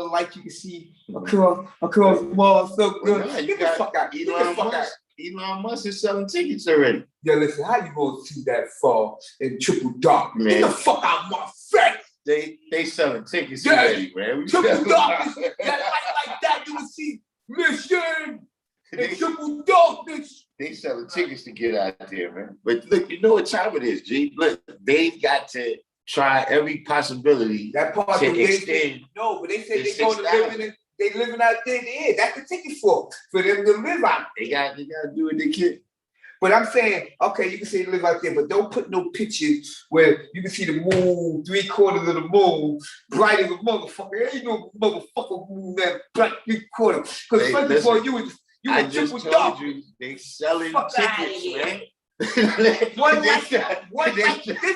[SPEAKER 3] lights you can see across Mars. So good.
[SPEAKER 1] Well,
[SPEAKER 3] Get the fuck out. Get the fuck out.
[SPEAKER 1] Elon Musk is selling tickets already.
[SPEAKER 3] Yeah, listen, how you gonna see that fall in triple dark?
[SPEAKER 1] Man.
[SPEAKER 3] Get the fuck out of my face!
[SPEAKER 1] They selling tickets
[SPEAKER 3] Yeah.
[SPEAKER 1] already, man.
[SPEAKER 3] Triple darkness! like that, you will see Mission and triple darkness.
[SPEAKER 1] They selling tickets to get out there, man. But look, you know what time it is, G. Look, they've got to try every possibility
[SPEAKER 3] That part
[SPEAKER 1] to extend.
[SPEAKER 3] No, but they say they're going to live in it. They living out there. Yeah, that's the ticket for them to live out.
[SPEAKER 1] They got to do what they can.
[SPEAKER 3] But I'm saying, okay, you can say live out there, but don't put no pictures where you can see the moon, 3/4 of the moon, bright as a motherfucker. There ain't no motherfucker moon that bright 3/4. Because first of all, you
[SPEAKER 1] I
[SPEAKER 3] were
[SPEAKER 1] just
[SPEAKER 3] triple
[SPEAKER 1] told
[SPEAKER 3] dark.
[SPEAKER 1] you they selling
[SPEAKER 3] Fuck
[SPEAKER 1] tickets, man.
[SPEAKER 3] One like this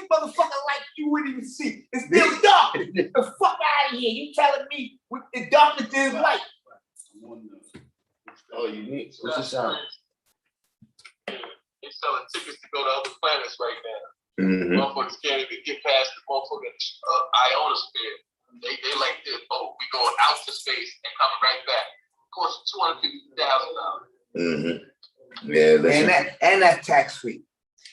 [SPEAKER 3] motherfucker like you wouldn't even see. It's still dark. The fuck out of here. You telling me with the darkness is light.
[SPEAKER 1] Oh, you need. What's the sound?
[SPEAKER 5] They're selling tickets to go to other planets right now.
[SPEAKER 1] Mm-hmm.
[SPEAKER 5] Motherfuckers can't even get past the motherfucking ionosphere. They like this, oh, we going out to space and coming right back. Costs $250,000.
[SPEAKER 1] Mm-hmm. Yeah, listen.
[SPEAKER 3] And that's tax free.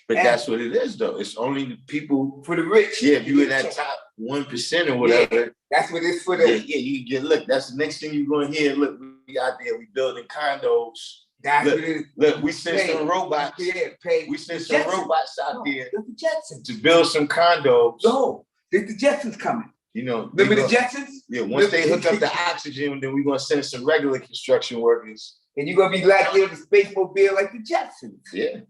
[SPEAKER 1] But that's what it is, though. It's only the people
[SPEAKER 3] for the rich.
[SPEAKER 1] Yeah, if you in that top 1% or whatever.
[SPEAKER 3] Yeah, that's what it's for them.
[SPEAKER 1] Yeah, you get. Look, that's the next thing you're gonna hear. Look, we out there. We building condos.
[SPEAKER 3] That's
[SPEAKER 1] look,
[SPEAKER 3] what it is.
[SPEAKER 1] Look, we sent some robots.
[SPEAKER 3] Yeah, pay.
[SPEAKER 1] We sent some robots out there
[SPEAKER 3] the Jetsons
[SPEAKER 1] to build some condos.
[SPEAKER 3] No, the Jetsons coming.
[SPEAKER 1] You know,
[SPEAKER 3] remember the Jetsons?
[SPEAKER 1] Yeah, once they hook up the oxygen, then we're gonna send some regular construction workers.
[SPEAKER 3] And you're gonna be like in the space mobile like the Jetsons.
[SPEAKER 1] Yeah.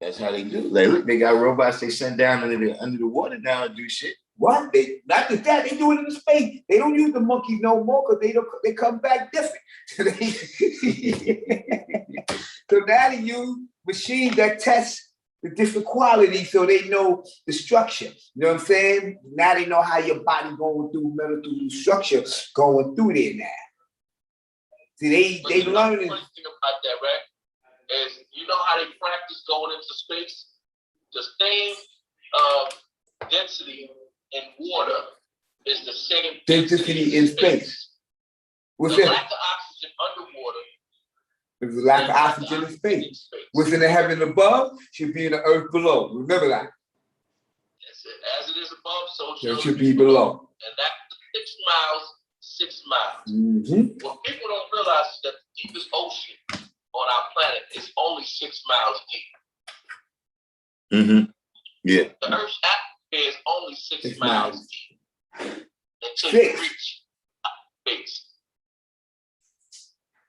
[SPEAKER 1] That's how they do. Like, look, they got robots they send down under the water now and do shit.
[SPEAKER 3] What? Not just that, they do it in the space. They don't use the monkeys no more because they come back different. So now they use machines that test the different qualities so they know the structure. You know what I'm saying? Now they know how your body going through the structure going through there now. See, they learn it.
[SPEAKER 5] The funny thing about that, right? Is you know how they practice going into space? The same density in water is the same
[SPEAKER 3] density in space.
[SPEAKER 5] What's the lack of oxygen underwater.
[SPEAKER 3] There's a lack of oxygen in space. What's in the heaven above should be in the earth below. Remember that.
[SPEAKER 5] As it is above, so
[SPEAKER 3] It should be below.
[SPEAKER 5] And that's 6 miles, 6 miles.
[SPEAKER 3] Mm-hmm.
[SPEAKER 5] What people don't realize is that the deepest ocean on our planet is only 6 miles deep.
[SPEAKER 1] Mm-hmm. Yeah.
[SPEAKER 5] The Earth's atmosphere is only 6 miles deep until you reach space.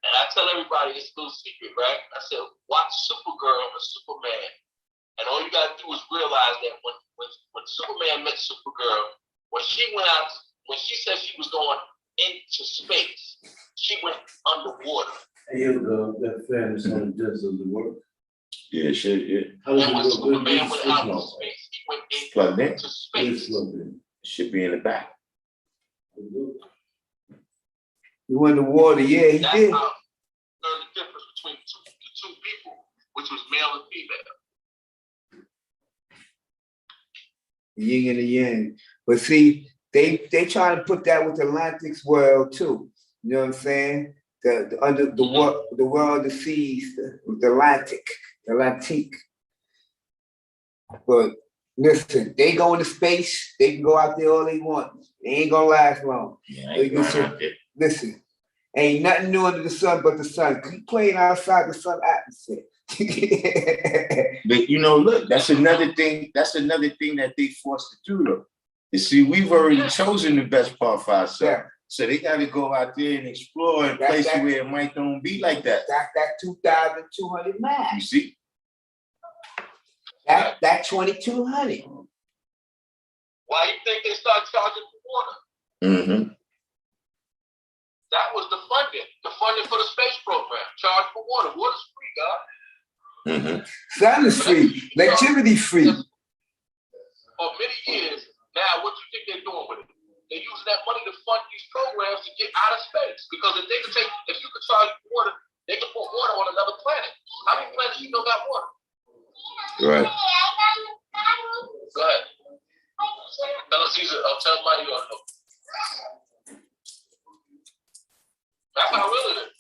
[SPEAKER 5] And I tell everybody this little secret, right? I said, watch Supergirl and Superman. And all you gotta do is realize that when Superman met Supergirl, when she said she was going into space, she went underwater.
[SPEAKER 4] Here we go. That fairness on the does of the work.
[SPEAKER 1] Yeah, shit, yeah.
[SPEAKER 5] And when Superman went out into space, he went into space.
[SPEAKER 1] Should be in the back.
[SPEAKER 3] He went to water, yeah, he
[SPEAKER 5] That's
[SPEAKER 3] did.
[SPEAKER 5] how you learn the difference between the two people, which was male and female.
[SPEAKER 3] Yin and the yang. But see, they try to put that with Atlantic's world too. You know what I'm saying? The under the world of the seas, the Atlantic. But listen, they go into space, they can go out there all they want. They ain't gonna last long.
[SPEAKER 1] Yeah, I ain't going out there.
[SPEAKER 3] Listen, ain't nothing new under the sun but the sun. Keep playing outside the sun atmosphere.
[SPEAKER 1] But you know, look, that's another thing that they forced to do though. You see, we've already chosen the best part for ourselves.
[SPEAKER 3] Yeah.
[SPEAKER 1] So they gotta go out there and explore in places where it might don't be like that.
[SPEAKER 3] That's that 2,200 miles.
[SPEAKER 1] You see?
[SPEAKER 3] That 2,200.
[SPEAKER 5] Why do you think they started charging for water?
[SPEAKER 1] Mm-hmm.
[SPEAKER 5] That was the funding for the space program. Charge for water. Water's free, God.
[SPEAKER 1] Mm-hmm.
[SPEAKER 3] Sun is free. Electricity free.
[SPEAKER 5] For many years, now what do you think they're doing with it? They're using that money to fund these programs to get out of space. Because if you could charge water, they could put water on another planet. How many planets you know got water?
[SPEAKER 1] Right.
[SPEAKER 5] Go ahead. Tell us, tell somebody you don't know. That's how real it is.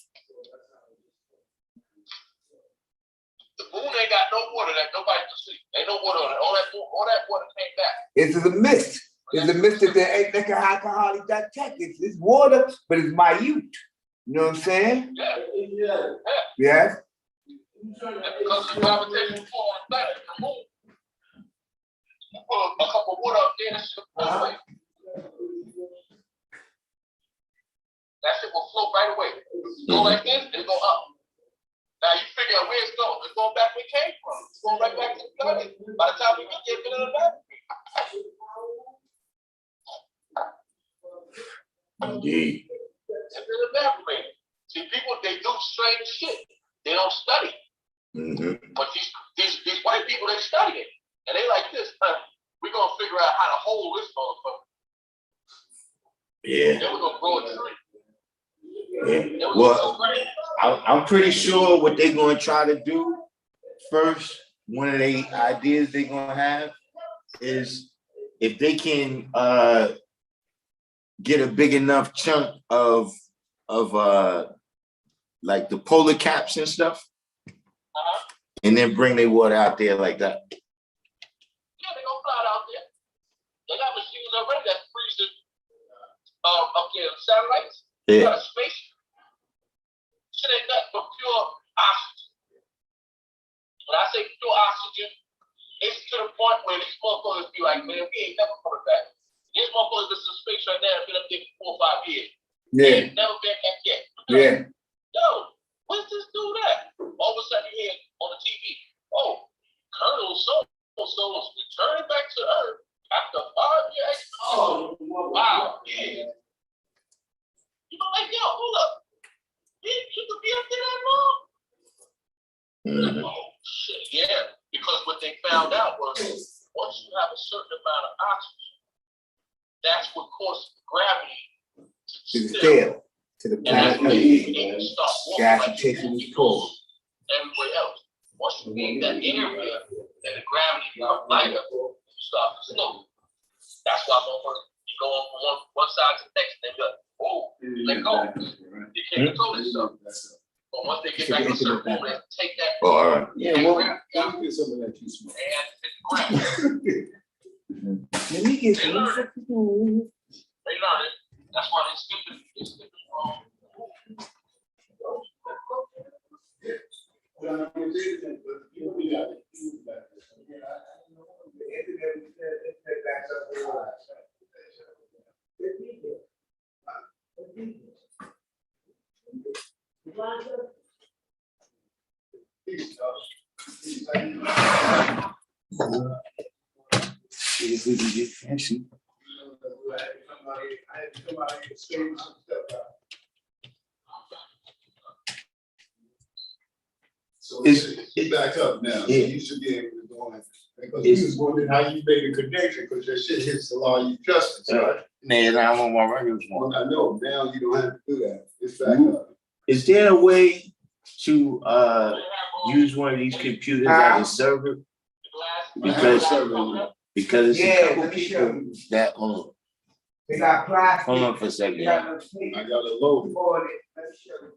[SPEAKER 5] The moon ain't got no water that nobody can see. Ain't no water on it. All that water came back.
[SPEAKER 3] It's a mist. It's a mist that they can hardly detect. It's water, but it's minute. You know what I'm saying?
[SPEAKER 5] Yeah.
[SPEAKER 3] Yes.
[SPEAKER 5] And because of the gravitational pull on the planet, the moon, you put a cup of water up there, and shit will float away. That shit will float right away. Go like this, and go up. Now you figure out where it's going. It's going back where it came from. It's going right back to the planet. By the time we get there, it's in the battery.
[SPEAKER 1] Indeed.
[SPEAKER 5] It's in the battery. See, people, they do strange shit. They don't study.
[SPEAKER 1] Mm-hmm.
[SPEAKER 5] But these white people, they study it. And they like this, we're going to figure out how to hold this motherfucker.
[SPEAKER 1] Yeah.
[SPEAKER 5] Then we're going to grow a tree.
[SPEAKER 1] Yeah. Well, I'm pretty sure what they're going to try to do first, one of the ideas they're going to have is if they can get a big enough chunk of like the polar caps and stuff, and then bring their water out there like that.
[SPEAKER 5] Yeah, they're going to fly it out there. They got machines already that freezing up there, satellites.
[SPEAKER 1] Yeah.
[SPEAKER 5] You got a spaceship. Shit ain't nothing but pure oxygen. When I say pure oxygen, it's to the point where these motherfuckers be like, man, we ain't never coming back. These motherfuckers is in space right now, been up there for 4 or 5 years.
[SPEAKER 3] Yeah.
[SPEAKER 5] They ain't never been back yet.
[SPEAKER 3] Yeah.
[SPEAKER 5] Yo, what's this dude at? All of a sudden you hear on the TV, oh, Colonel so-and-so is returning back to Earth after 5 years. Oh, wow, yeah. You know, like, yo, hold up. You could be up there that long?
[SPEAKER 1] Mm-hmm.
[SPEAKER 5] Oh, shit, yeah. Because what they found out was once you have a certain amount of oxygen, that's what causes gravity
[SPEAKER 3] To the scale, to the planet Earth.
[SPEAKER 5] Gravitation
[SPEAKER 3] is pull.
[SPEAKER 5] Everywhere else. Once you leave that area and the gravity becomes lighter, you start to slow. That's why you go on from one side to the next, and then you're like, oh, let go. You can't control yourself. But once they get back to a certain point, they take that.
[SPEAKER 1] Oh, all right.
[SPEAKER 5] Yeah, well, get some of that too small. And hit the ground.
[SPEAKER 4] Let me get
[SPEAKER 5] They
[SPEAKER 4] some.
[SPEAKER 5] learn it. They learn it. That's why they skipping
[SPEAKER 4] If we can get fancy.
[SPEAKER 6] So
[SPEAKER 4] It's-
[SPEAKER 6] he back up now. So
[SPEAKER 4] Yeah.
[SPEAKER 6] you should be able to go in. Because we was wondering how you made a connection, because your shit hits the law you justice, right?
[SPEAKER 4] Man, I'm on my regular one.
[SPEAKER 6] I know, now you don't have to do that. It's back up.
[SPEAKER 4] Is there a way to use one of these computers as a server? Because it's a
[SPEAKER 3] Yeah,
[SPEAKER 4] couple
[SPEAKER 3] let me show
[SPEAKER 4] people
[SPEAKER 3] you.
[SPEAKER 4] that
[SPEAKER 3] They got plastic.
[SPEAKER 4] hold on for a second.
[SPEAKER 3] They got no tape
[SPEAKER 6] I got a load.
[SPEAKER 3] on it. Let me show you.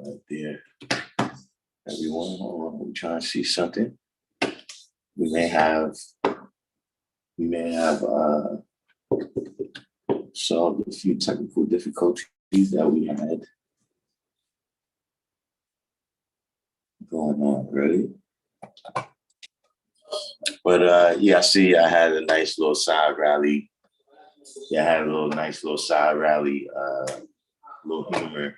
[SPEAKER 1] right there. Everyone, hold on, I'm trying to see something. We may have solved a few technical difficulties that we had going on, really. But yeah, I see I had a nice little side rally. Yeah, I had a nice little side rally, little humor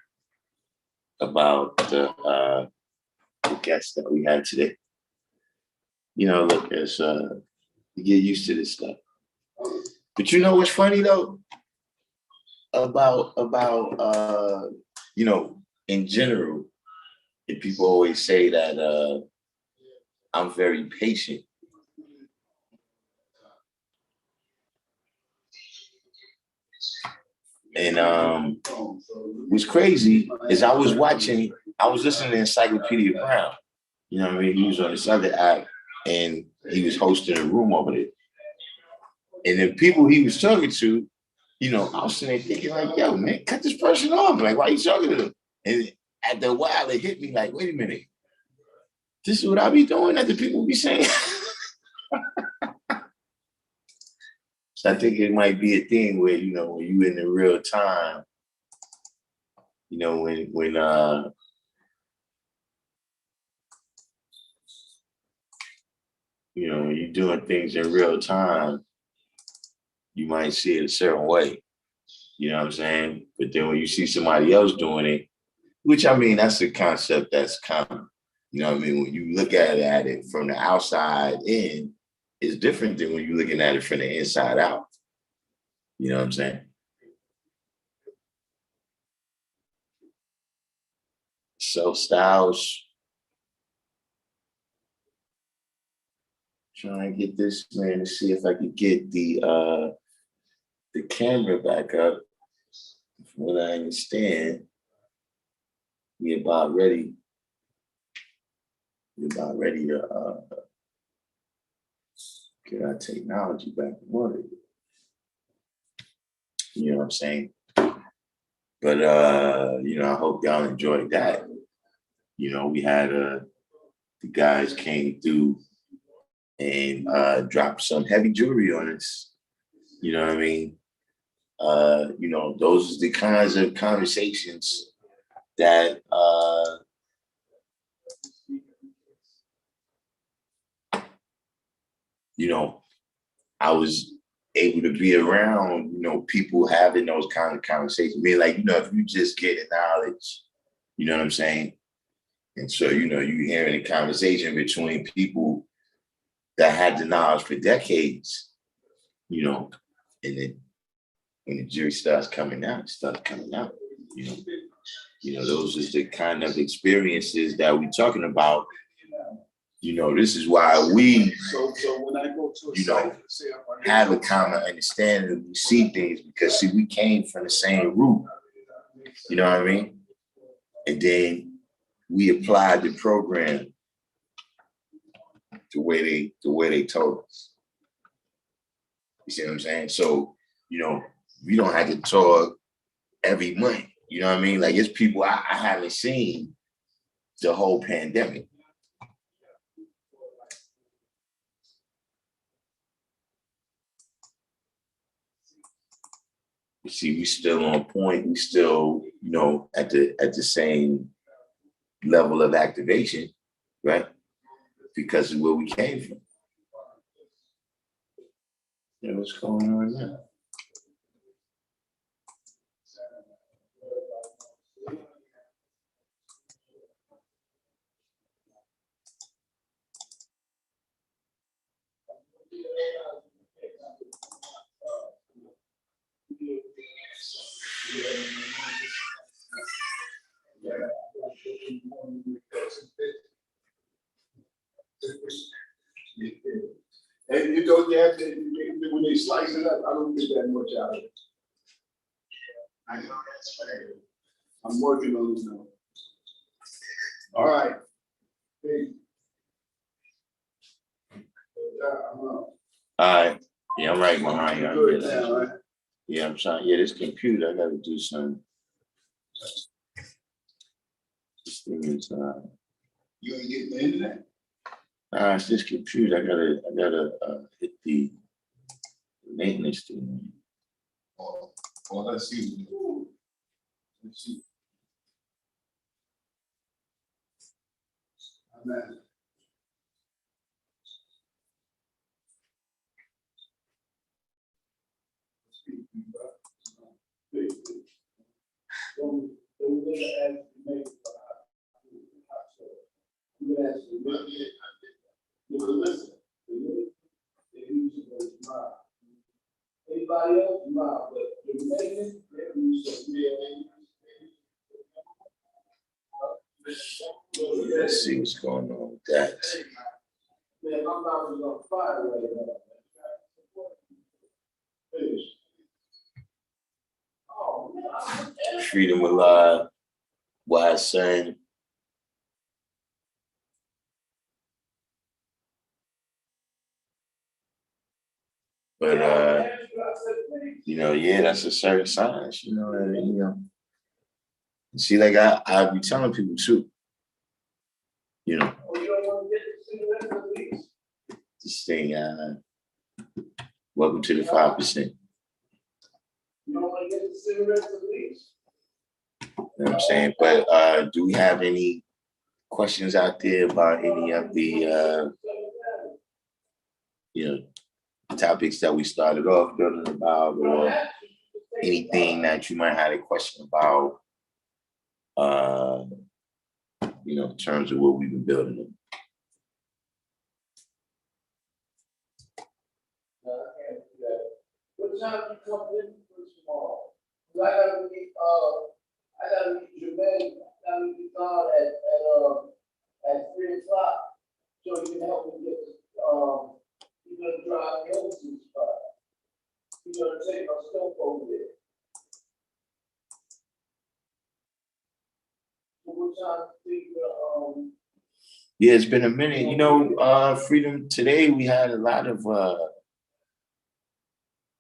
[SPEAKER 1] about the guests that we had today. You know, look, it's you get used to this stuff. But you know what's funny though? About you know, in general, and people always say that I'm very patient. And what's crazy is I was listening to Encyclopedia Brown. You know what I mean? He was on this other app and he was hosting a room over there. And the people he was talking to, you know, I was sitting there thinking like, yo, man, cut this person off. Like, why are you talking to them? And after a while, it hit me like, wait a minute. This is what I be doing that the people be saying. So I think it might be a thing where, you know, when you in the real time, you know, when you know, when you're doing things in real time, you might see it a certain way. You know what I'm saying? But then when you see somebody else doing it, which I mean, that's a concept that's common. You know what I mean? When you look at it from the outside in, it's different than when you're looking at it from the inside out. You know what I'm saying? So Styles, trying to get this man to see if I could get the camera back up. From what I understand, we're about ready. We're about ready to get our technology back in order. You know what I'm saying? But you know, I hope y'all enjoyed that. You know, we had the guys came through and dropped some heavy jewelry on us. You know what I mean? You know, those are the kinds of conversations that you know, I was able to be around, you know, people having those kind of conversations. I mean, like, you know, if you just get knowledge, you know what I'm saying? And so, you know, you hearing a conversation between people that had the knowledge for decades, you know, and then when the jury starts coming out, you know, those are the kind of experiences that we're talking about. You know, this is why we, you know, have a common understanding. We see things because, see, we came from the same root. You know what I mean? And then we applied the program the way they told us. You see what I'm saying? So, you know, we don't have to talk every month. You know what I mean? Like, it's people I haven't seen the whole pandemic. You see, we still on point. We still, you know, at the same level of activation, right? Because of where we came from. You know what's going on now?
[SPEAKER 6] And you know, when they slice it up, I don't get that much out of it. I know that's fair. I'm working on it now. All right. Hey. I'm out.
[SPEAKER 1] All right. Yeah, I'm right behind you.
[SPEAKER 6] Good now, right?
[SPEAKER 1] Yeah, I'm trying. Yeah, this computer, I gotta do something. This thing is
[SPEAKER 6] You ain't getting the internet?
[SPEAKER 1] it's just confused. I gotta hit the maintenance thing.
[SPEAKER 6] Oh, well, let's see. Let's see. I'm at it. Anybody else? No, but the maintenance, they use
[SPEAKER 1] Let's see what's going on with that.
[SPEAKER 6] Man, I'm not on fire right now. Finish. Oh, man.
[SPEAKER 1] Freedom Alive, wise son. But you know, yeah, that's a certain science, you know, and you know. See, like I be telling people too, you know, this thing, welcome to the 5%.
[SPEAKER 6] You don't want to get the cigarettes at least.
[SPEAKER 1] You know what I'm saying? But do we have any questions out there about any of the you know, topics that we started off building about, or anything that you might have a question about, you know, in terms of what we've been building?
[SPEAKER 6] What time you come in for tomorrow? I gotta meet Jermaine, I gotta meet God at 3:00. So you can help me get, you're gonna drive me over to the spot. You're gonna take my stuff over there. So what time do you think,
[SPEAKER 1] Yeah, it's been a minute. You know, Freedom, today we had a lot of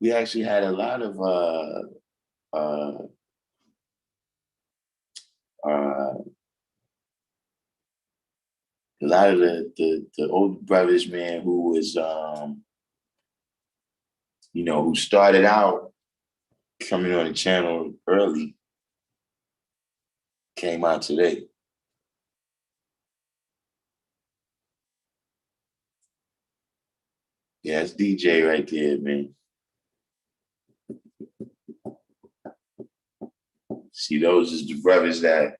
[SPEAKER 1] we actually had a lot of a lot of the older brothers, man, who was you know, who started out coming on the channel early, came out today. Yeah, it's DJ right there, man. See, those is the brothers that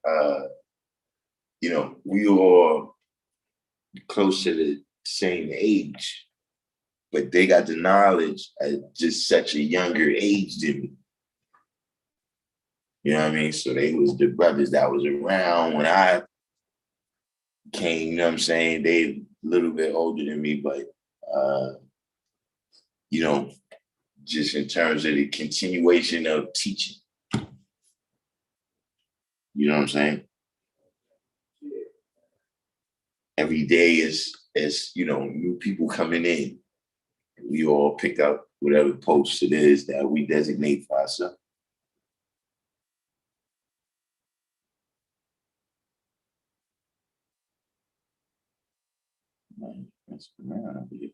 [SPEAKER 1] you know, we all close to the same age, but they got the knowledge at just such a younger age than me. You know what I mean? So they was the brothers that was around when I came, you know what I'm saying? They a little bit older than me, but you know, just in terms of the continuation of teaching. You know what I'm saying? Every day is you know, new people coming in. We all pick up whatever post it is that we designate for ourselves. That's around over here.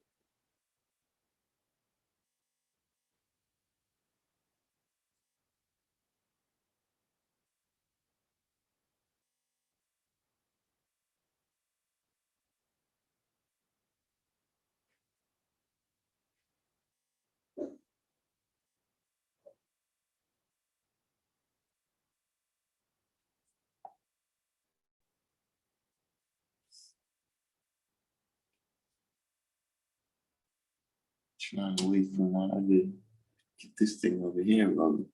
[SPEAKER 1] Trying to wait for one other get this thing over here rolling.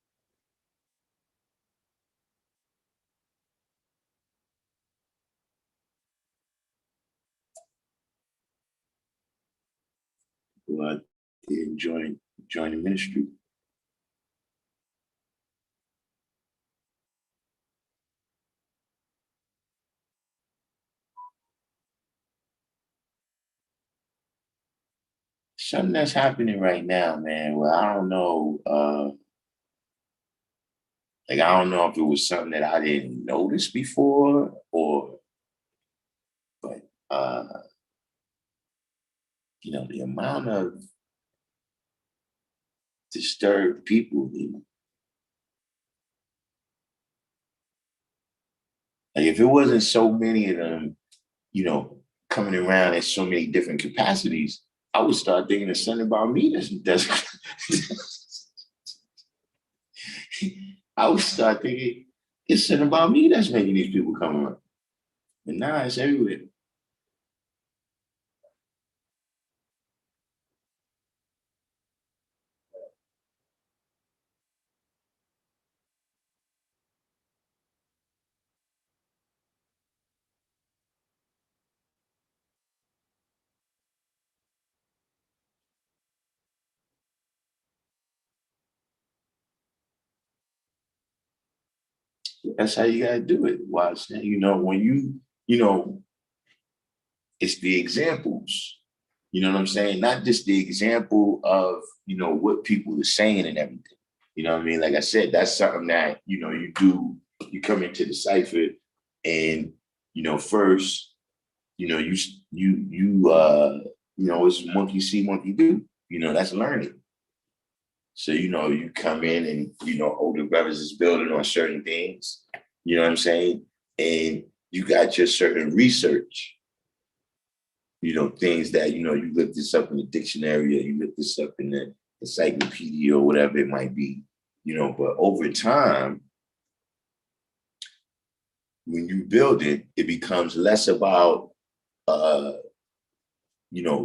[SPEAKER 1] Well, I enjoy the ministry. Something that's happening right now, man. Well, I don't know. Like, I don't know if it was something that I didn't notice before but the amount of disturbed people, like if it wasn't so many of them, coming around in so many different capacities, I would start thinking of something about me that's I would start thinking it's something about me that's making these people come around. But now it's everywhere. That's how you gotta do it. Watch, when it's the examples. You know what I'm saying? Not just the example of, what people are saying and everything. You know what I mean? Like I said, that's something that, you do, you come into the cipher and, first, it's monkey see, monkey do. That's learning. So, you come in and, older brothers is building on certain things, you know what I'm saying? And you got your certain research, things that, you look this up in the dictionary or you look this up in the encyclopedia or whatever it might be, but over time, when you build it, it becomes less about,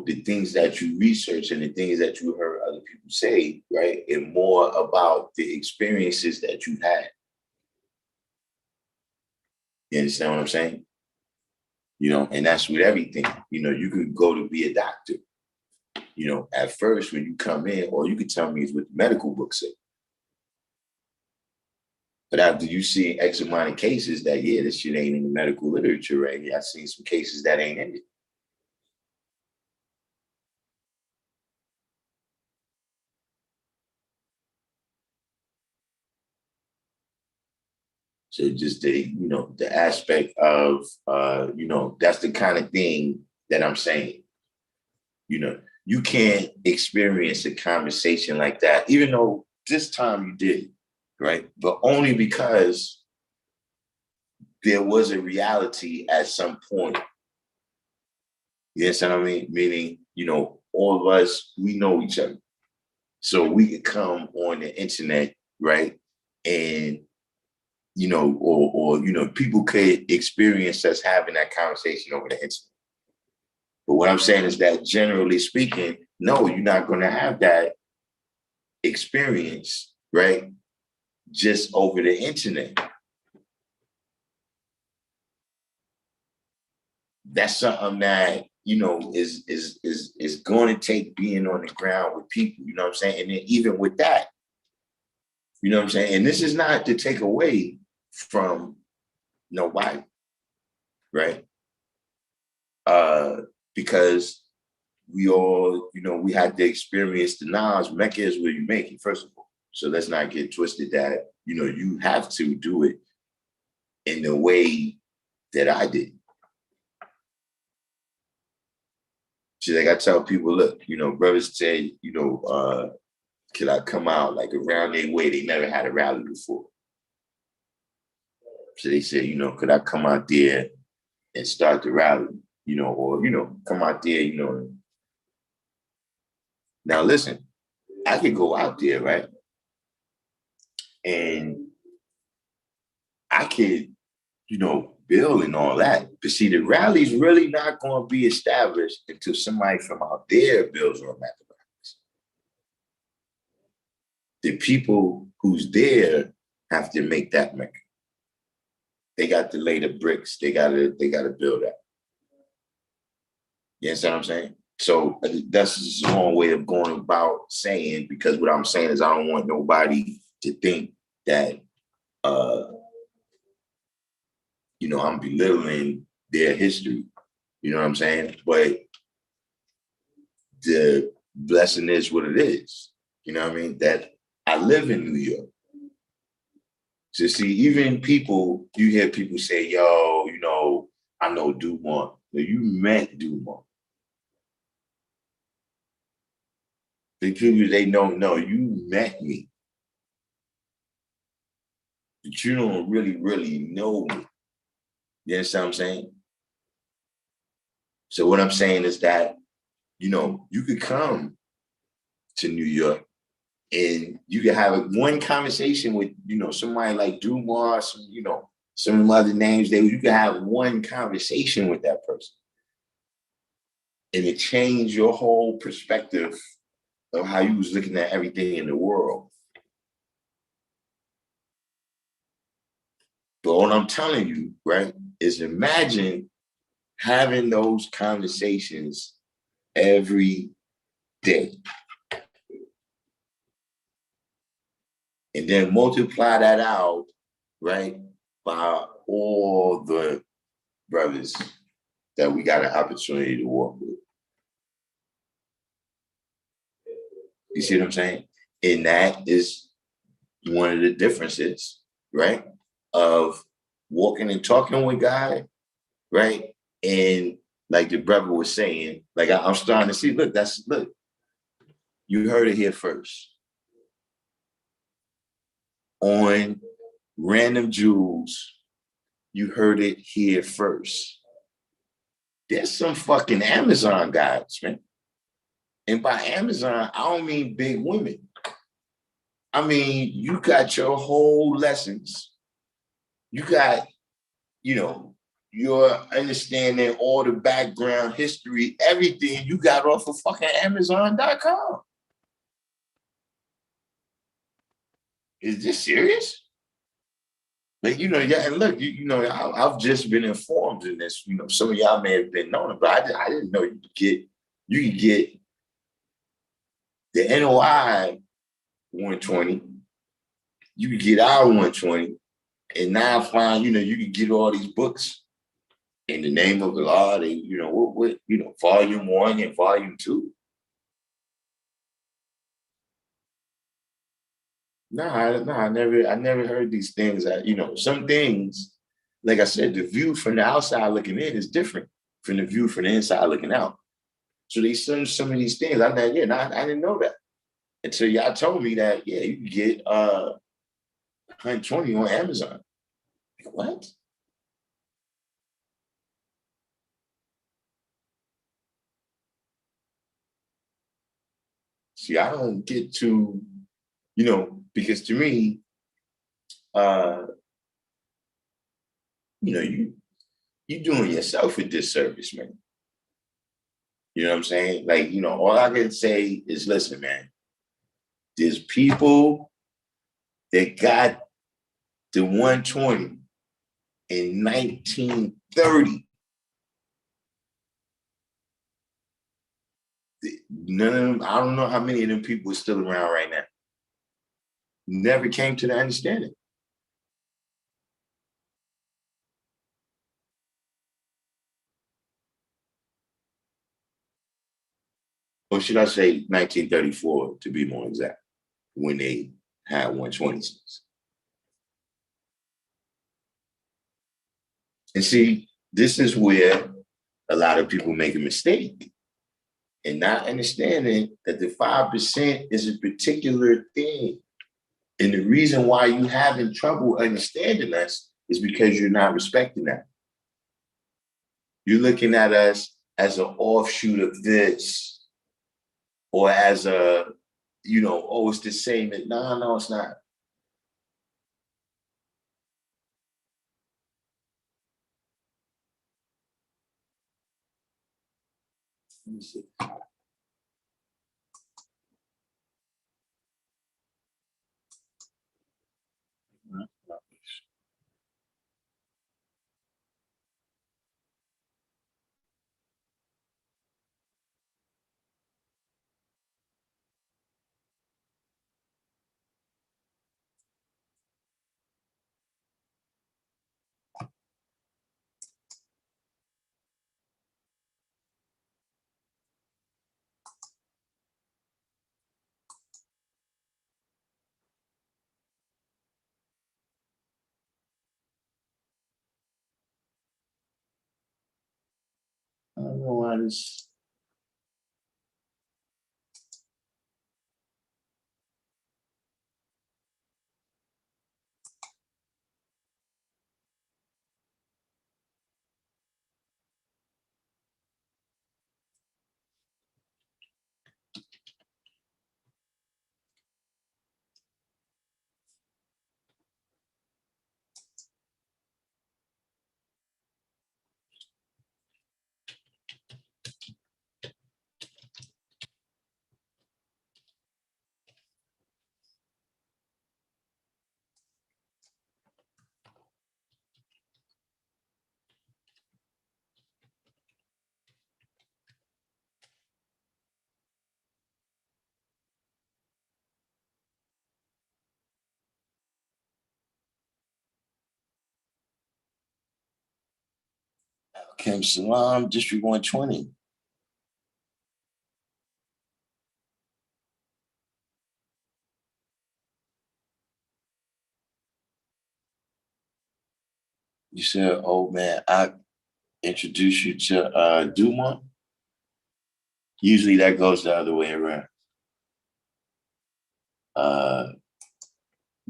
[SPEAKER 1] the things that you research and the things that you heard other people say, right? And more about the experiences that you had. You understand what I'm saying? And that's with everything. You could go to be a doctor, at first when you come in, or you could tell me it's what the medical book say. But after you see X amount of cases that, yeah, this shit ain't in the medical literature right here. I've seen some cases that ain't in it. So just the aspect of, that's the kind of thing that I'm saying. You can't experience a conversation like that, even though this time you did, right? But only because there was a reality at some point. You understand what I mean? Meaning, all of us, we know each other. So we could come on the internet, right? And, people could experience us having that conversation over the internet. But what I'm saying is that generally speaking, no, you're not going to have that experience, right? Just over the internet. That's something that, is going to take being on the ground with people, you know what I'm saying? And then even with that, you know what I'm saying? And this is not to take away from nobody, right? Because we all, we had to experience the knowledge. Mecca is where you make it, first of all. So let's not get twisted that, you have to do it in the way that I did. So like I tell people, look, brothers say, can I come out like around their way? They never had a rally before. So they said, could I come out there and start the rally, or, come out there, Now listen, I could go out there, right? And I could, build and all that. But see, the rally's really not going to be established until somebody from out there builds on mathematics. The people who's there have to make that Mecca. They got to lay the bricks. They gotta build that. You understand what I'm saying? So that's just a long way of going about saying, because what I'm saying is I don't want nobody to think that, I'm belittling their history. You know what I'm saying? But the blessing is what it is. You know what I mean? That I live in New York. So see, even people, you hear people say, yo, you know, I know Dumont. No, you met Dumont. The people, they don't know, you met me. But you don't really know me. You understand what I'm saying? So what I'm saying is that, you know, you could come to New York and you could have one conversation with, you know, somebody like Dumas, you know, some of them other names, you could have one conversation with that person. And it changed your whole perspective of how you was looking at everything in the world. But what I'm telling you, right, is imagine having those conversations every day. And then multiply that out, right, by all the brothers that we got an opportunity to work with. You see what I'm saying? And that is one of the differences, right, of walking and talking with God, right? And like the brother was saying, like I'm starting to see, look, you heard it here first. On Random Jewels, you heard it here first. There's some fucking Amazon guys, man. And by Amazon, I don't mean big women. I mean, you got your whole lessons. You got, you know, your understanding, all the background history, everything you got off of fucking Amazon.com. Is this serious? Like, you know, yeah, and look, you know, I've just been informed in this. You know, some of y'all may have been knowing it, but I didn't know you could get the NOI 120, you could get our 120, and now I find, you know, you can get all these books in the name of Allah. They, you know, what, you know, volume 1 and volume 2. I never heard these things. You know, some things, like I said, the view from the outside looking in is different from the view from the inside looking out. So they send some of these things. I didn't know that until y'all told me that, yeah, you can get 120 on Amazon. Like, what? See, I don't get to, you know, because to me, you know, you doing yourself a disservice, man. You know what I'm saying? Like, you know, all I can say is, listen, man, there's people that got the 120 in 1930. None of them, I don't know how many of them people are still around right now. Never came to the understanding. Or should I say 1934 to be more exact, when they had 120s. And see, this is where a lot of people make a mistake and not understanding that the 5% is a particular thing. And the reason why you having trouble understanding us is because you're not respecting that. You're looking at us as an offshoot of this, or as a, you know, oh, it's the same. No, it's not. Let me see. I don't know why this. Kim Salam, District 120. You said, oh man, I introduce you to Dumont. Usually that goes the other way around.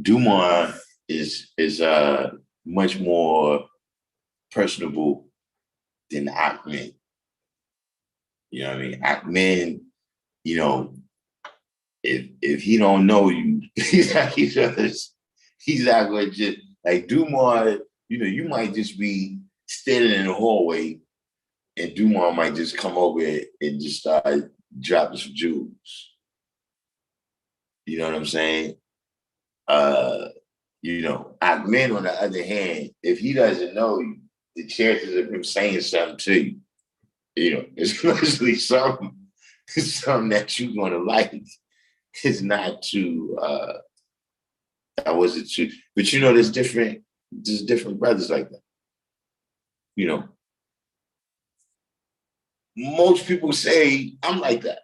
[SPEAKER 1] Dumont is much more personable than Ahmed. You know what I mean? Ahmed, you know, if he don't know you, he's not going to just like Dumont. You know, you might just be standing in the hallway, and Dumont might just come over and just start dropping some jewels. You know what I'm saying? You know, Ahmed, on the other hand, if he doesn't know you, the chances of him saying something to you, you know, especially something that you're gonna like, is not too. I wasn't too, but you know, there's different brothers like that. You know, most people say I'm like that.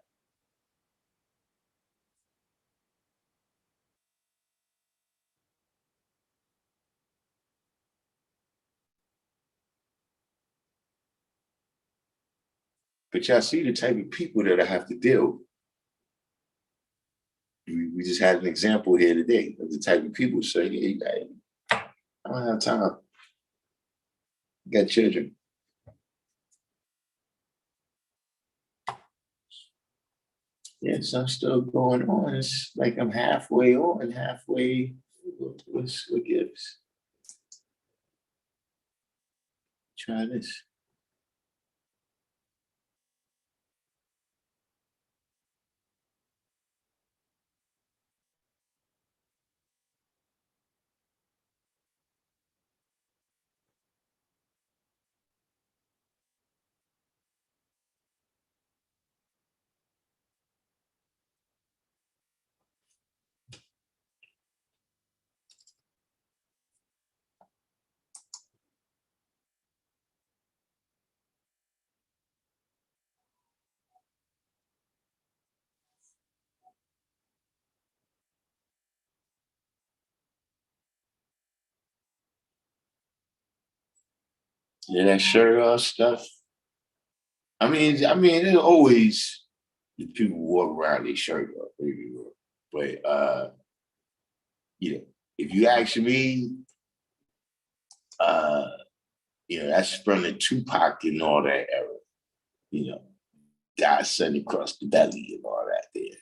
[SPEAKER 1] But y'all see the type of people that I have to deal with. We just had an example here today of the type of people say, hey, I don't have time. I got children. Yes, I'm still going on. It's like I'm halfway on, halfway. What gives? Try this. Yeah, that shirt off stuff. I mean, there's always the people walk around their shirt off everywhere. But you know, if you ask me, uh, you know, that's from the Tupac and all that era. You know, God sent across the belly and all that there.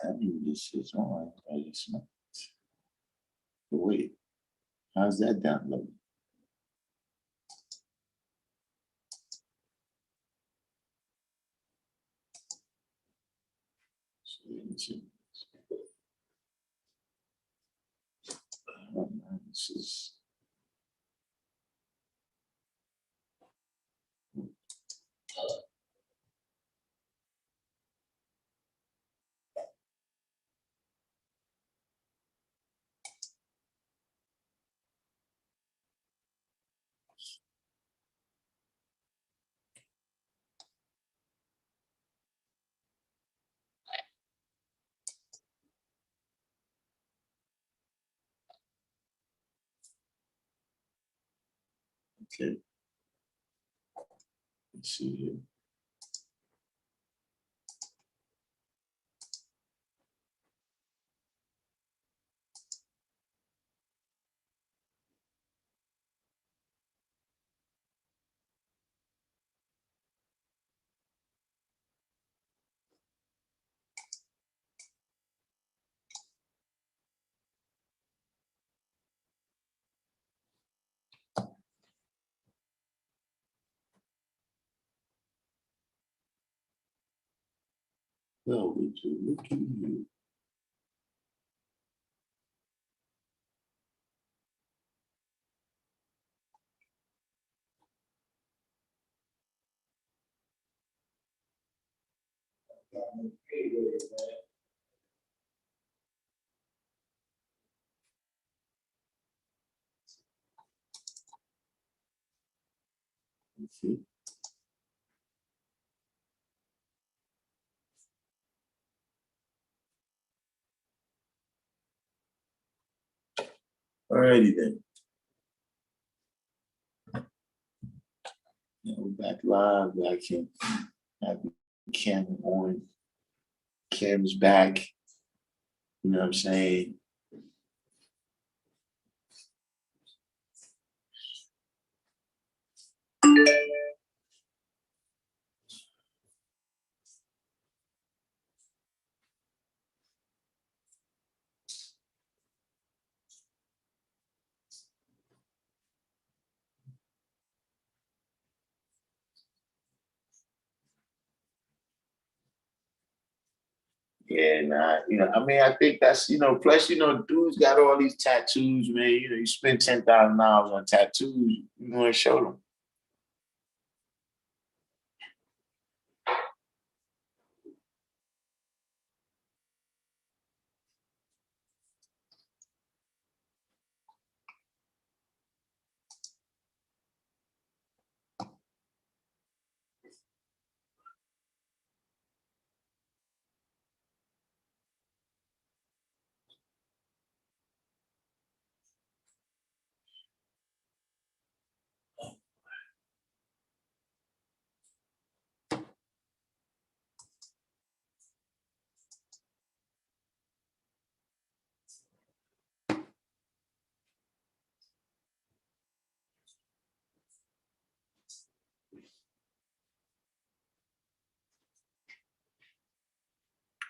[SPEAKER 1] I knew this is on. It's not. But wait, how's that download? This is okay. Let's see here. Well, would you look at you? Let's see. Alrighty then. Now we're back live. I can have the camera on. Camera's back. You know what I'm saying? Yeah, nah, I mean, I think that's, plus, dudes got all these tattoos, man. You spend $10,000 on tattoos, you want to show them.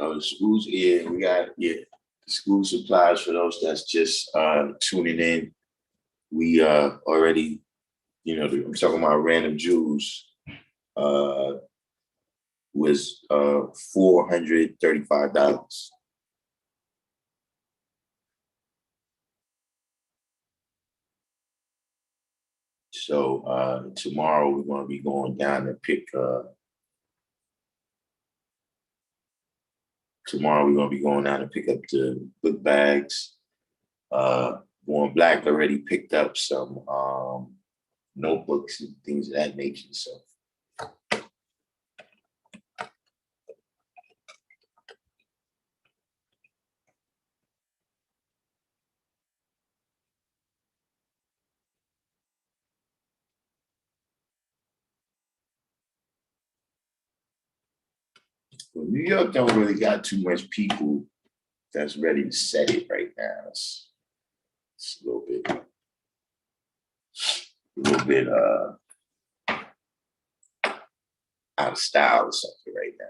[SPEAKER 1] Oh, the schools, yeah, we got, the school supplies for those that's just tuning in. We already, I'm talking about random Jews, was $435. So tomorrow we're going to be going down to pick. Tomorrow we're going to be going down to pick up the book bags. Born Black already picked up some notebooks and things of that nature. So. Well, New York don't really got too much people that's ready to set it right now. It's a little bit out of style or something right now.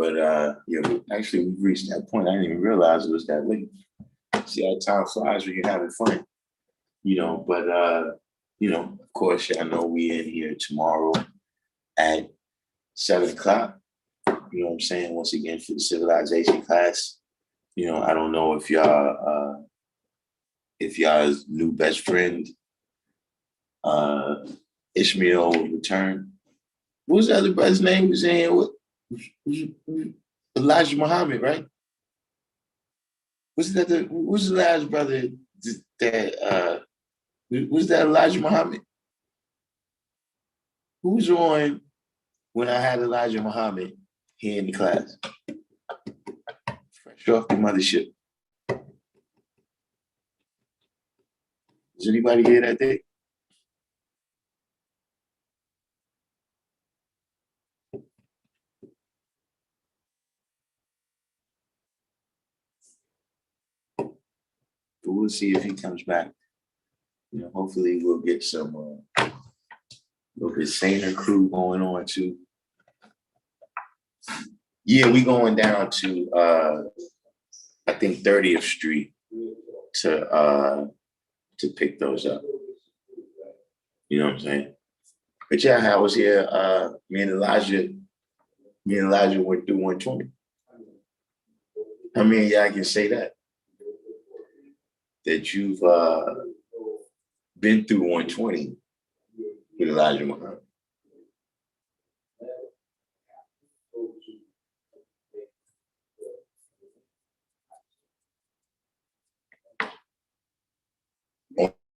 [SPEAKER 1] But actually we've reached that point. I didn't even realize it was that late. See how time flies when you're having fun. But of course, y'all know we in here tomorrow at 7 o'clock. You know what I'm saying? Once again for the civilization class. I don't know if y'all's new best friend Ishmael will return. What was the other brother's name? Was in what? Elijah Muhammad, right? Was the last brother that was that Elijah Muhammad? Who was on when I had Elijah Muhammad here in the class? Fresh off the mothership. Is anybody here that day? But we'll see if he comes back. Hopefully we'll get some little bit saner crew going on too. Yeah, we going down to I think 30th Street to pick those up. You know what I'm saying? But yeah, I was here. Me and Elijah went through 120. I mean, yeah, I can say that you've been through 120 with Elijah Muhammad.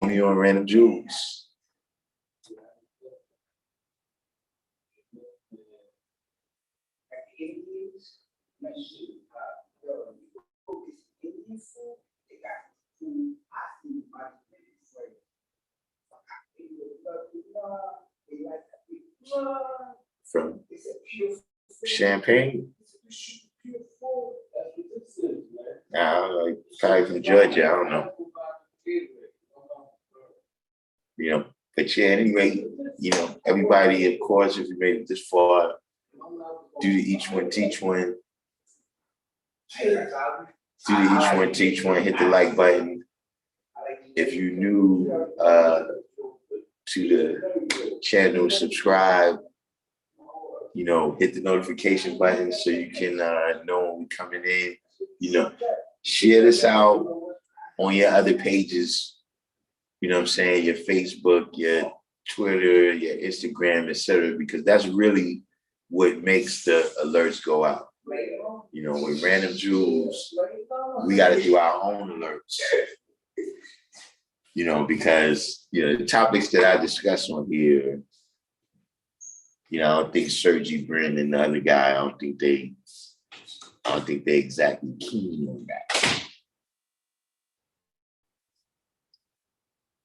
[SPEAKER 1] Only on Random Jewels. From Champagne? I don't know, probably from Georgia, I don't know. But yeah, anyway, everybody, of course, if you made it this far, do the each one, teach one. Do the each one, teach one, hit the like button. If you're new to the channel, subscribe, hit the notification button so you can know when we're coming in. Share this out on your other pages, you know what I'm saying, your Facebook, your Twitter, your Instagram, etc., because that's really what makes the alerts go out. With Random Jewels, we got to do our own alerts. Because the topics that I discuss on here, I don't think Sergi Brin and the other guy, I don't think they exactly keen on that.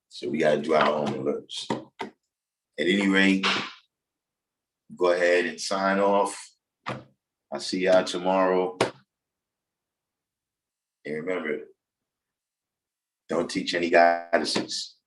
[SPEAKER 1] So we got to do our own alerts. At any rate, go ahead and sign off. I'll see y'all tomorrow. And remember, don't teach any goddesses.